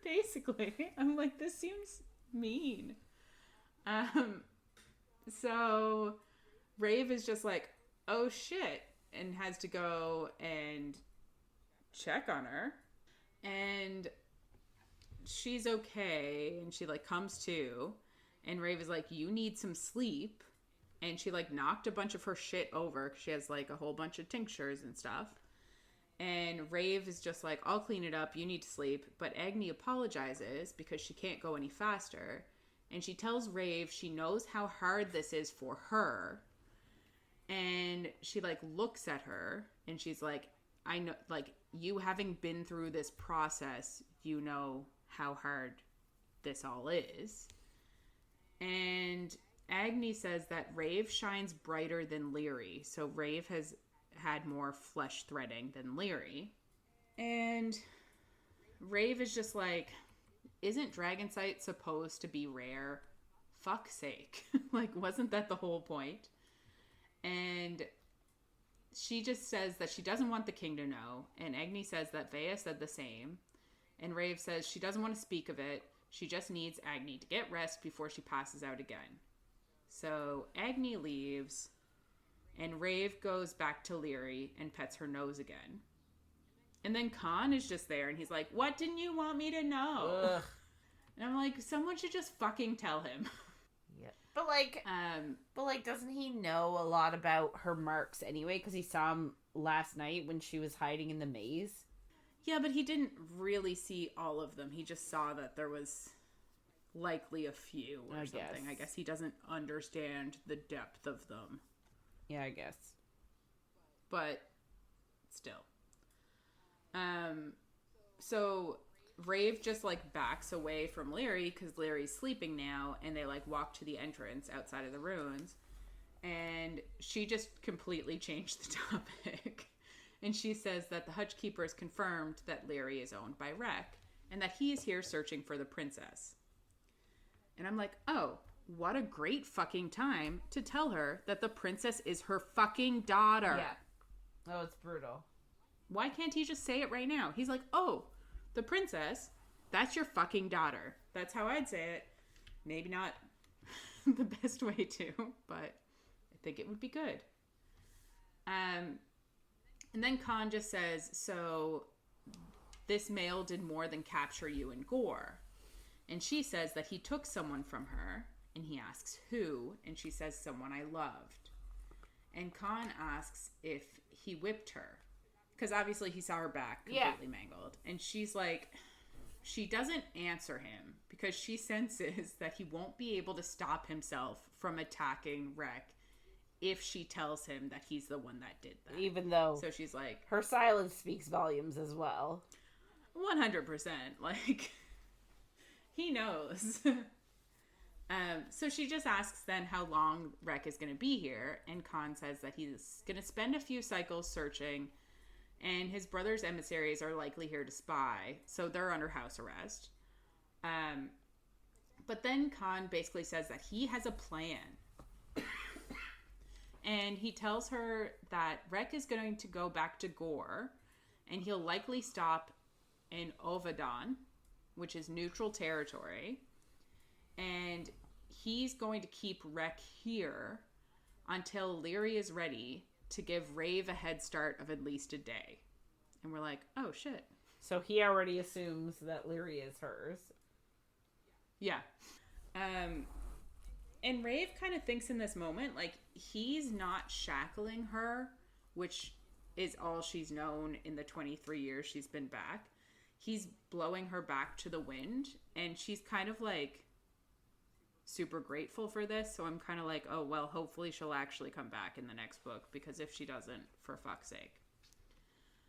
S2: Basically. I'm like, this seems mean. So Raeve is just like, oh shit, and has to go and check on her. And she's okay, and she, like, comes to, and Raeve is like, you need some sleep. And she, like, knocked a bunch of her shit over, because she has, like, a whole bunch of tinctures and stuff. And Raeve is just like, I'll clean it up, you need to sleep. But Agni apologizes because she can't go any faster. And she tells Raeve she knows how hard this is for her. And she, like, looks at her, and she's like, I know, like, you having been through this process, you know how hard this all is. And Agni says that Raeve shines brighter than Leary. So Raeve has had more flesh threading than Leary. And Raeve is just like, isn't Dragonsight supposed to be rare? Fuck's sake. Like, wasn't that the whole point? And she just says that she doesn't want the king to know. And Agni says that Vea said the same. And Raeve says she doesn't want to speak of it. She just needs Agni to get rest before she passes out again. So Agni leaves, and Raeve goes back to Leary and pets her nose again. And then Kaan is just there, and he's like, what didn't you want me to know?
S1: Ugh.
S2: And I'm like, someone should just fucking tell him.
S1: Yeah. But like, doesn't he know a lot about her marks anyway? Because he saw him last night when she was hiding in the maze.
S2: Yeah, but he didn't really see all of them. He just saw that there was likely a few or something. I guess he doesn't understand the depth of them.
S1: Yeah, I guess.
S2: But still. So Raeve just, like, backs away from Leary because Leary's sleeping now, and they, like, walk to the entrance outside of the ruins, and she just completely changed the topic. And she says that the hutch keepers confirmed that Leary is owned by Rekk, and that he is here searching for the princess. And I'm like, oh, what a great fucking time to tell her that the princess is her fucking daughter.
S1: Yeah. Oh, it's brutal.
S2: Why can't he just say it right now? He's like, oh, the princess, that's your fucking daughter. That's how I'd say it. Maybe not the best way to, but I think it would be good. And then Kaan just says, so this male did more than capture you in Gore. And she says that he took someone from her, and he asks who, and she says someone I loved. And Kaan asks if he whipped her, because obviously he saw her back completely mangled. And she's like, she doesn't answer him because she senses that he won't be able to stop himself from attacking Rekk if she tells him that he's the one that did that.
S1: Even though...
S2: So she's like...
S1: her silence speaks volumes as well.
S2: 100%. Like, he knows. So she just asks then how long Rekk is going to be here. And Kaan says that he's going to spend a few cycles searching. And his brother's emissaries are likely here to spy. So they're under house arrest. But then Kaan basically says that he has a plan. And he tells her that Rekk is going to go back to Gore, and he'll likely stop in Ovadan, which is neutral territory. And he's going to keep Rekk here until Lyri is ready to give Raeve a head start of at least a day. And we're like, oh, shit.
S1: So he already assumes that Lyri is hers.
S2: Yeah. And Raeve kind of thinks in this moment, like, he's not shackling her, which is all she's known in the 23 years she's been back. He's blowing her back to the wind, and she's kind of, like, super grateful for this. So I'm kind of like, oh, well, hopefully she'll actually come back in the next book, because if she doesn't, for fuck's sake.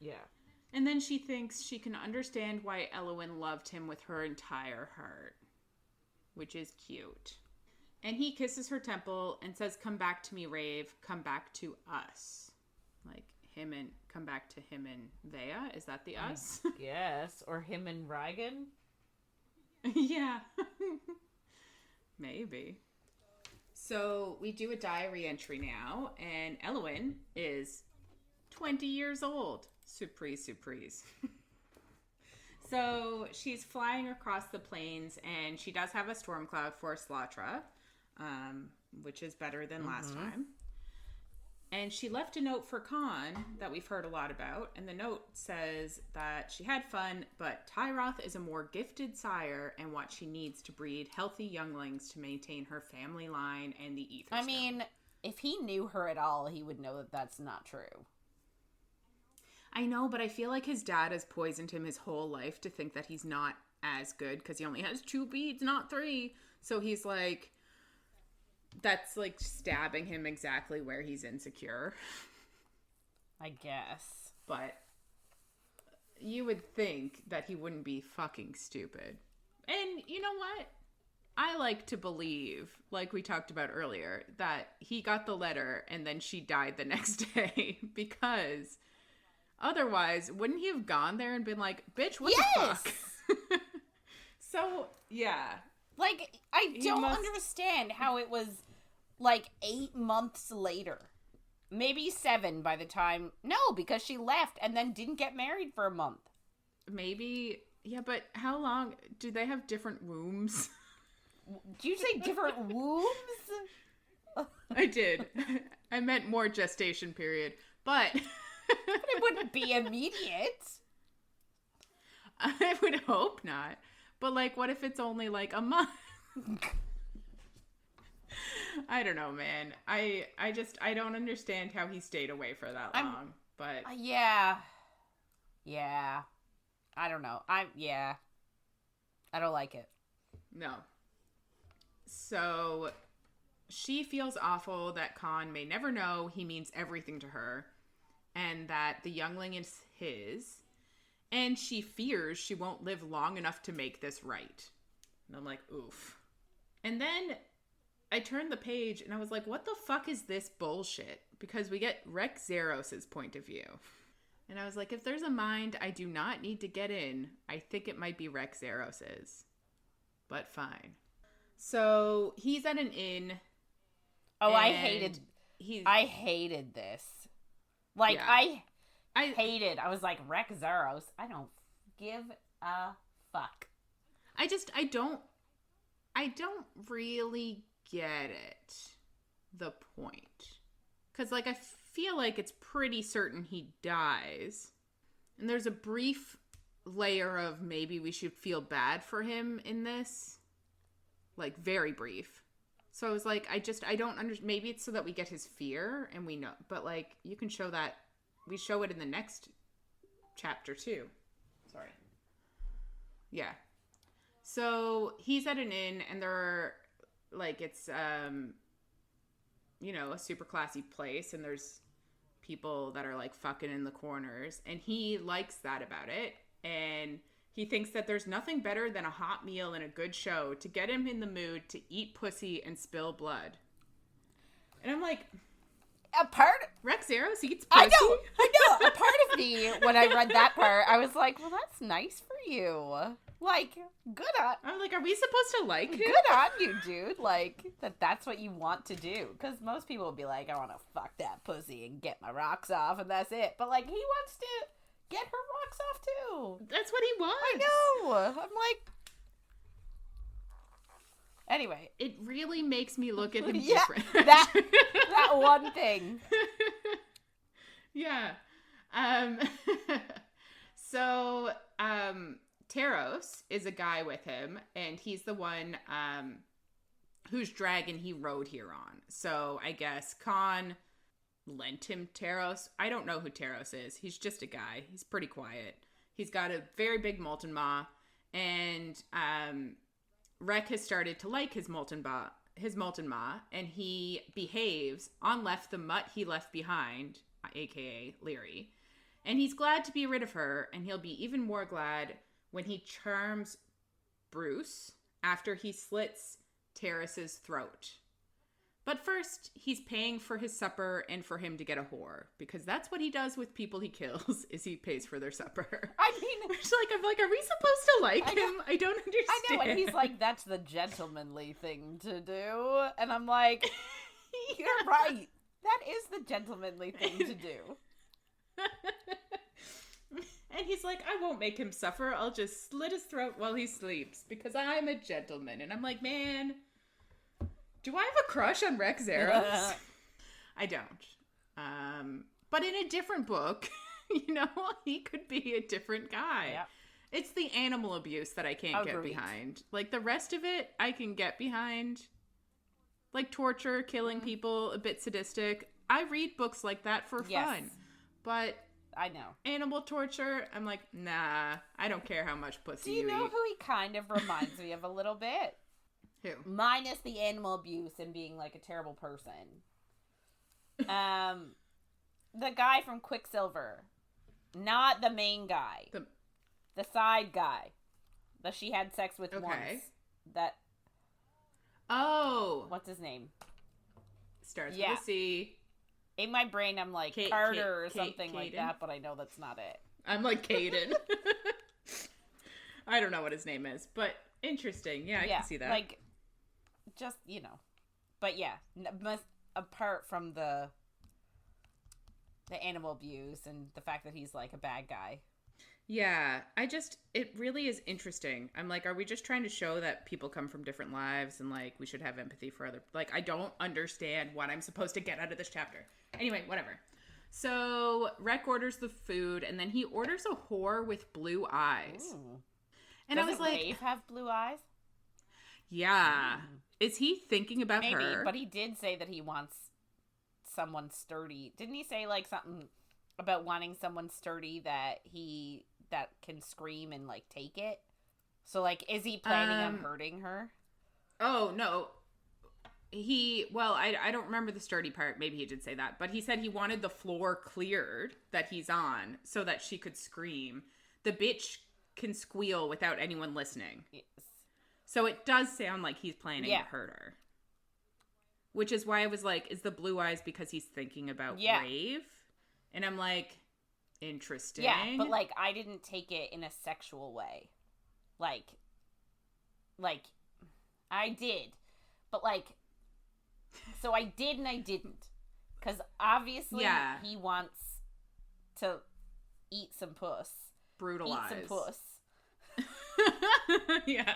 S1: Yeah.
S2: And then she thinks she can understand why Elluin loved him with her entire heart, which is cute. And he kisses her temple and says, come back to me, Raeve. Come back to us. Like, him and, come back to him and Vea? Is that the us?
S1: Yes. Or him and Rhaegon?
S2: Yeah. Maybe. So we do a diary entry now, and Elluin is 20 years old. Surprise, surprise. So she's flying across the plains, and she does have a storm cloud for Slatra, which is better than last time. And she left a note for Kaan that we've heard a lot about, and the note says that she had fun, but Tyroth is a more gifted sire and what she needs to breed healthy younglings to maintain her family line and the Ether Stone.
S1: I mean, if he knew her at all, he would know that that's not true.
S2: I know, but I feel like his dad has poisoned him his whole life to think that he's not as good because he only has 2 beads, not 3. So he's like, that's like stabbing him exactly where he's insecure.
S1: I guess.
S2: But you would think that he wouldn't be fucking stupid. And you know what? I like to believe, like we talked about earlier, that he got the letter and then she died the next day because... otherwise, wouldn't he have gone there and been like, bitch, what the fuck? So, yeah.
S1: Like, I don't understand how it was, like, 8 months later. Maybe 7 by the time... No, because she left and then didn't get married for a month.
S2: Maybe... yeah, but how long... do they have different wombs?
S1: Do you say different wombs?
S2: I did. I meant more gestation period. But...
S1: but it wouldn't be immediate.
S2: I would hope not. But, like, what if it's only, like, a month? I don't know, man. I don't understand how he stayed away for that long. But...
S1: yeah. Yeah. I don't know. I don't like it.
S2: No. So, she feels awful that Kaan may never know he means everything to her. And that the youngling is his. And she fears she won't live long enough to make this right. And I'm like, oof. And then I turned the page and I was like, what the fuck is this bullshit? Because we get Rekk Zharos' point of view. And I was like, if there's a mind I do not need to get in, I think it might be Rekk Zharos'. But fine. So he's at an inn.
S1: Oh, I
S2: and
S1: hated this. Like,
S2: Yeah.
S1: I hated. I was like, Rekk Zharos. I don't give a fuck.
S2: I don't really get it. The point. Because, like, I feel like it's pretty certain he dies. And there's a brief layer of maybe we should feel bad for him in this. Like, very brief. So I was like, I don't understand. Maybe it's so that we get his fear and we know. But, like, you can show that. We show it in the next chapter, too. Sorry. Yeah. So he's at an inn and they're, like, it's, you know, a super classy place. And there's people that are, like, fucking in the corners. And he likes that about it. And he thinks that there's nothing better than a hot meal and a good show to get him in the mood to eat pussy and spill blood. And I'm like, Rekk Zharos eats pussy?
S1: I know. A part of me, when I read that part, I was like, well, that's nice for you. Like, good on...
S2: I'm like, are we supposed to like him?
S1: Good on you, dude. Like, that's what you want to do. Because most people would be like, I want to fuck that pussy and get my rocks off, and that's it. But, like, he wants to get her rocks off, too.
S2: That's what he wants.
S1: I know. I'm like... Anyway.
S2: It really makes me look at him
S1: Yeah,
S2: different.
S1: that one thing.
S2: Yeah. So, Taros is a guy with him, and he's the one whose dragon he rode here on. So I guess Kaan lent him Taros. I don't know who Taros is. He's just a guy. He's pretty quiet. He's got a very big molten maw, and Rekk has started to like his molten maw, and he behaves on left the mutt he left behind, aka Leary. And he's glad to be rid of her, and he'll be even more glad when he charms Bruce after he slits Terrace's throat. But first, he's paying for his supper and for him to get a whore. Because that's what he does with people he kills, is he pays for their supper.
S1: I mean...
S2: I'm like, are we supposed to like him? I don't understand.
S1: I know, and he's like, that's the gentlemanly thing to do. And I'm like, you're right. That is the gentlemanly thing to do.
S2: And he's like, I won't make him suffer. I'll just slit his throat while he sleeps because I'm a gentleman. And I'm like, man, do I have a crush on Rekk Zharos? I don't. But in a different book, you know, he could be a different guy. Yep. It's the animal abuse that I can't get behind. Like, the rest of it, I can get behind. Like, torture, killing people, a bit sadistic. I read books like that for fun. But...
S1: I know.
S2: Animal torture, I'm like, nah, I don't care how much pussy you eat.
S1: Do you know who he kind of reminds me of a little bit?
S2: Who?
S1: Minus the animal abuse and being like a terrible person. The guy from Quicksilver. Not the main guy. The side guy. That she had sex with once. That...
S2: Oh!
S1: What's his name?
S2: Starts with a C.
S1: In my brain, I'm like Carter or something like that, but I know that's not it.
S2: I'm like Caden. I don't know what his name is, but interesting. Yeah, I can see that.
S1: Like, just, you know. But yeah, apart from the animal abuse and the fact that he's like a bad guy.
S2: Yeah, it really is interesting. I'm like, are we just trying to show that people come from different lives and like we should have empathy for other, like, I don't understand what I'm supposed to get out of this chapter. Anyway, whatever. So Rekk orders the food and then he orders a whore with blue eyes.
S1: Ooh.
S2: And I was like,
S1: Raeve have blue eyes?
S2: Yeah. Is he thinking about her?
S1: Maybe, but he did say that he wants someone sturdy. Didn't he say like something about wanting someone sturdy that can scream and like take it? So like, is he planning on hurting her?
S2: Oh no, I don't remember the sturdy part. Maybe he did say that, but he said he wanted the floor cleared that he's on so that she could scream. The bitch can squeal without anyone listening.
S1: Yes.
S2: So it does sound like he's planning to hurt her. Which is why I was like, is the blue eyes because he's thinking about Raeve? And I'm like, interesting.
S1: Yeah, but like, I didn't take it in a sexual way. Like, I did. But, like, so I did and I didn't. Because obviously he wants to eat some puss.
S2: Brutalize.
S1: Eat some puss.
S2: Yeah.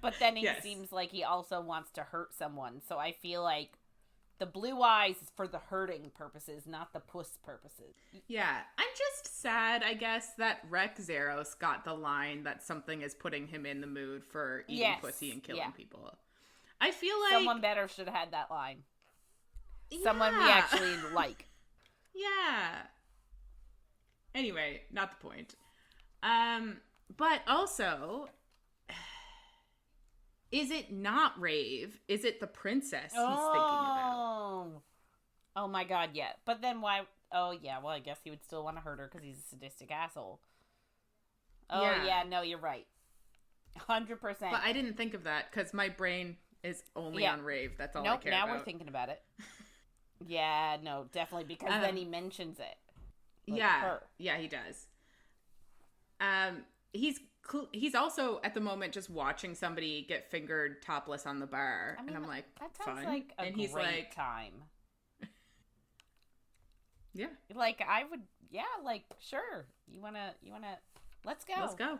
S1: But then he seems like he also wants to hurt someone. So I feel like the blue eyes is for the hurting purposes, not the puss purposes.
S2: Yeah. I'm just sad, I guess, that Rekk Zharos got the line that something is putting him in the mood for eating pussy and killing people. I feel like
S1: someone better should have had that line. Someone we actually like.
S2: Yeah. Anyway, not the point. But also, is it not Raeve? Is it the princess he's thinking about?
S1: Oh my god, yeah. But then why? Oh yeah, well I guess he would still want to hurt her because he's a sadistic asshole. Oh yeah, no, you're right. 100%.
S2: But I didn't think of that because my brain is only on Raeve. That's all I care about.
S1: Now we're thinking about it. Yeah, no, definitely, because then he mentions it. Like
S2: yeah, he does. He's also at the moment just watching somebody get fingered topless on the bar, and I'm like,
S1: that sounds
S2: fun.
S1: like a
S2: and he's
S1: great
S2: like,
S1: time.
S2: Yeah,
S1: like I would, like sure. You wanna, let's go.
S2: Let's go.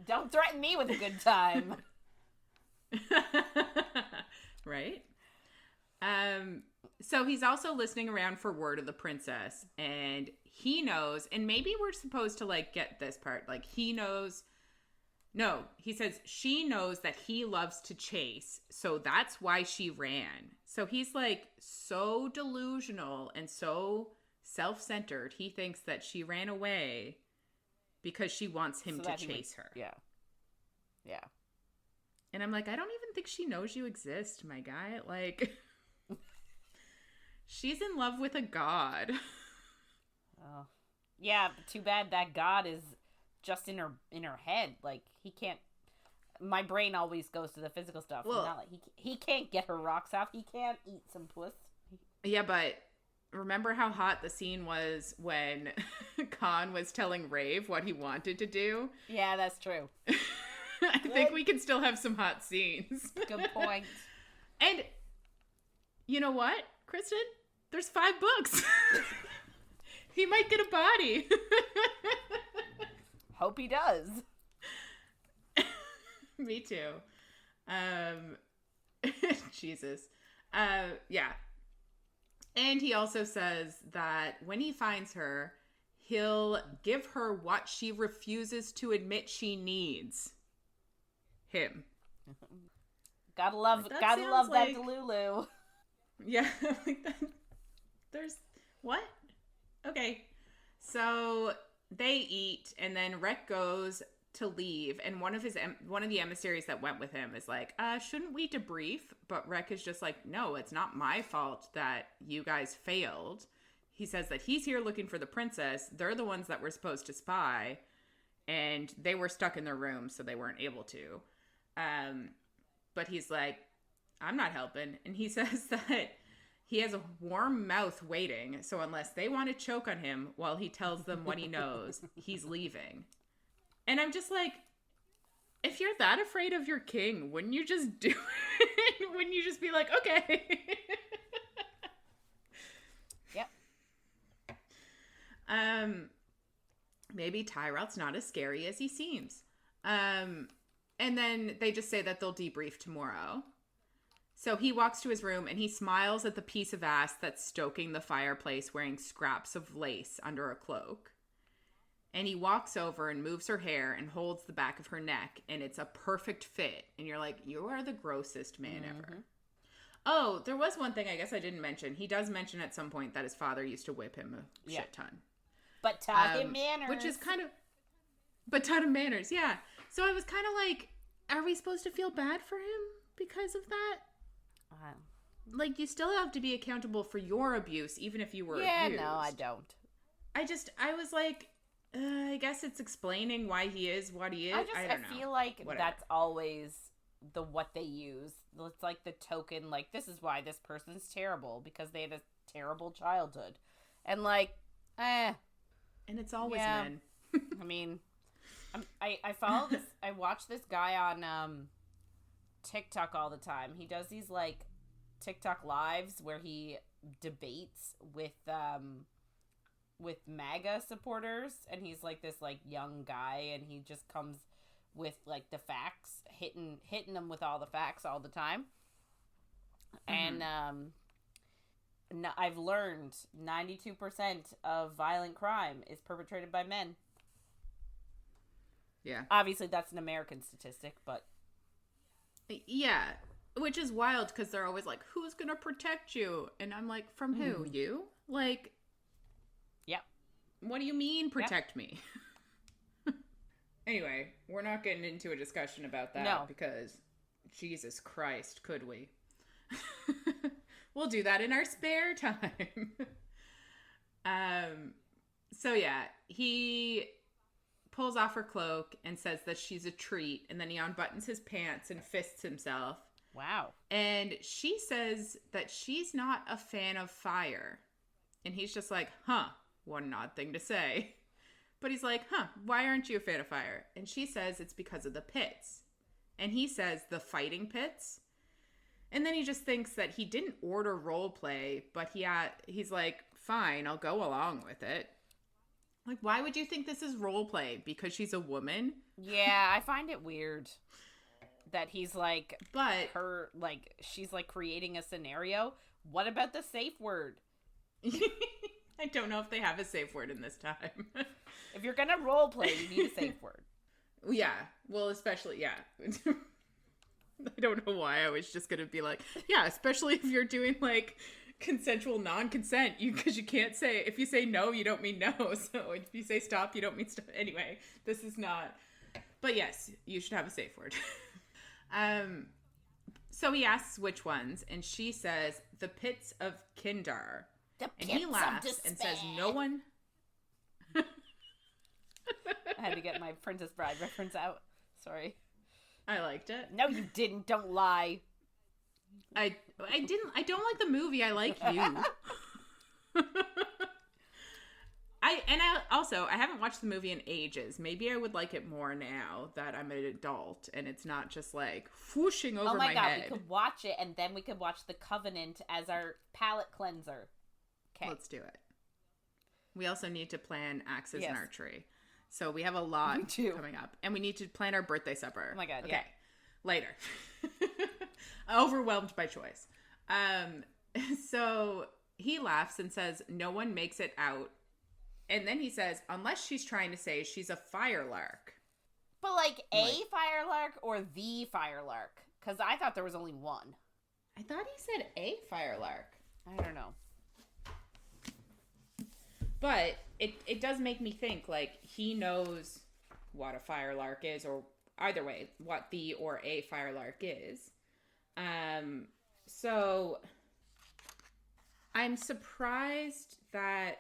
S1: Don't threaten me with a good time.
S2: Right. So he's also listening around for word of the princess, and he knows, and maybe we're supposed to like get this part, like he knows. No, he says she knows that he loves to chase, so that's why she ran. So he's like so delusional and so self-centered. He thinks that she ran away because she wants him to chase her.
S1: Yeah. Yeah.
S2: And I'm like, I don't even think she knows you exist, my guy. Like, she's in love with a god.
S1: Oh. Yeah, but too bad that god is just in her head. Like, he can't. My brain always goes to the physical stuff. Well, not like he can't get her rocks off. He can't eat some puss.
S2: Yeah, but remember how hot the scene was when Kaan was telling Raeve what he wanted to do?
S1: Yeah, that's true.
S2: I think we can still have some hot scenes.
S1: Good point.
S2: And you know what, Kristen? There's 5 books. He might get a body.
S1: Hope he does.
S2: Me too. Jesus. Yeah. And he also says that when he finds her, he'll give her what she refuses to admit she needs. Him.
S1: Gotta love that Delulu.
S2: Yeah, like that. There's what? Okay. So they eat, and then Rekk goes to leave, and one of the emissaries that went with him is like, shouldn't we debrief? But Rekk is just like, no, it's not my fault that you guys failed. He says that he's here looking for the princess. They're the ones that were supposed to spy, and they were stuck in their room, so they weren't able to. But he's like, I'm not helping. And he says that he has a warm mouth waiting, so unless they want to choke on him while he tells them what he knows, he's leaving. And I'm just like, if you're that afraid of your king, wouldn't you just do it? Wouldn't you just be like, okay?
S1: Yep.
S2: Maybe Tyrell's not as scary as he seems. And then they just say that they'll debrief tomorrow. So he walks to his room and he smiles at the piece of ass that's stoking the fireplace wearing scraps of lace under a cloak. And he walks over and moves her hair and holds the back of her neck, and it's a perfect fit. And you're like, you are the grossest man ever. Oh, there was one thing I guess I didn't mention. He does mention at some point that his father used to whip him a shit ton.
S1: But taught him manners.
S2: Which is kind of... But taught him manners, yeah. So I was kind of like, are we supposed to feel bad for him because of that? Like, you still have to be accountable for your abuse, even if you were abused.
S1: Yeah, no, I don't.
S2: I was like, I guess it's explaining why he is what he is. I don't know.
S1: I feel like that's always what they use. It's like the token, like, this is why this person's terrible, because they had a terrible childhood. And like,
S2: And it's always men.
S1: I mean, I follow this. I watch this guy on TikTok all the time. He does these like TikTok lives where he debates with MAGA supporters, and he's like this like young guy, and he just comes with like the facts, hitting them with all the facts all the time. Mm-hmm. And I've learned 92% of violent crime is perpetrated by men.
S2: Yeah.
S1: Obviously, that's an American statistic, but...
S2: Yeah, which is wild, because they're always like, who's gonna protect you? And I'm like, from who? You? Like...
S1: Yep.
S2: What do you mean, protect me? Anyway, we're not getting into a discussion about that, because Jesus Christ, could we? We'll do that in our spare time. So yeah, he pulls off her cloak and says that she's a treat, and then he unbuttons his pants and fists himself.
S1: Wow.
S2: And she says that she's not a fan of fire. And he's just like, what an odd thing to say. But he's like, why aren't you a fan of fire? And she says it's because of the pits. And he says the fighting pits. And then he just thinks that he didn't order role play, but he's like, fine, I'll go along with it. Like, why would you think this is role play? Because she's a woman?
S1: Yeah, I find it weird that he's like,
S2: but
S1: she's like creating a scenario. What about the safe word?
S2: I don't know if they have a safe word in this time.
S1: If you're gonna role play, you need a safe word.
S2: Yeah, well, especially, yeah. I don't know why I was just gonna be like, yeah, especially if you're doing like consensual non-consent, because you can't say, if you say no, you don't mean no. So if you say stop, you don't mean stop. Anyway, this is not. But yes, you should have a safe word. So he asks which ones, and she says the pits of Kindar. And he laughs and says, no one.
S1: I had to get my Princess Bride reference out. Sorry.
S2: I liked it.
S1: No, you didn't. Don't lie.
S2: I didn't. I don't like the movie. I like you. I haven't watched the movie in ages. Maybe I would like it more now that I'm an adult and it's not just like whooshing over my head. Oh my god,
S1: we could watch it and then we could watch The Covenant as our palate cleanser. Okay.
S2: Let's do it. We also need to plan axes in our tree. So we have a lot coming up. And we need to plan our birthday supper.
S1: Oh my god,
S2: okay.
S1: Yeah.
S2: Later. Overwhelmed by choice. So he laughs and says, no one makes it out. And then he says, unless she's trying to say she's a firelark.
S1: But like a firelark or the firelark? Because I thought there was only one.
S2: I thought he said a firelark.
S1: I don't know.
S2: But it does make me think, like, he knows what a firelark is, or either way, what the or a firelark is. So I'm surprised that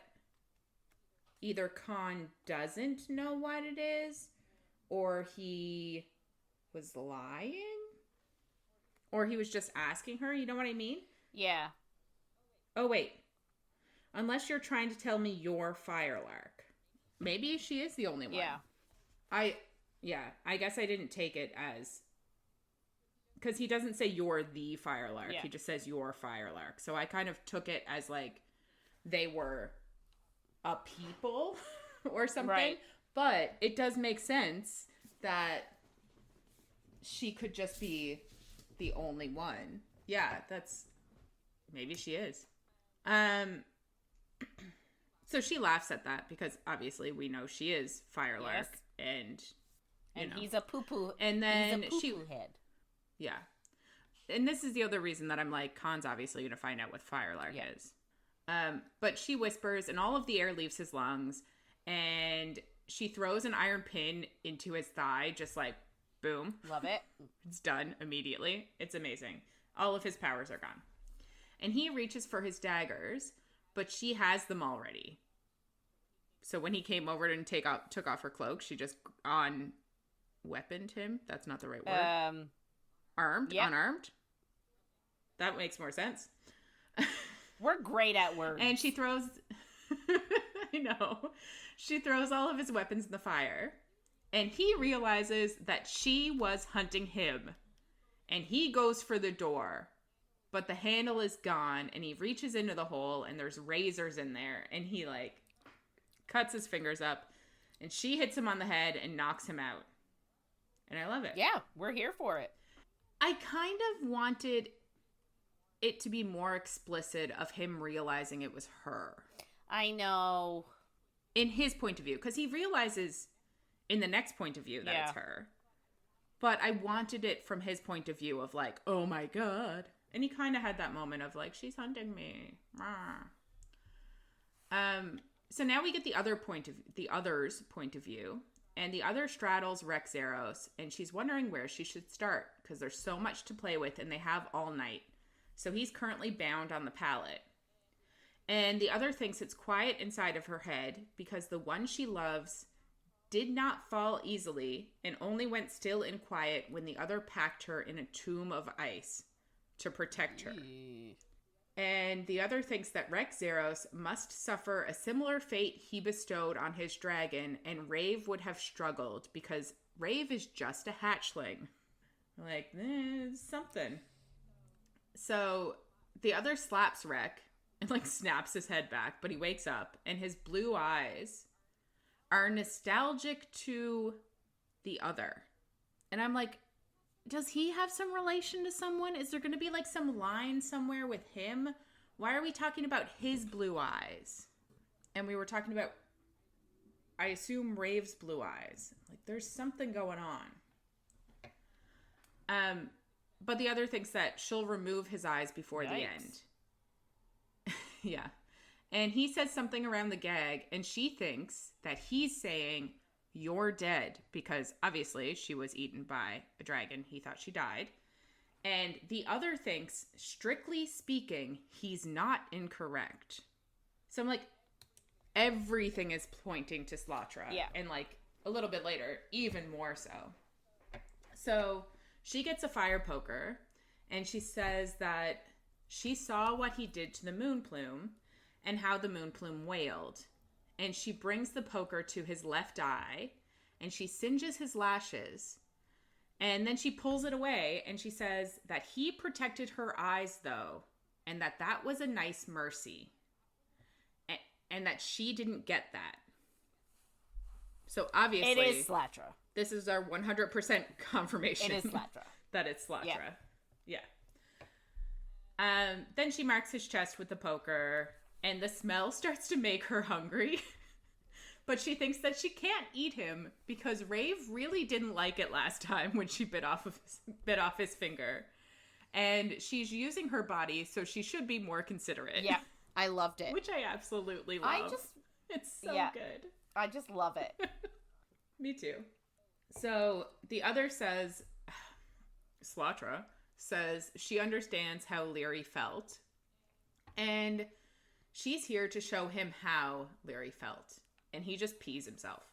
S2: either Kaan doesn't know what it is, or he was lying, or he was just asking her, you know what I mean?
S1: Yeah.
S2: Oh, wait. Unless you're trying to tell me you're firelark. Maybe she is the only one.
S1: Yeah.
S2: I guess I didn't take it as... Because he doesn't say you're the firelark. Yeah. He just says you're firelark. So I kind of took it as like they were a people or something. Right. But it does make sense that she could just be the only one. Yeah, that's... Maybe she is. So she laughs at that because obviously we know she is firelark. Yes. And
S1: he's a poo-poo.
S2: And then
S1: he's a poo-poo head.
S2: Yeah. And this is the other reason that I'm like, Kaan's obviously going to find out what firelark is. But she whispers and all of the air leaves his lungs, and she throws an iron pin into his thigh, just like, boom.
S1: Love it.
S2: It's done immediately. It's amazing. All of his powers are gone. And he reaches for his daggers, but she has them already. So when he came over and took off her cloak, she just weaponed him. That's not the right word. Armed? Yep. Unarmed? That makes more sense.
S1: We're great at words.
S2: And she throws... I know. She throws all of his weapons in the fire. And he realizes that she was hunting him. And he goes for the door. But the handle is gone. And he reaches into the hole. And there's razors in there. And he, like, cuts his fingers up. And she hits him on the head and knocks him out. And I love it.
S1: Yeah, we're here for it.
S2: I kind of wanted it to be more explicit of him realizing it was her.
S1: I know.
S2: In his point of view. Because he realizes in the next point of view that it's her. But I wanted it from his point of view of like, oh my God. And he kind of had that moment of like, she's hunting me. So now we get the other's point of view. And the other straddles Rekk Zharos. And she's wondering where she should start. Because there's so much to play with and they have all night. So he's currently bound on the pallet. And the other thinks it's quiet inside of her head because the one she loves did not fall easily and only went still and quiet when the other packed her in a tomb of ice to protect her. And the other thinks that Rekk Zharos must suffer a similar fate he bestowed on his dragon, and Raeve would have struggled because Raeve is just a hatchling. Like, something. So the other slaps Rekk and like snaps his head back, but he wakes up and his blue eyes are nostalgic to the other. And I'm like, does he have some relation to someone? Is there going to be like some line somewhere with him? Why are we talking about his blue eyes? And we were talking about, I assume, Rave's blue eyes. Like, there's something going on. But the other thinks that she'll remove his eyes before the end. Yeah. And he says something around the gag, and she thinks that he's saying, you're dead, because obviously she was eaten by a dragon. He thought she died. And the other thinks, strictly speaking, he's not incorrect. So I'm like, everything is pointing to Slatra.
S1: Yeah.
S2: And like a little bit later, even more so. So she gets a fire poker, and she says that she saw what he did to the moon plume and how the moon plume wailed. And she brings the poker to his left eye, and she singes his lashes. And then she pulls it away, and she says that he protected her eyes, though, and that was a nice mercy. And that she didn't get that. So obviously,
S1: it is Slatra.
S2: This is our 100% confirmation.
S1: It is Slatra.
S2: That it's Slatra. Yeah. Then she marks his chest with the poker, and the smell starts to make her hungry. But she thinks that she can't eat him because Raeve really didn't like it last time when she bit off his finger. And she's using her body, so she should be more considerate.
S1: Yeah, I loved it.
S2: Which I absolutely love. It's so good.
S1: I just love it.
S2: Me too. So the other says, Slatra says she understands how Leary felt. And she's here to show him how Leary felt. And he just pees himself.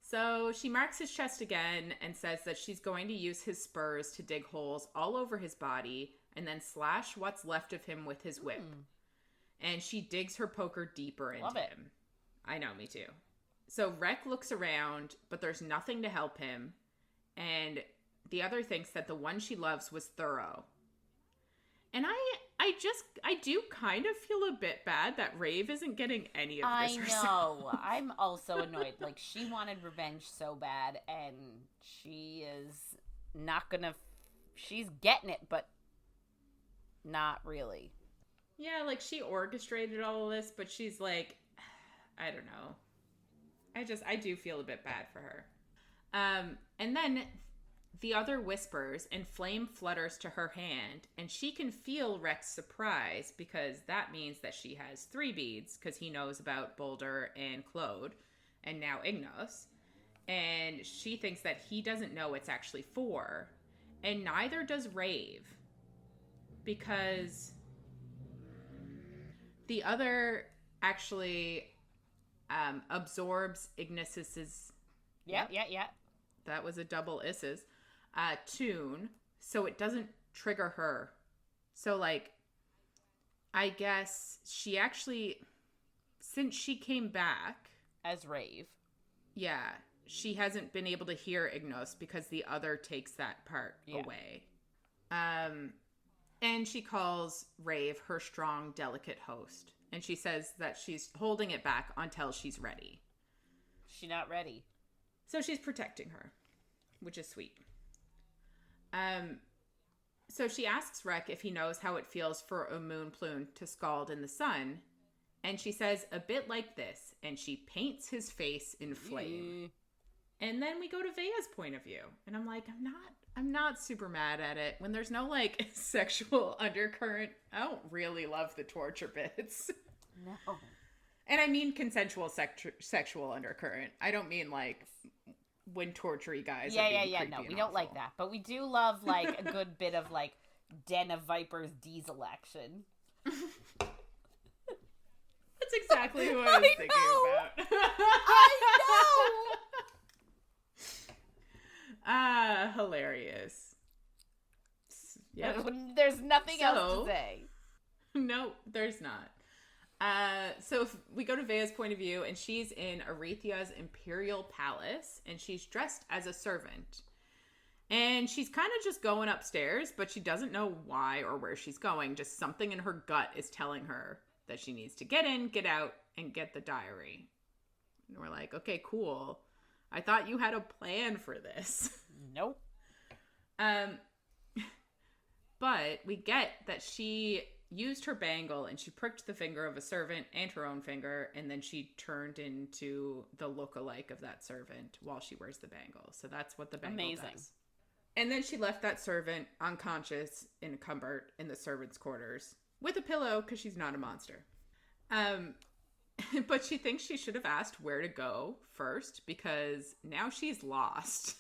S2: So she marks his chest again and says that she's going to use his spurs to dig holes all over his body and then slash what's left of him with his whip. And she digs her poker deeper into him. I know, me too. So Rekk looks around, but there's nothing to help him. And the other thinks that the one she loves was thorough. And I do kind of feel a bit bad that Raeve isn't getting any of this herself.
S1: I know. I'm also annoyed. Like, she wanted revenge so bad, and she is not gonna... She's getting it, but not really.
S2: Yeah, like, she orchestrated all of this, but she's like... I don't know. I do feel a bit bad for her. And then the other whispers, and flame flutters to her hand, and she can feel Rekk's surprise because that means that she has 3 beads because he knows about Boulder and Claude and now Ignos. And she thinks that he doesn't know it's actually 4, and neither does Raeve because the other actually absorbs Ignis's...
S1: Yeah.
S2: That was a double isses. Tune, so it doesn't trigger her. So, like, I guess she actually, since she came back...
S1: As Raeve.
S2: Yeah. she hasn't been able to hear Ignos because the other takes that part away. And she calls Raeve her strong, delicate host. And she says that she's holding it back until she's ready.
S1: She's not ready.
S2: So she's protecting her, which is sweet. So she asks Rekk if he knows how it feels for a moon plume to scald in the sun. And she says, a bit like this. And she paints his face in flame. And then we go to Vea's point of view. And I'm like, I'm not super mad at it. When there's no, like, sexual undercurrent, I don't really love the torture bits.
S1: No.
S2: And I mean consensual sexual undercurrent. I don't mean, like, when tortury guys are being creepy
S1: No,
S2: and
S1: we don't
S2: awful.
S1: like that. But we do love, like, a good bit of, like, Den of Vipers diesel action.
S2: That's exactly who I was thinking about.
S1: I know!
S2: Hilarious. Yep.
S1: There's nothing else to say.
S2: No, there's not. So we go to Vea's point of view, and she's in Arethia's imperial palace, and she's dressed as a servant. And she's kind of just going upstairs, but she doesn't know why or where she's going. Just something in her gut is telling her that she needs to get in, get out, and get the diary. And we're like, okay, cool. I thought you had a plan for this.
S1: Nope.
S2: But we get that she used her bangle and she pricked the finger of a servant and her own finger, and then she turned into the look-alike of that servant while she wears the bangle. So that's what the bangle does. And then she left that servant unconscious in a cupboard in the servants' quarters with a pillow because she's not a monster. But she thinks she should have asked where to go first because now she's lost.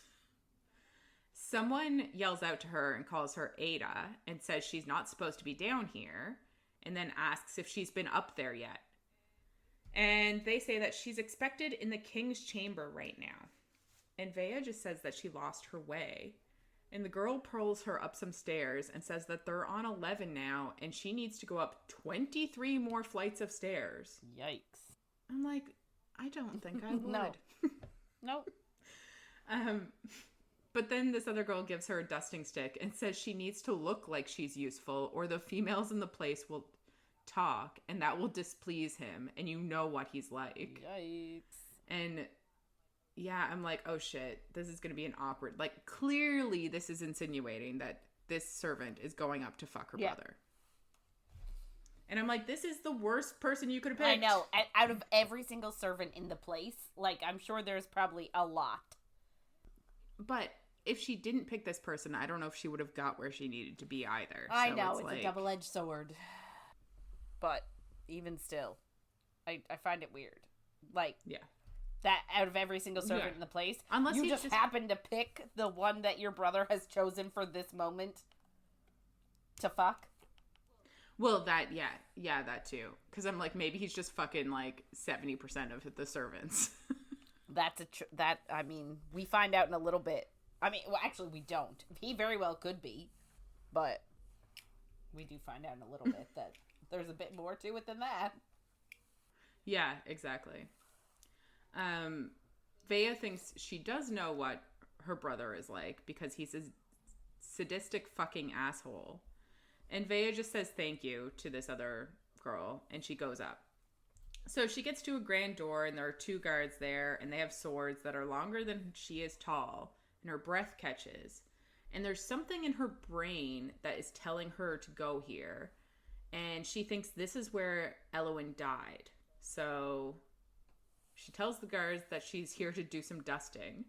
S2: Someone yells out to her and calls her Ada and says she's not supposed to be down here, and then asks if she's been up there yet. And they say that she's expected in the king's chamber right now. And Vea just says that she lost her way. And the girl pulls her up some stairs and says that they're on 11 now, and she needs to go up 23 more flights of stairs.
S1: Yikes.
S2: I'm like, I don't think I would.
S1: No. Nope.
S2: But then this other girl gives her a dusting stick and says she needs to look like she's useful, or the females in the place will talk, and that will displease him, and you know what he's like.
S1: Yikes.
S2: And yeah, I'm like, oh shit, this is going to be an awkward... Like, clearly this is insinuating that this servant is going up to fuck her brother. And I'm like, this is the worst person you could have picked.
S1: I know. Out of every single servant in the place, like, I'm sure there's probably a lot.
S2: But if she didn't pick this person, I don't know if she would have got where she needed to be either.
S1: I know,
S2: it's
S1: it's
S2: like...
S1: a double-edged sword. But even still, I find it weird. Like,
S2: yeah.
S1: That out of every single servant in the place,
S2: unless
S1: you just happen to pick the one that your brother has chosen for this moment to fuck.
S2: Well, that, yeah, that too. Because I'm like, maybe he's just fucking like 70% of the servants.
S1: I mean, we find out in a little bit. I mean, well, actually, we don't. He very well could be, but we do find out in a little bit that there's a bit more to it than that.
S2: Yeah, exactly. Vea thinks she does know what her brother is like because he's a sadistic fucking asshole. And Vea just says thank you to this other girl, and she goes up. So she gets to a grand door, and there are two guards there, and they have swords that are longer than she is tall, and her breath catches. And there's something in her brain that is telling her to go here, and she thinks this is where Elluin died. So she tells the guards that she's here to do some dusting.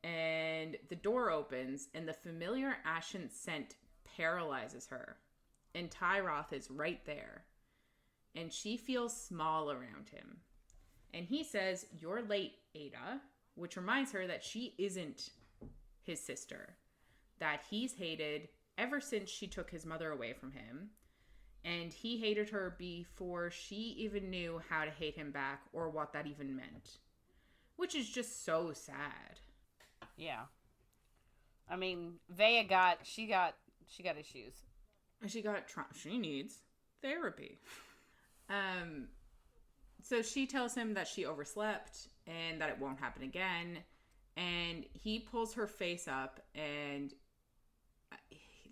S2: And the door opens, and the familiar ashen scent paralyzes her. And Tyroth is right there. And she feels small around him. And he says, "You're late, Ada," which reminds her that she isn't his sister. That he's hated ever since she took his mother away from him. And he hated her before she even knew how to hate him back or what that even meant. Which is just so sad.
S1: Yeah. I mean, Vea got issues.
S2: She needs therapy. So she tells him that she overslept and that it won't happen again. And he pulls her face up and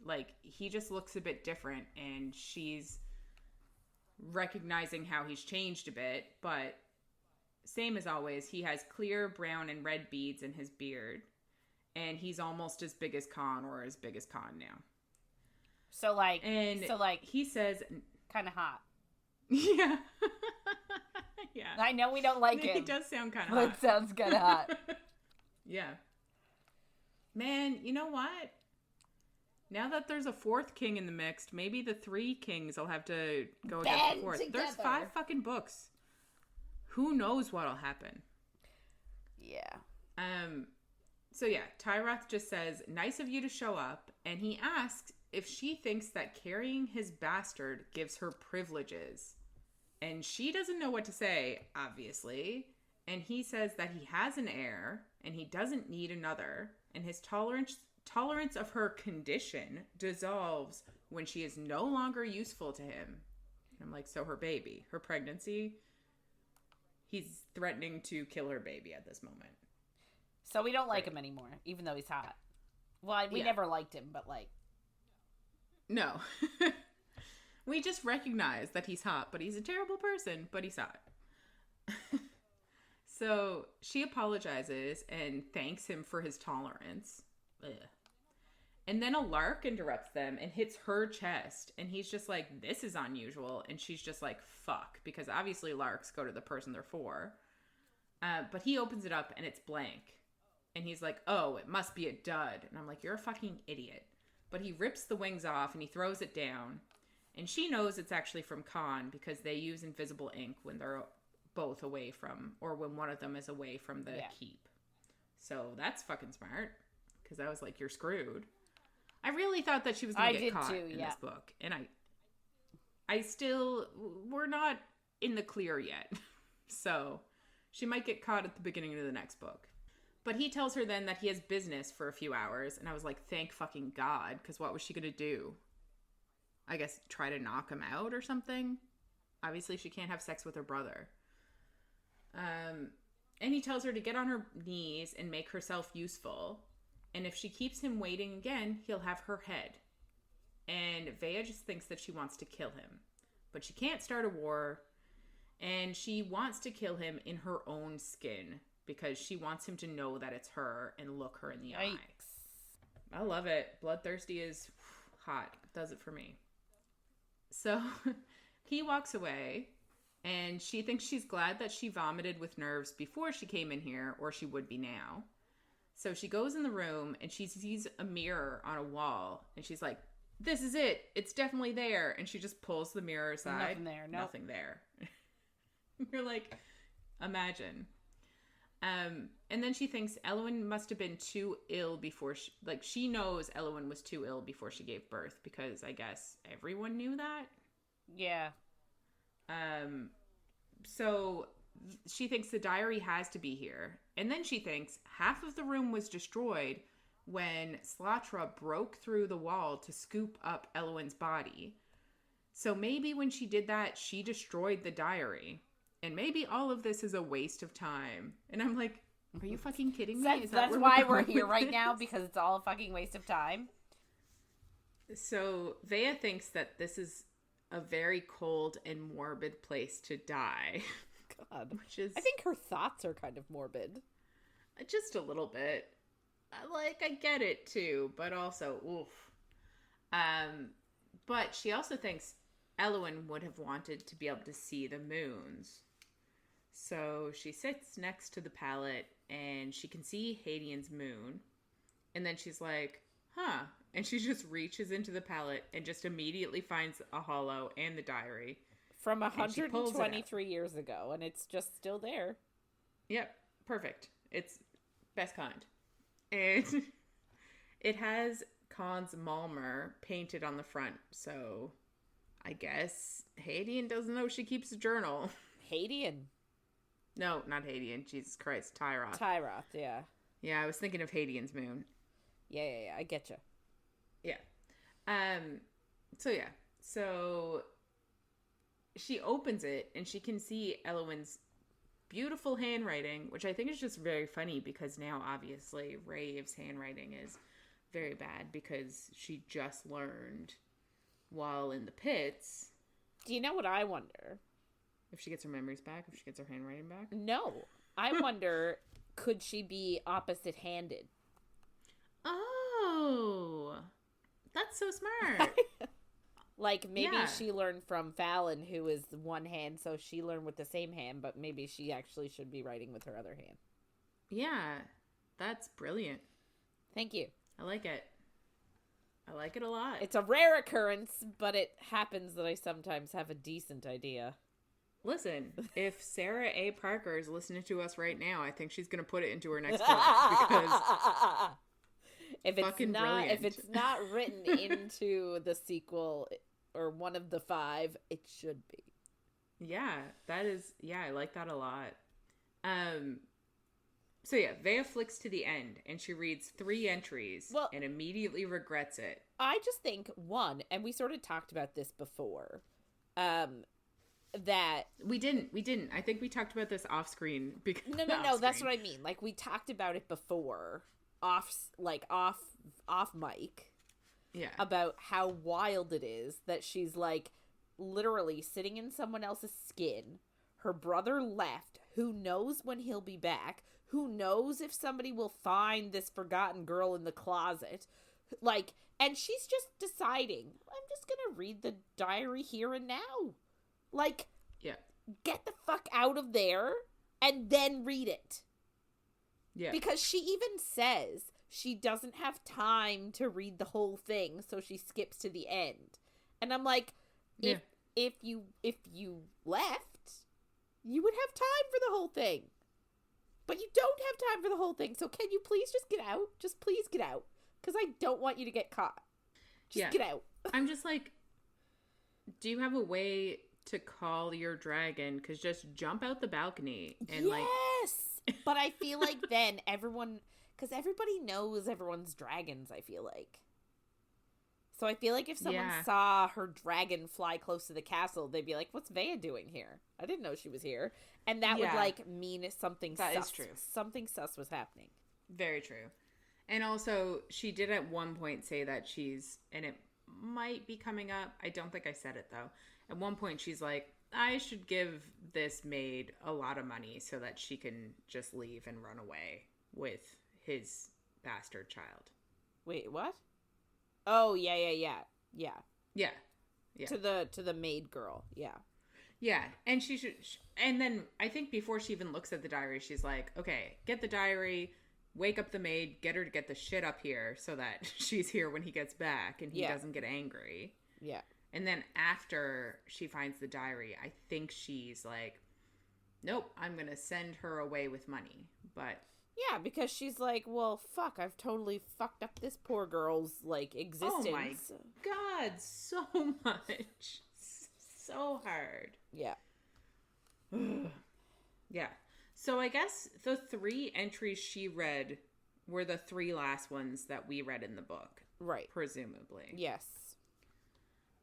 S2: like he just looks a bit different, and she's recognizing how he's changed a bit, but same as always, he has clear brown and red beads in his beard, and he's almost as big as Kaan, or as big as Kaan now.
S1: So like
S2: he says
S1: kind of hot.
S2: Yeah. Yeah.
S1: I know we don't like him.
S2: It does sound kind of
S1: hot.
S2: It
S1: sounds kind of hot.
S2: Yeah. Man, you know what? Now that there's a fourth king in the mix, maybe the three kings will have to go against the fourth.
S1: Together.
S2: There's 5 fucking books. Who knows what'll happen?
S1: Yeah.
S2: So yeah, Tyroth just says, "Nice of you to show up," and he asks if she thinks that carrying his bastard gives her privileges. And she doesn't know what to say, obviously. And he says that he has an heir and he doesn't need another. And his tolerance of her condition dissolves when she is no longer useful to him. And I'm like, so her baby, her pregnancy, he's threatening to kill her baby at this moment.
S1: So we don't like him anymore, even though he's hot. Well, we never liked him, but like...
S2: No. We just recognize that he's hot, but he's a terrible person, but he's hot. So she apologizes and thanks him for his tolerance. Ugh. And then a lark interrupts them and hits her chest. And he's just like, this is unusual. And she's just like, fuck. Because obviously larks go to the person they're for. But he opens it up and it's blank. And he's like, oh, it must be a dud. And I'm like, you're a fucking idiot. But he rips the wings off and he throws it down. And she knows it's actually from Kaan because they use invisible ink when they're both away from, or when one of them is away from the keep. So that's fucking smart. Because I was like, you're screwed. I really thought that she was going to get caught in this book. And I still, we're not in the clear yet. So she might get caught at the beginning of the next book. But he tells her then that he has business for a few hours. And I was like, thank fucking God. Because what was she going to do? I guess try to knock him out or something. Obviously, she can't have sex with her brother. And he tells her to get on her knees and make herself useful. And if she keeps him waiting again, he'll have her head. And Vea just thinks that she wants to kill him. But she can't start a war. And she wants to kill him in her own skin. Because she wants him to know that it's her and look her in the eye. I love it. Bloodthirsty is hot. Does it for me. So he walks away, and she thinks she's glad that she vomited with nerves before she came in here, or she would be now. So she goes in the room, and she sees a mirror on a wall, and she's like, this is it. It's definitely there. And she just pulls the mirror aside.
S1: Nothing there. Nope.
S2: Nothing there. You're like, imagine. And then she thinks Elluin must have been too ill before she knows Elluin was too ill before she gave birth, because I guess everyone knew that.
S1: Yeah.
S2: So she thinks the diary has to be here. And then she thinks half of the room was destroyed when Slatra broke through the wall to scoop up Elluin's body. So maybe when she did that, she destroyed the diary. And maybe all of this is a waste of time. And I'm like, are you fucking kidding me?
S1: That's why we're here right now, because it's all a fucking waste of time.
S2: So Vea thinks that this is a very cold and morbid place to die.
S1: God. I think her thoughts are kind of morbid.
S2: Just a little bit. I get it too, but also, oof. But she also thinks Elluin would have wanted to be able to see the moons. So she sits next to the pallet and she can see Hadian's moon. And then she's like, huh. And she just reaches into the pallet and just immediately finds a hollow and the diary.
S1: From 123 years ago, and it's just still there.
S2: Yep. Perfect. It's best kind. And it has Kaan's Malmer painted on the front. So I guess Hadian doesn't know she keeps a journal.
S1: Hadian?
S2: No, not Hadian. Jesus Christ. Tyroth.
S1: Tyroth, yeah.
S2: Yeah, I was thinking of Hadian's moon.
S1: Yeah. I get you.
S2: Yeah. So she opens it and she can see Elluin's beautiful handwriting, which I think is just very funny because now obviously Rave's handwriting is very bad because she just learned while in the pits.
S1: Do you know what I wonder?
S2: If she gets her memories back, if she gets her handwriting back?
S1: No. I wonder, could she be opposite-handed?
S2: Oh, that's so smart.
S1: Like, maybe
S2: Yeah.
S1: she learned from Fallon, who is one hand, so she learned with the same hand, but maybe she actually should be writing with her other hand.
S2: Yeah, that's brilliant.
S1: Thank you.
S2: I like it. I like it a lot.
S1: It's a rare occurrence, but it happens that I sometimes have a decent idea.
S2: Listen, if Sarah A. Parker is listening to us right now, I think she's going to put it into her next book because
S1: if it's
S2: fucking
S1: not,
S2: brilliant.
S1: if it's not written into the sequel or one of the 5, it should be.
S2: Yeah, that is, I like that a lot. So yeah, Vea flicks to the end and she reads 3 entries and immediately regrets it.
S1: I just think, one, and we sort of talked about this before, that
S2: we didn't. I think we talked about this off screen because
S1: no, that's what I mean. Like, we talked about it before, off mic.
S2: Yeah.
S1: About how wild it is that she's like literally sitting in someone else's skin. Her brother left. Who knows when he'll be back? Who knows if somebody will find this forgotten girl in the closet? Like, and she's just deciding, I'm just gonna read the diary here and now. Like,
S2: yeah,
S1: get the fuck out of there and then read it.
S2: Yeah. Because
S1: she even says she doesn't have time to read the whole thing, so she skips to the end. And I'm like, if you left, you would have time for the whole thing. But you don't have time for the whole thing, so can you please just get out? Just please get out. Because I don't want you to get caught. Just get out.
S2: I'm just like, do you have a way to call your dragon? Because just jump out the balcony and
S1: yes! But I feel like then everyone, because everybody knows everyone's dragons, I feel like. So I feel like if someone saw her dragon fly close to the castle, they'd be like, what's Vea doing here? I didn't know she was here. And that would, like, mean something sus.
S2: That is true.
S1: Something sus was happening.
S2: Very true. And also, she did at one point say that she's, and it might be coming up, I don't think I said it, though. At one point, she's like, I should give this maid a lot of money so that she can just leave and run away with his bastard child.
S1: Wait, what? Oh, yeah. To the maid girl, yeah.
S2: Yeah, and she should, and then I think before she even looks at the diary, she's like, okay, get the diary, wake up the maid, get her to get the shit up here so that she's here when he gets back and he doesn't get angry.
S1: Yeah.
S2: And then after she finds the diary, I think she's like, nope, I'm going to send her away with money. But
S1: yeah, because she's like, well, fuck, I've totally fucked up this poor girl's, like, existence.
S2: Oh my God, so much. So hard.
S1: Yeah.
S2: Yeah. So I guess the 3 entries she read were the 3 last ones that we read in the book.
S1: Right.
S2: Presumably.
S1: Yes.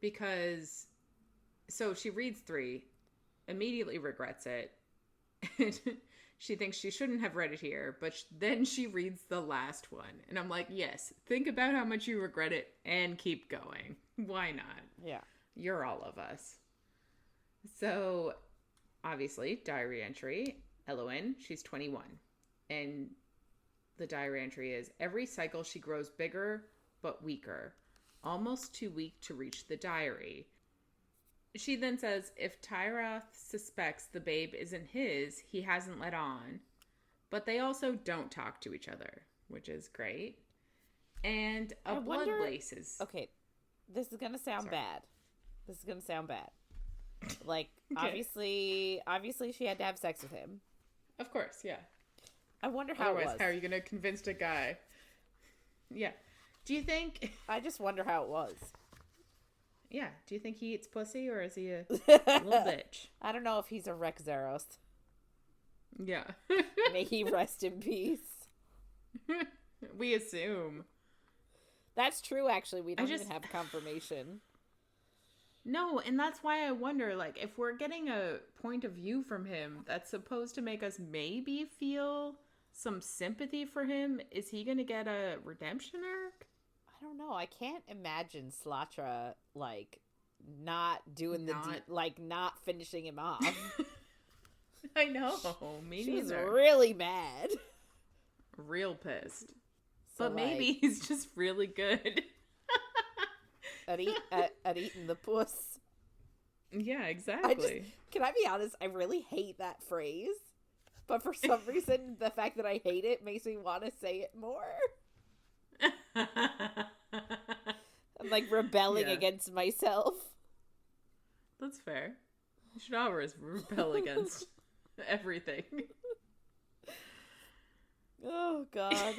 S2: Because, so she reads 3, immediately regrets it. She thinks she shouldn't have read it here, but then she reads the last one. And I'm like, yes, think about how much you regret it and keep going. Why not?
S1: Yeah.
S2: You're all of us. So, obviously, diary entry, Elluin, she's 21. And the diary entry is, every cycle she grows bigger but weaker, almost too weak to reach the diary. She then says, if Tyroth suspects the babe isn't his, he hasn't let on. But they also don't talk to each other, which is great. And blood laces.
S1: Okay, this is going to sound bad. Like, okay. Obviously she had to have sex with him.
S2: Of course, yeah.
S1: I wonder how it was.
S2: How are you going to convince a guy? Yeah. Do you think...
S1: I just wonder how it was.
S2: Yeah. Do you think he eats pussy or is he a little bitch?
S1: I don't know if he's a Rekk Zharos.
S2: Yeah.
S1: May he rest in peace.
S2: We assume.
S1: That's true, actually. We don't even have confirmation.
S2: No, and that's why I wonder, like, if we're getting a point of view from him that's supposed to make us maybe feel some sympathy for him, is he gonna get a redemption arc?
S1: I don't know. I can't imagine Slatra, like, not doing
S2: Not.
S1: like, not finishing him off.
S2: I know, me
S1: She was
S2: neither.
S1: really mad.
S2: Real pissed.
S1: So,
S2: But maybe
S1: like,
S2: he's just really good.
S1: at eating the puss.
S2: Yeah, exactly.
S1: Can I be honest? I really hate that phrase. But for some reason, the fact that I hate it makes me want to say it more. I'm like rebelling against myself.
S2: That's fair. You should always rebel against everything.
S1: Oh, God.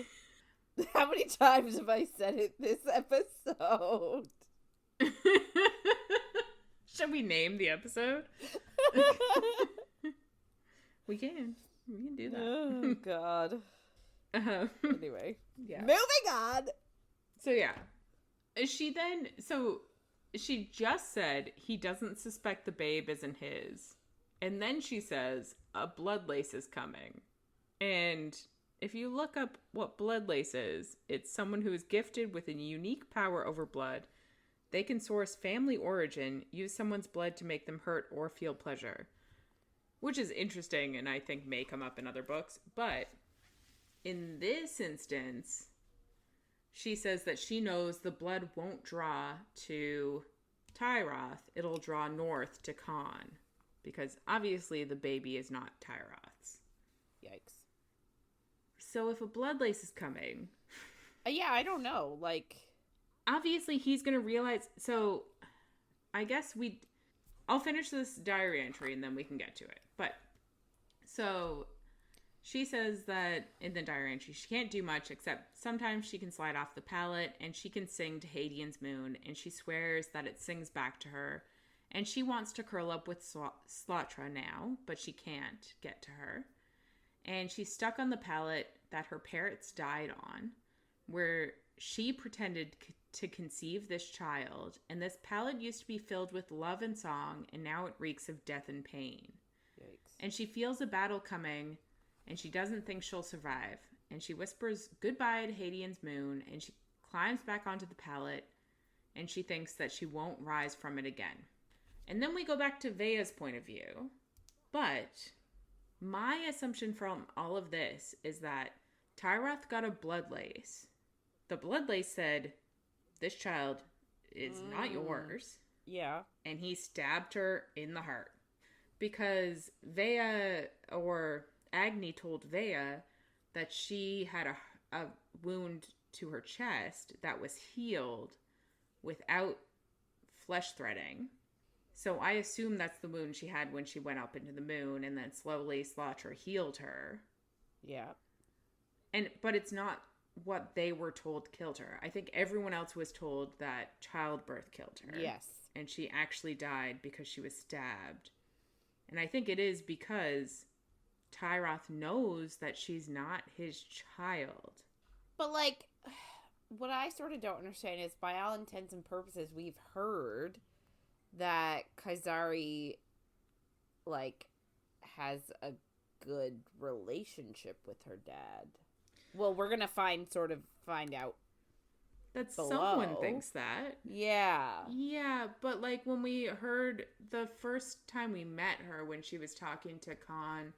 S1: How many times have I said it this episode?
S2: Should we name the episode? We can. We can do that.
S1: Oh, God. Anyway.
S2: Yeah.
S1: Moving on.
S2: So, yeah. She just said he doesn't suspect the babe isn't his. And then she says, a blood lace is coming. And if you look up what blood lace is, it's someone who is gifted with a unique power over blood. They can source family origin, use someone's blood to make them hurt or feel pleasure. Which is interesting and I think may come up in other books. But in this instance, she says that she knows the blood won't draw to Tyroth. It'll draw north to Kaan. Because obviously the baby is not Tyroth's.
S1: Yikes.
S2: So if a blood lace is coming...
S1: Yeah, I don't know. Like...
S2: Obviously he's going to realize... So I guess I'll finish this diary entry and then we can get to it. But, so... She says that in the diary entry, she can't do much except sometimes she can slide off the pallet and she can sing to Hadian's moon and she swears that it sings back to her and she wants to curl up with Slatra now, but she can't get to her. And she's stuck on the pallet that her parents died on, where she pretended to conceive this child, and this pallet used to be filled with love and song, and now it reeks of death and pain.
S1: Yikes.
S2: And she feels a battle coming, and she doesn't think she'll survive. And she whispers goodbye to Hadian's moon, and she climbs back onto the pallet, and she thinks that she won't rise from it again. And then we go back to Vea's point of view. But my assumption from all of this is that Tyroth got a blood lace. The blood lace said, this child is not yours.
S1: Yeah.
S2: And he stabbed her in the heart. Because Vea, or Agni told Vea that she had a wound to her chest that was healed without flesh threading. So I assume that's the wound she had when she went up into the moon, and then slowly Slatra healed her.
S1: Yeah.
S2: But it's not what they were told killed her. I think everyone else was told that childbirth killed her.
S1: Yes.
S2: And she actually died because she was stabbed. And I think it is because Tyroth knows that she's not his child.
S1: But, like, what I sort of don't understand is, by all intents and purposes, we've heard that Kaisari, like, has a good relationship with her dad. Well, we're gonna find out
S2: That
S1: below.
S2: someone thinks that.
S1: Yeah.
S2: Yeah, but, like, when we heard the first time we met her, when she was talking to Kaan,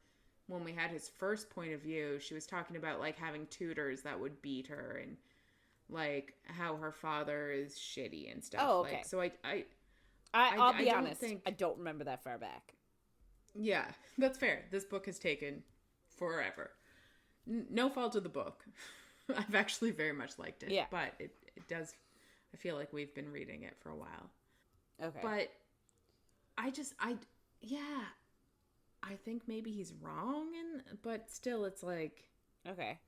S2: when we had his first point of view, she was talking about, like, having tutors that would beat her and, like, how her father is shitty and stuff.
S1: Oh, okay.
S2: Like, so
S1: I'll be
S2: don't
S1: honest. I don't remember that far back.
S2: Yeah, that's fair. This book has taken forever. No fault of the book. I've actually very much liked it.
S1: Yeah.
S2: But it does, I feel like we've been reading it for a while.
S1: Okay.
S2: But I think maybe he's wrong, but still it's like...
S1: Okay.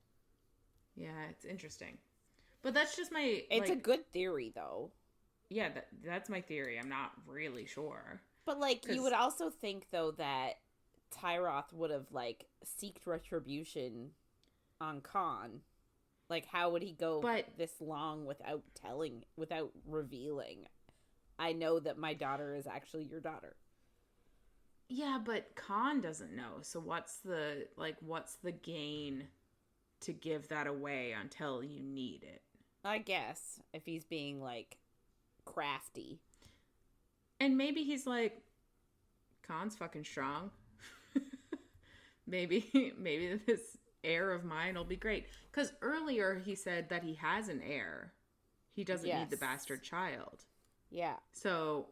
S2: Yeah, it's interesting. But that's just my...
S1: It's a good theory, though.
S2: Yeah, that's my theory. I'm not really sure.
S1: But, like, you would also think, though, that Tyroth would have, like, seeked retribution on Kaan. Like, how would he go this long without revealing? I know that my daughter is actually your daughter.
S2: Yeah, but Kaan doesn't know. So what's the gain to give that away until you need it?
S1: I guess if he's being like crafty.
S2: And maybe he's like, Kaan's fucking strong. maybe this heir of mine will be great. Because earlier he said that he has an heir. He doesn't need the bastard child.
S1: Yeah.
S2: So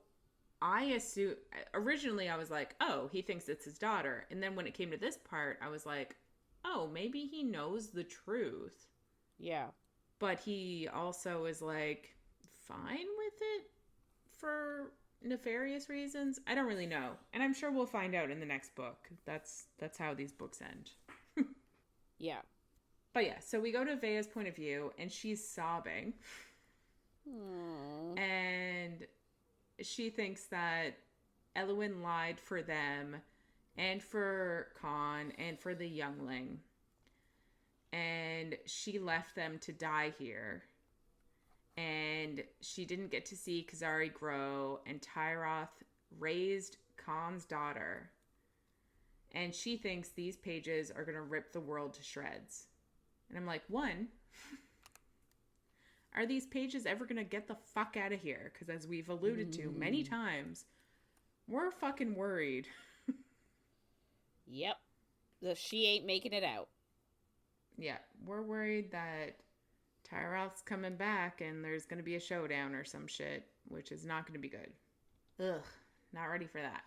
S2: I assume, originally I was like, oh, he thinks it's his daughter. And then when it came to this part, I was like, oh, maybe he knows the truth.
S1: Yeah.
S2: But he also is like fine with it for nefarious reasons. I don't really know. And I'm sure we'll find out in the next book. That's how these books end.
S1: Yeah.
S2: But yeah, so we go to Vea's point of view and she's sobbing.
S1: Aww.
S2: And she thinks that Elluin lied for them and for Kaan and for the youngling. And she left them to die here. And she didn't get to see Kazari grow. And Tyroth raised Kaan's daughter. And she thinks these pages are going to rip the world to shreds. And I'm like, one, are these pages ever going to get the fuck out of here? Because as we've alluded to many times, we're fucking worried.
S1: Yep. She ain't making it out.
S2: Yeah, we're worried that Tyroth's coming back and there's going to be a showdown or some shit, which is not going to be good. Ugh, not ready for that.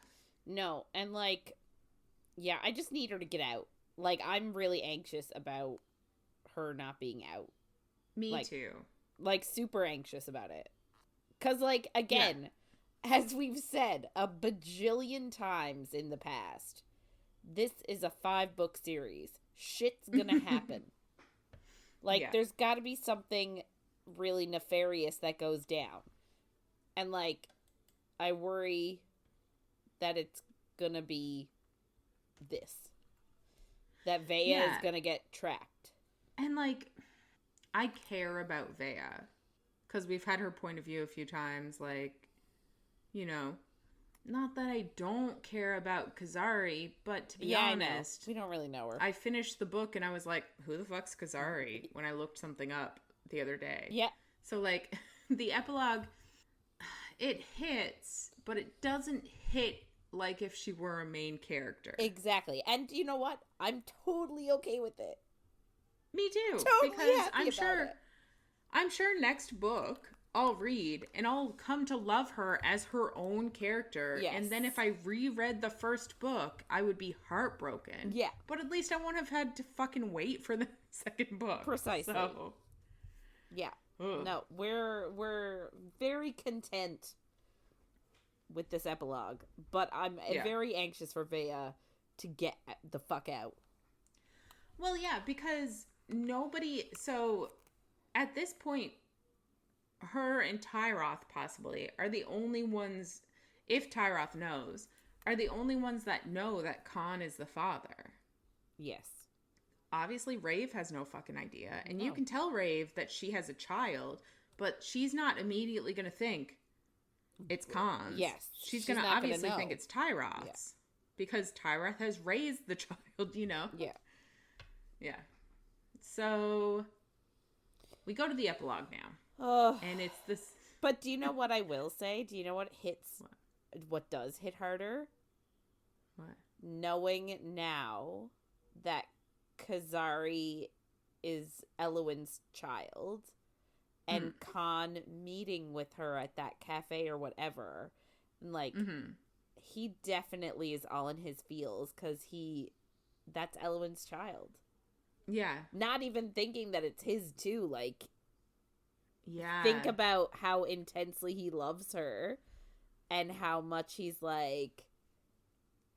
S1: No, and like, yeah, I just need her to get out. Like, I'm really anxious about her not being out.
S2: Me too.
S1: Like, super anxious about it. Because, like, again, as we've said a bajillion times in the past, this is a 5-book series. Shit's gonna happen. Like, there's gotta be something really nefarious that goes down. And, like, I worry that it's gonna be this. That Vea is gonna get trapped.
S2: And, like, I care about Vea. Because we've had her point of view a few times. Like, you know, not that I don't care about Kazari, but to be honest,
S1: we don't really know her.
S2: I finished the book and I was like, who the fuck's Kazari? When I looked something up the other day.
S1: Yeah.
S2: So, like, the epilogue, it hits, but it doesn't hit like if she were a main character.
S1: Exactly. And you know what? I'm totally okay with it.
S2: Me too.
S1: Totally
S2: because
S1: happy
S2: I'm sure next book I'll read and I'll come to love her as her own character.
S1: Yes.
S2: And then if I reread the first book, I would be heartbroken.
S1: Yeah.
S2: But at least I won't have had to fucking wait for the second book.
S1: Precisely.
S2: So.
S1: Yeah.
S2: Ugh.
S1: No, we're very content with this epilogue, but I'm very anxious for Vea to get the fuck out.
S2: Well, yeah, because so at this point, her and Tyroth possibly are the only ones, if Tyroth knows, are the only ones that know that Kaan is the father.
S1: Yes.
S2: Obviously, Raeve has no fucking idea. And you can tell Raeve that she has a child, but she's not immediately going to think it's Kaan's.
S1: Yes.
S2: She's going to obviously think it's Tyroth's. Yeah. Because Tyroth has raised the child, you know?
S1: Yeah.
S2: Yeah. So, we go to the epilogue now.
S1: Oh.
S2: And it's this...
S1: But do you know what I will say? Do you know what hits... What does hit harder?
S2: What?
S1: Knowing now that Kazari is Elluin's child and Kaan meeting with her at that cafe or whatever. And like, he definitely is all in his feels because that's Elluin's child.
S2: Yeah.
S1: Not even thinking that it's his too. Like,
S2: yeah.
S1: Think about how intensely he loves her and how much he's like,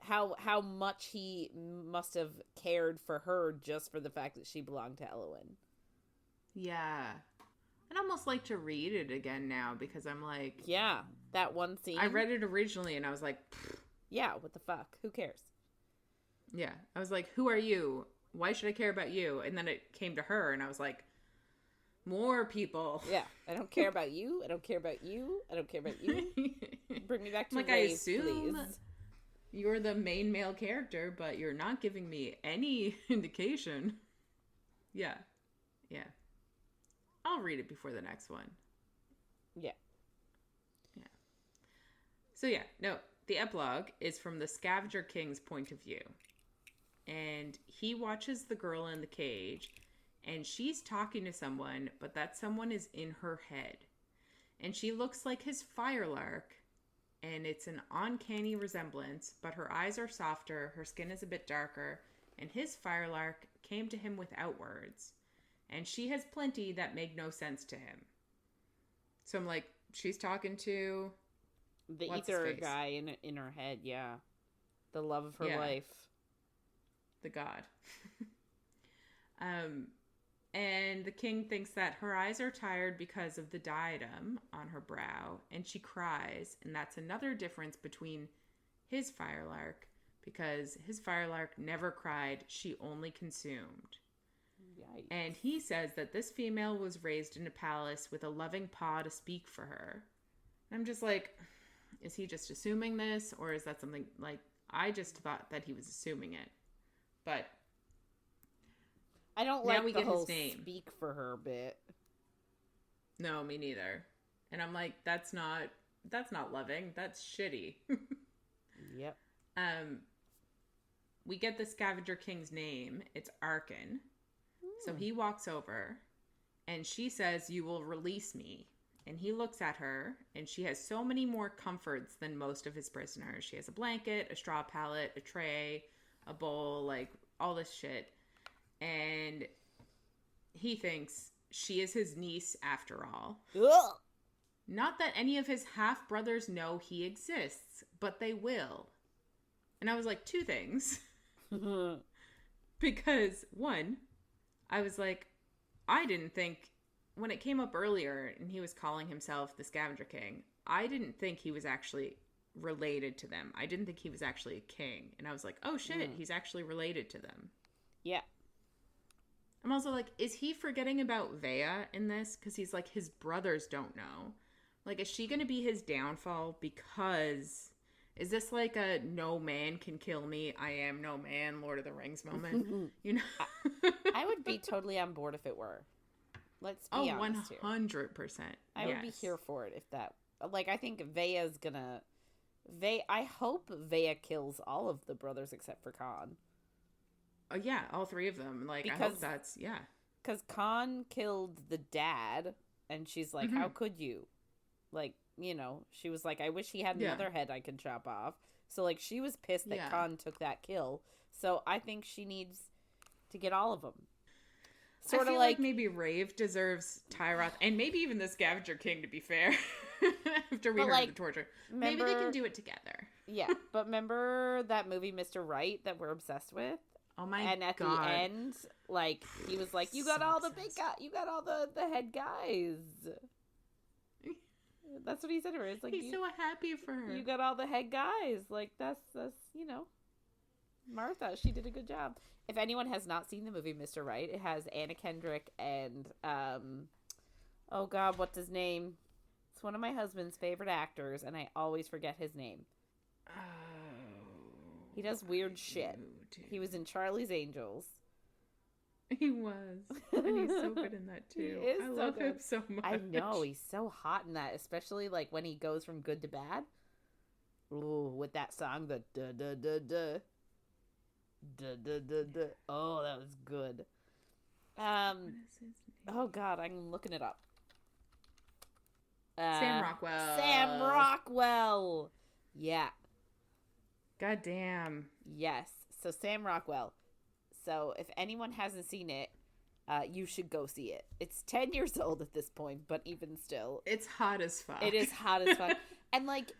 S1: how much he must have cared for her just for the fact that she belonged to Elluin.
S2: Yeah. I'd almost like to read it again now because I'm like...
S1: Yeah, that one scene.
S2: I read it originally and I was like... Pfft.
S1: Yeah, what the fuck? Who cares?
S2: Yeah. I was like, who are you? Why should I care about you? And then it came to her and I was like, More people.
S1: Yeah. I don't care about you. I don't care about you. I don't care about you. Bring me back to
S2: like,
S1: Raeve,
S2: I assume
S1: please.
S2: you're the main male character, but you're not giving me any indication. Yeah. Yeah. I'll read it before the next one.
S1: Yeah.
S2: Yeah. So yeah, no, the epilogue is from the Scavenger King's point of view. And he watches the girl in the cage, and she's talking to someone, but that someone is in her head. And she looks like his firelark, and it's an uncanny resemblance, but her eyes are softer, her skin is a bit darker, and his firelark came to him without words. And she has plenty that make no sense to him. So I'm like, she's talking to
S1: the ether guy in her head, yeah. The love of her life.
S2: The god. And the king thinks that her eyes are tired because of the diadem on her brow, and she cries, and that's another difference between his firelark, because his firelark never cried, she only consumed. Yikes. And he says that this female was raised in a palace with a loving paw to speak for her. And I'm just like, is he just assuming this, or is that something, like, I just thought that he was assuming it. But
S1: I don't like the whole speak for her bit.
S2: No, me neither. And I'm like, that's not loving. That's shitty.
S1: Yep.
S2: We get the Scavenger King's name. It's Arkin. So he walks over, and she says, "You will release me." And he looks at her, and she has so many more comforts than most of his prisoners. She has a blanket, a straw pallet, a tray, a bowl, like all this shit. And he thinks she is his niece after all.
S1: Ugh.
S2: Not that any of his half-brothers know he exists, but they will. And I was like, two things. Because, one, I was like, I didn't think, when it came up earlier and he was calling himself the Scavenger King, I didn't think he was actually related to them. I didn't think he was actually a king. And I was like, oh shit, he's actually related to them. Yeah. I'm also like, is he forgetting about Vea in this? Because he's like, his brothers don't know. Like, is she going to be his downfall because... Is this like a no man can kill me, I am no man, Lord of the Rings moment? You know?
S1: I would be totally on board if it were. Let's be honest here.
S2: 100%.
S1: I would be here for it if that... Like, I think Vea's gonna... I hope Vea kills all of the brothers except for Kaan.
S2: Yeah, all three of them. Like, because, I hope that's... Yeah.
S1: Because Kaan killed the dad, and she's like, how could you? Like, you know, she was like, I wish he had another head I could chop off. So, like, she was pissed that Kaan took that kill. So, I think she needs to get all of them.
S2: Sort of like maybe Raeve deserves Tyroth, and maybe even the Scavenger King, to be fair, after we heard the torture. Maybe they can do it together.
S1: Yeah, but remember that movie, Mr. Right, that we're obsessed with?
S2: Oh my God.
S1: And at the end, like, he was like, you got all the big guys, you got all the head guys. That's what he said to her. It's like,
S2: he's so happy for her.
S1: You got all the head guys. Like, that's you know, Martha, she did a good job. If anyone has not seen the movie Mr. Right, it has Anna Kendrick and, oh God, what's his name? It's one of my husband's favorite actors, and I always forget his name. He does weird shit. He was in Charlie's Angels.
S2: He was. And he's so good in that too. I love him so much.
S1: I know. He's so hot in that, especially like when he goes from good to bad. Ooh, with that song, the da-da-da-da. Da-da-da-da. Oh, that was good. What is his name? Oh God, I'm looking it up.
S2: Sam Rockwell.
S1: Sam Rockwell. Yeah.
S2: God damn.
S1: Yes. So Sam Rockwell. So if anyone hasn't seen it, you should go see it. It's 10 years old at this point, but even still.
S2: It's hot as fuck.
S1: It is hot as fuck. And like,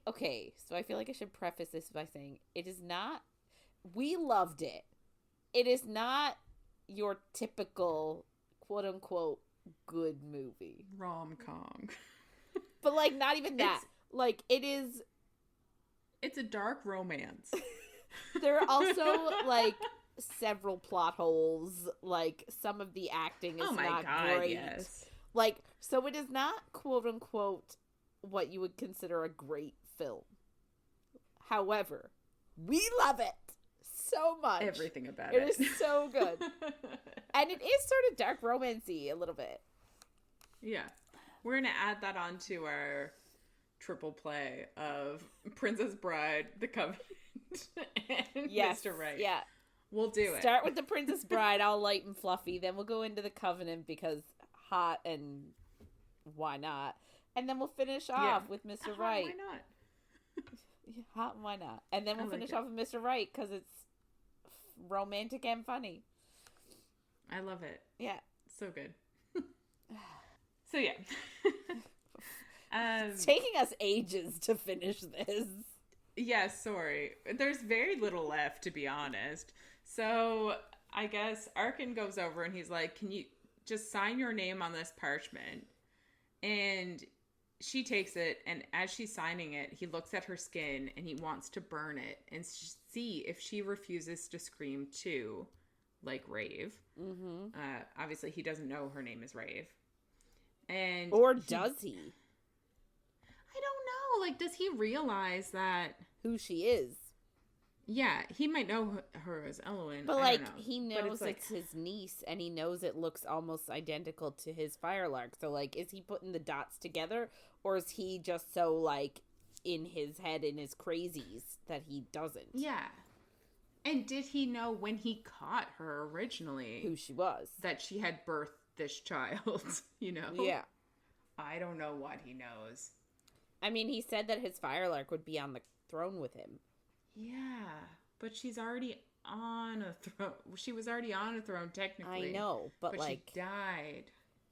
S1: okay, so I feel like I should preface this by saying it is not, we loved it. It is not your typical quote unquote good movie.
S2: Rom-com.
S1: But like, not even that. Like, it is.
S2: It's a dark romance.
S1: There are also, like, several plot holes. Like, some of the acting is not great.
S2: Yes.
S1: Like, so it is not, quote unquote, what you would consider a great film. However, we love it so much.
S2: Everything about it.
S1: It is so good. And it is sort of dark romance-y a little bit.
S2: Yeah. We're going to add that onto our triple play of Princess Bride, The Covenant, and Mr. Right.
S1: Yeah.
S2: We'll do it.
S1: Start with The Princess Bride, all light and fluffy. Then we'll go into The Covenant because hot and why not? And then we'll finish off with Mr. Right.
S2: Why not?
S1: Hot and why not? And then we'll finish off with Mr. Right because it's romantic and funny.
S2: I love it.
S1: Yeah.
S2: So good. So yeah.
S1: It's taking us ages to finish this.
S2: Yeah, sorry. There's very little left, to be honest. So I guess Arkin goes over and he's like, can you just sign your name on this parchment? And she takes it, and as she's signing it, he looks at her skin and he wants to burn it and see if she refuses to scream too, like Raeve. Mm-hmm. Obviously, he doesn't know her name is Raeve.
S1: Or does he?
S2: I don't know. Like, does he realize that...
S1: who she is?
S2: Yeah, he might know her as Elluin.
S1: But, he knows it's his niece, and he knows it looks almost identical to his Firelark. So, is he putting the dots together? Or is he just so, in his head, in his crazies, that he doesn't?
S2: Yeah. And did he know when he caught her originally...
S1: who she was?
S2: That she had birthed this child, you know?
S1: Yeah.
S2: I don't know what he knows.
S1: I mean, he said that his Firelark would be on the throne with him.
S2: Yeah, but she's already on a throne. She was already on a throne, technically.
S1: I know, but
S2: she died.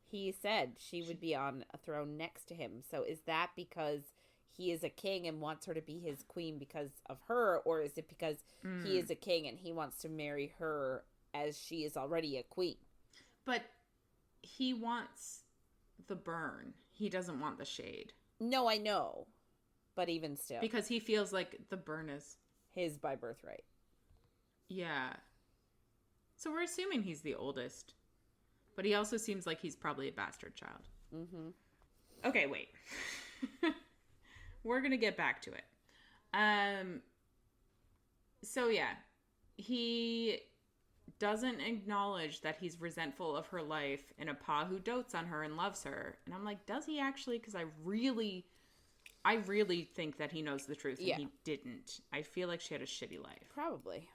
S1: He said she would be on a throne next to him. So is that because he is a king and wants her to be his queen because of her? Or is it because he is a king and he wants to marry her as she is already a queen?
S2: But he wants the burn. He doesn't want the shade.
S1: No, I know. But even still.
S2: Because he feels like the burn is...
S1: his by birthright.
S2: Yeah. So we're assuming he's the oldest. But he also seems like he's probably a bastard child. Mm-hmm. Okay, wait. We're going to get back to it. So yeah. He doesn't acknowledge that he's resentful of her life and a pa who dotes on her and loves her. And I'm like, does he actually? Because I really think that he knows the truth and he didn't. I feel like she had a shitty life.
S1: Probably.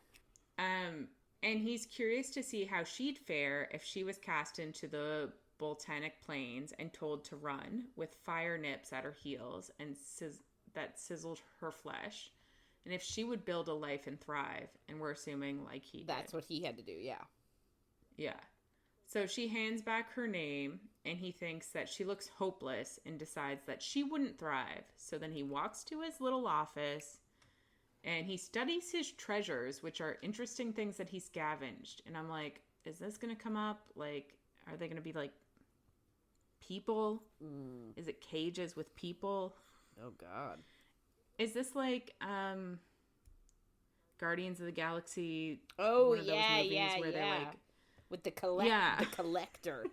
S2: And he's curious to see how she'd fare if she was cast into the Volcanic Plains and told to run with fire nips at her heels and that sizzled her flesh. And if she would build a life and thrive. And we're assuming like he did.
S1: That's what he had to do, yeah.
S2: Yeah. So she hands back her name, and he thinks that she looks hopeless and decides that she wouldn't thrive. So then he walks to his little office, and he studies his treasures, which are interesting things that he scavenged. And I'm like, is this going to come up? Like, are they going to be like people? Is it cages with people?
S1: Oh, God.
S2: Is this like Guardians of the Galaxy?
S1: Oh,
S2: one of those movies where they like...
S1: with the collector.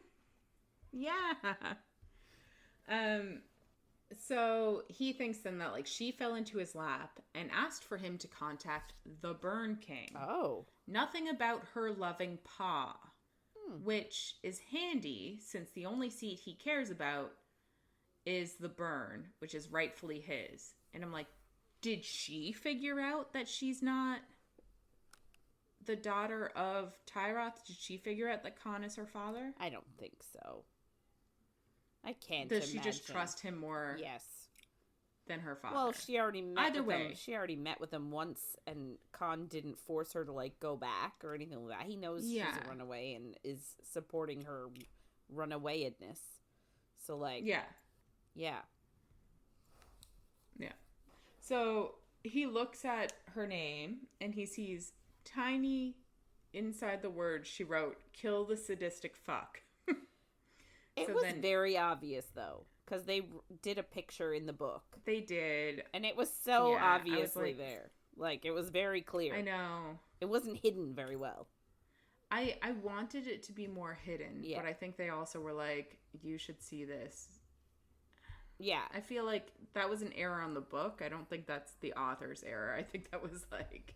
S2: Yeah. So he thinks then that like she fell into his lap and asked for him to contact the Burn King.
S1: Oh.
S2: Nothing about her loving pa, which is handy since the only seat he cares about is the burn, which is rightfully his. And I'm like, did she figure out that she's not the daughter of Tyroth? Did she figure out that Kaan is her father?
S1: I don't think so. I can't
S2: Does
S1: imagine.
S2: she just trust him more than her father?
S1: Well, she already met
S2: Either
S1: with
S2: way.
S1: him. She already met with him once, and Kaan didn't force her to, like, go back or anything like that. He knows she's a runaway and is supporting her runawayedness. So, like...
S2: Yeah.
S1: Yeah.
S2: Yeah. So, he looks at her name, and he sees tiny inside the words she wrote, "Kill the sadistic fuck."
S1: It was very obvious, though, because they did a picture in the book.
S2: They did.
S1: And it was so obviously there. Like, it was very clear.
S2: I know.
S1: It wasn't hidden very well.
S2: I wanted it to be more hidden, but I think they also were like, you should see this.
S1: Yeah.
S2: I feel like that was an error on the book. I don't think that's the author's error. I think that was like,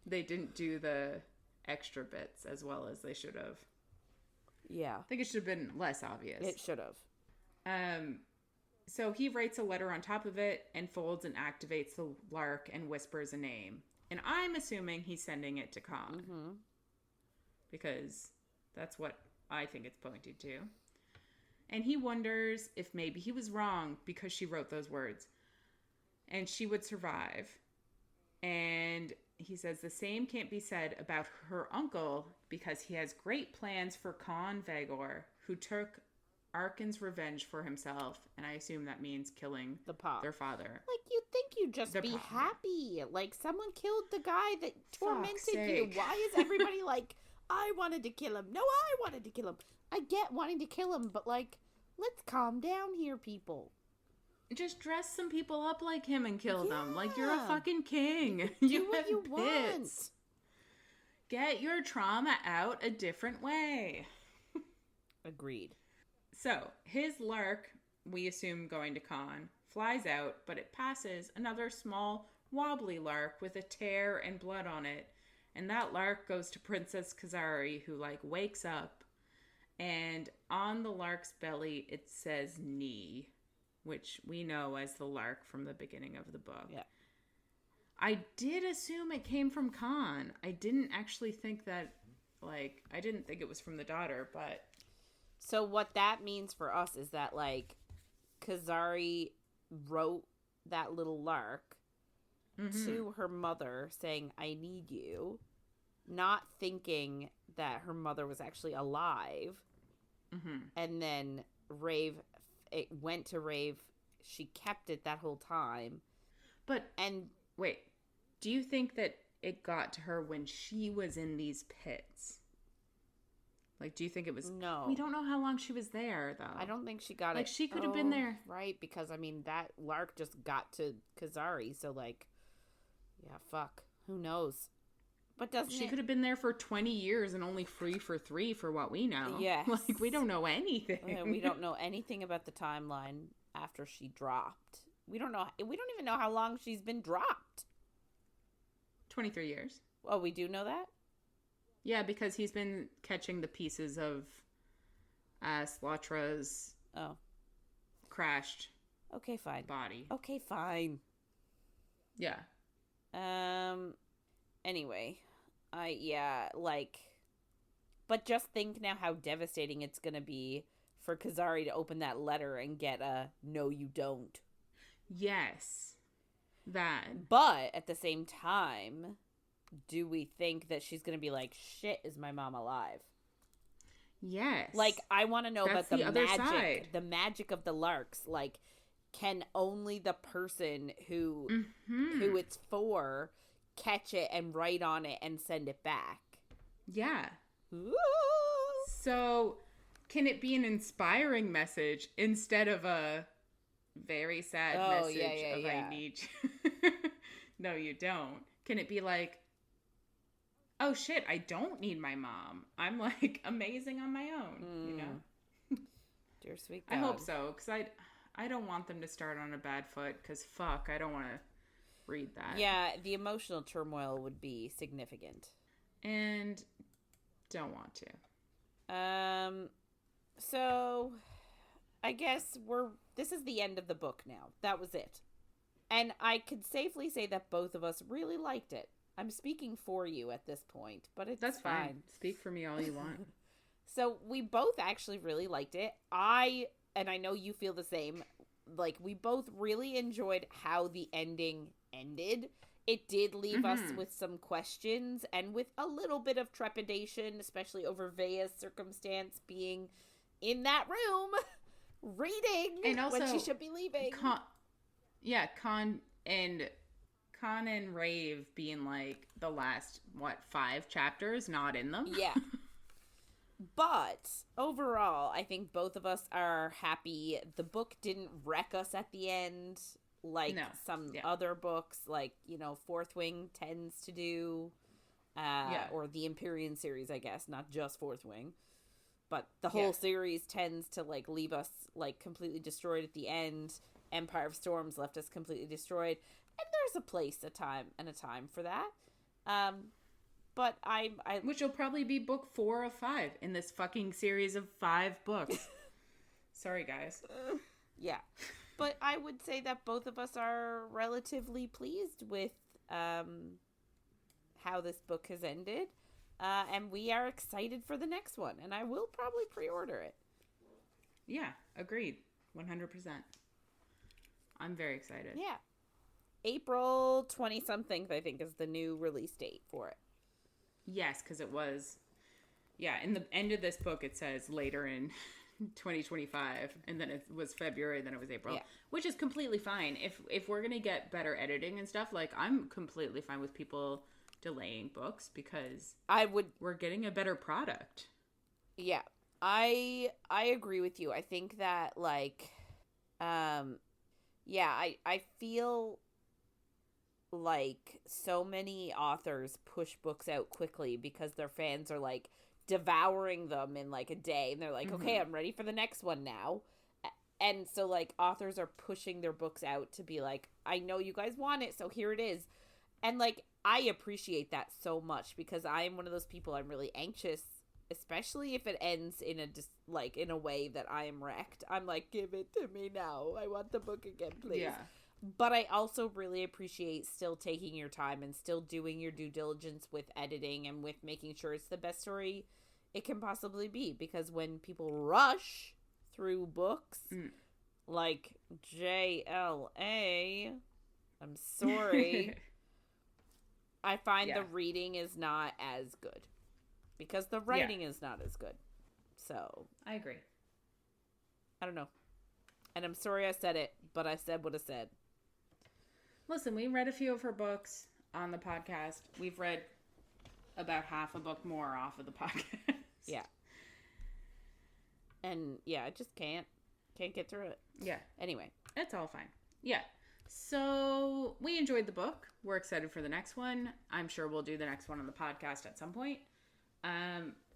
S2: they didn't do the extra bits as well as they should have.
S1: Yeah.
S2: I think it should have been less obvious.
S1: It should have.
S2: So he writes a letter on top of it and folds and activates the lark and whispers a name. And I'm assuming he's sending it to Kaan.
S1: Mm-hmm.
S2: Because that's what I think it's pointing to. And he wonders if maybe he was wrong because she wrote those words. And she would survive. And he says the same can't be said about her uncle because he has great plans for Kaan Vagor, who took Arkin's revenge for himself. And I assume that means killing their father.
S1: Like, you'd think you'd just be happy. Like, someone killed the guy that tormented you. Why is everybody like, I wanted to kill him. No, I wanted to kill him. I get wanting to kill him, but, like, let's calm down here, people.
S2: Just dress some people up like him and kill them. Like, you're a fucking king.
S1: Do what you want.
S2: Get your trauma out a different way.
S1: Agreed.
S2: So, his lark, we assume going to Kaan, flies out, but it passes another small, wobbly lark with a tear and blood on it. And that lark goes to Princess Kazari, who, like, wakes up. And on the lark's belly, it says knee, which we know as the lark from the beginning of the book.
S1: Yeah.
S2: I did assume it came from Kaan. I didn't actually think that, like, I didn't think it was from the daughter, but...
S1: So what that means for us is that, like, Kazari wrote that little lark to her mother saying, I need you, not thinking that her mother was actually alive. And then it went to Raeve. She kept it that whole time.
S2: Wait, do you think that it got to her when she was in these pits? Like, do you think it was...
S1: No.
S2: We don't know how long she was there, though.
S1: I don't think she got it.
S2: Like, she could have been there.
S1: Right, because, I mean, that lark just got to Kazari, so, like, yeah, fuck. Who knows? But doesn't
S2: She could have been there for 20 years and only free for 3 for what we know.
S1: Yes.
S2: Like, we don't know anything.
S1: We don't know anything about the timeline after she dropped. We don't even know how long she's been dropped.
S2: 23 years.
S1: Oh, we do know that?
S2: Yeah, because he's been catching the pieces of Slatra's crashed body.
S1: Okay, fine.
S2: Yeah.
S1: Anyway, but just think now how devastating it's gonna be for Kazari to open that letter and get a no you don't.
S2: Yes. That.
S1: But at the same time, do we think that she's gonna be like, shit, is my mom alive?
S2: Yes.
S1: Like, I want to know about the
S2: other
S1: magic,
S2: side.
S1: the magic of the larks. Like, can only the person who it's for catch it and write on it and send it back?
S2: Yeah.
S1: Ooh.
S2: So, can it be an inspiring message instead of a very sad message of I need you? No, you don't. Can it be like, oh shit, I don't need my mom. I'm like amazing on my own, you know?
S1: Dear sweet God.
S2: I hope so, because I don't want them to start on a bad foot, because fuck, I don't want to read that.
S1: Yeah, the emotional turmoil would be significant.
S2: And don't want to.
S1: So I guess this is the end of the book now. That was it. And I could safely say that both of us really liked it. I'm speaking for you at this point, but that's fine.
S2: Speak for me all you want.
S1: So we both actually really liked it. And I know you feel the same. Like, we both really enjoyed how the ending ended. It did leave us with some questions and with a little bit of trepidation, especially over Vea's circumstance being in that room reading and also, when she should be leaving.
S2: Kaan and Raeve being like the last 5 chapters not in them.
S1: Yeah. But overall, I think both of us are happy. The book didn't wreck us at the end. like
S2: No.
S1: some
S2: Yeah.
S1: other books, like, you know, Fourth Wing tends to do, or the Empyrean series, I guess, not just Fourth Wing, but the whole series tends to, like, leave us, like, completely destroyed at the end. Empire of Storms left us completely destroyed, and there's a place, a time for that. But I
S2: which will probably be book 4 of 5 in this fucking series of 5 books. Sorry, guys.
S1: Yeah. But I would say that both of us are relatively pleased with how this book has ended. And we are excited for the next one. And I will probably pre-order it.
S2: Yeah, agreed. 100%. I'm very excited.
S1: Yeah. April 20-something, I think, is the new release date for it.
S2: Yes, because it was... Yeah, in the end of this book, it says later in 2025, and then it was February, then it was April, which is completely fine. If we're gonna get better editing and stuff, like, I'm completely fine with people delaying books, because we're getting a better product.
S1: Yeah, I agree with you. I think that, like, I feel like so many authors push books out quickly because their fans are, like, devouring them in, like, a day, and they're like, okay, I'm ready for the next one now. And so, like, authors are pushing their books out to be like, I know you guys want it, so here it is. And, like, I appreciate that so much, because I am one of those people, I'm really anxious, especially if it ends in in a way that I am wrecked. I'm like, give it to me now, I want the book again, please.
S2: Yeah.
S1: But I also really appreciate still taking your time and still doing your due diligence with editing and with making sure it's the best story it can possibly be. Because when people rush through books, like JLA, I'm sorry, I find the reading is not as good. Because the writing is not as good. So.
S2: I agree.
S1: I don't know. And I'm sorry I said it, but I said what I said.
S2: Listen, we read a few of her books on the podcast. We've read about half a book more off of the podcast.
S1: Yeah. And yeah, I just can't get through it.
S2: Yeah.
S1: Anyway.
S2: It's all fine. Yeah. So we enjoyed the book. We're excited for the next one. I'm sure we'll do the next one on the podcast at some point.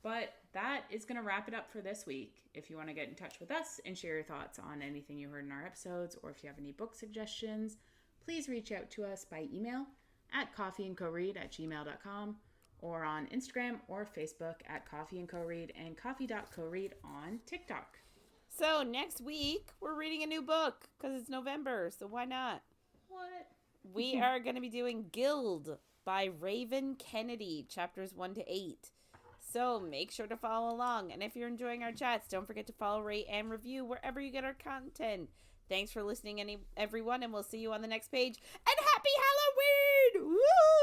S2: But that is going to wrap it up for this week. If you want to get in touch with us and share your thoughts on anything you heard in our episodes, or if you have any book suggestions, please reach out to us by email at coffeeandcoread@gmail.com, or on Instagram or Facebook at coffeeandcoread, and coffee.coread on TikTok.
S1: So next week, we're reading a new book because it's November, so why not?
S2: What?
S1: We are going to be doing Guild by Raeve and Kaan, chapters 1 to 8. So make sure to follow along. And if you're enjoying our chats, don't forget to follow, rate, and review wherever you get our content. Thanks for listening, everyone, and we'll see you on the next page. And happy Halloween! Woo!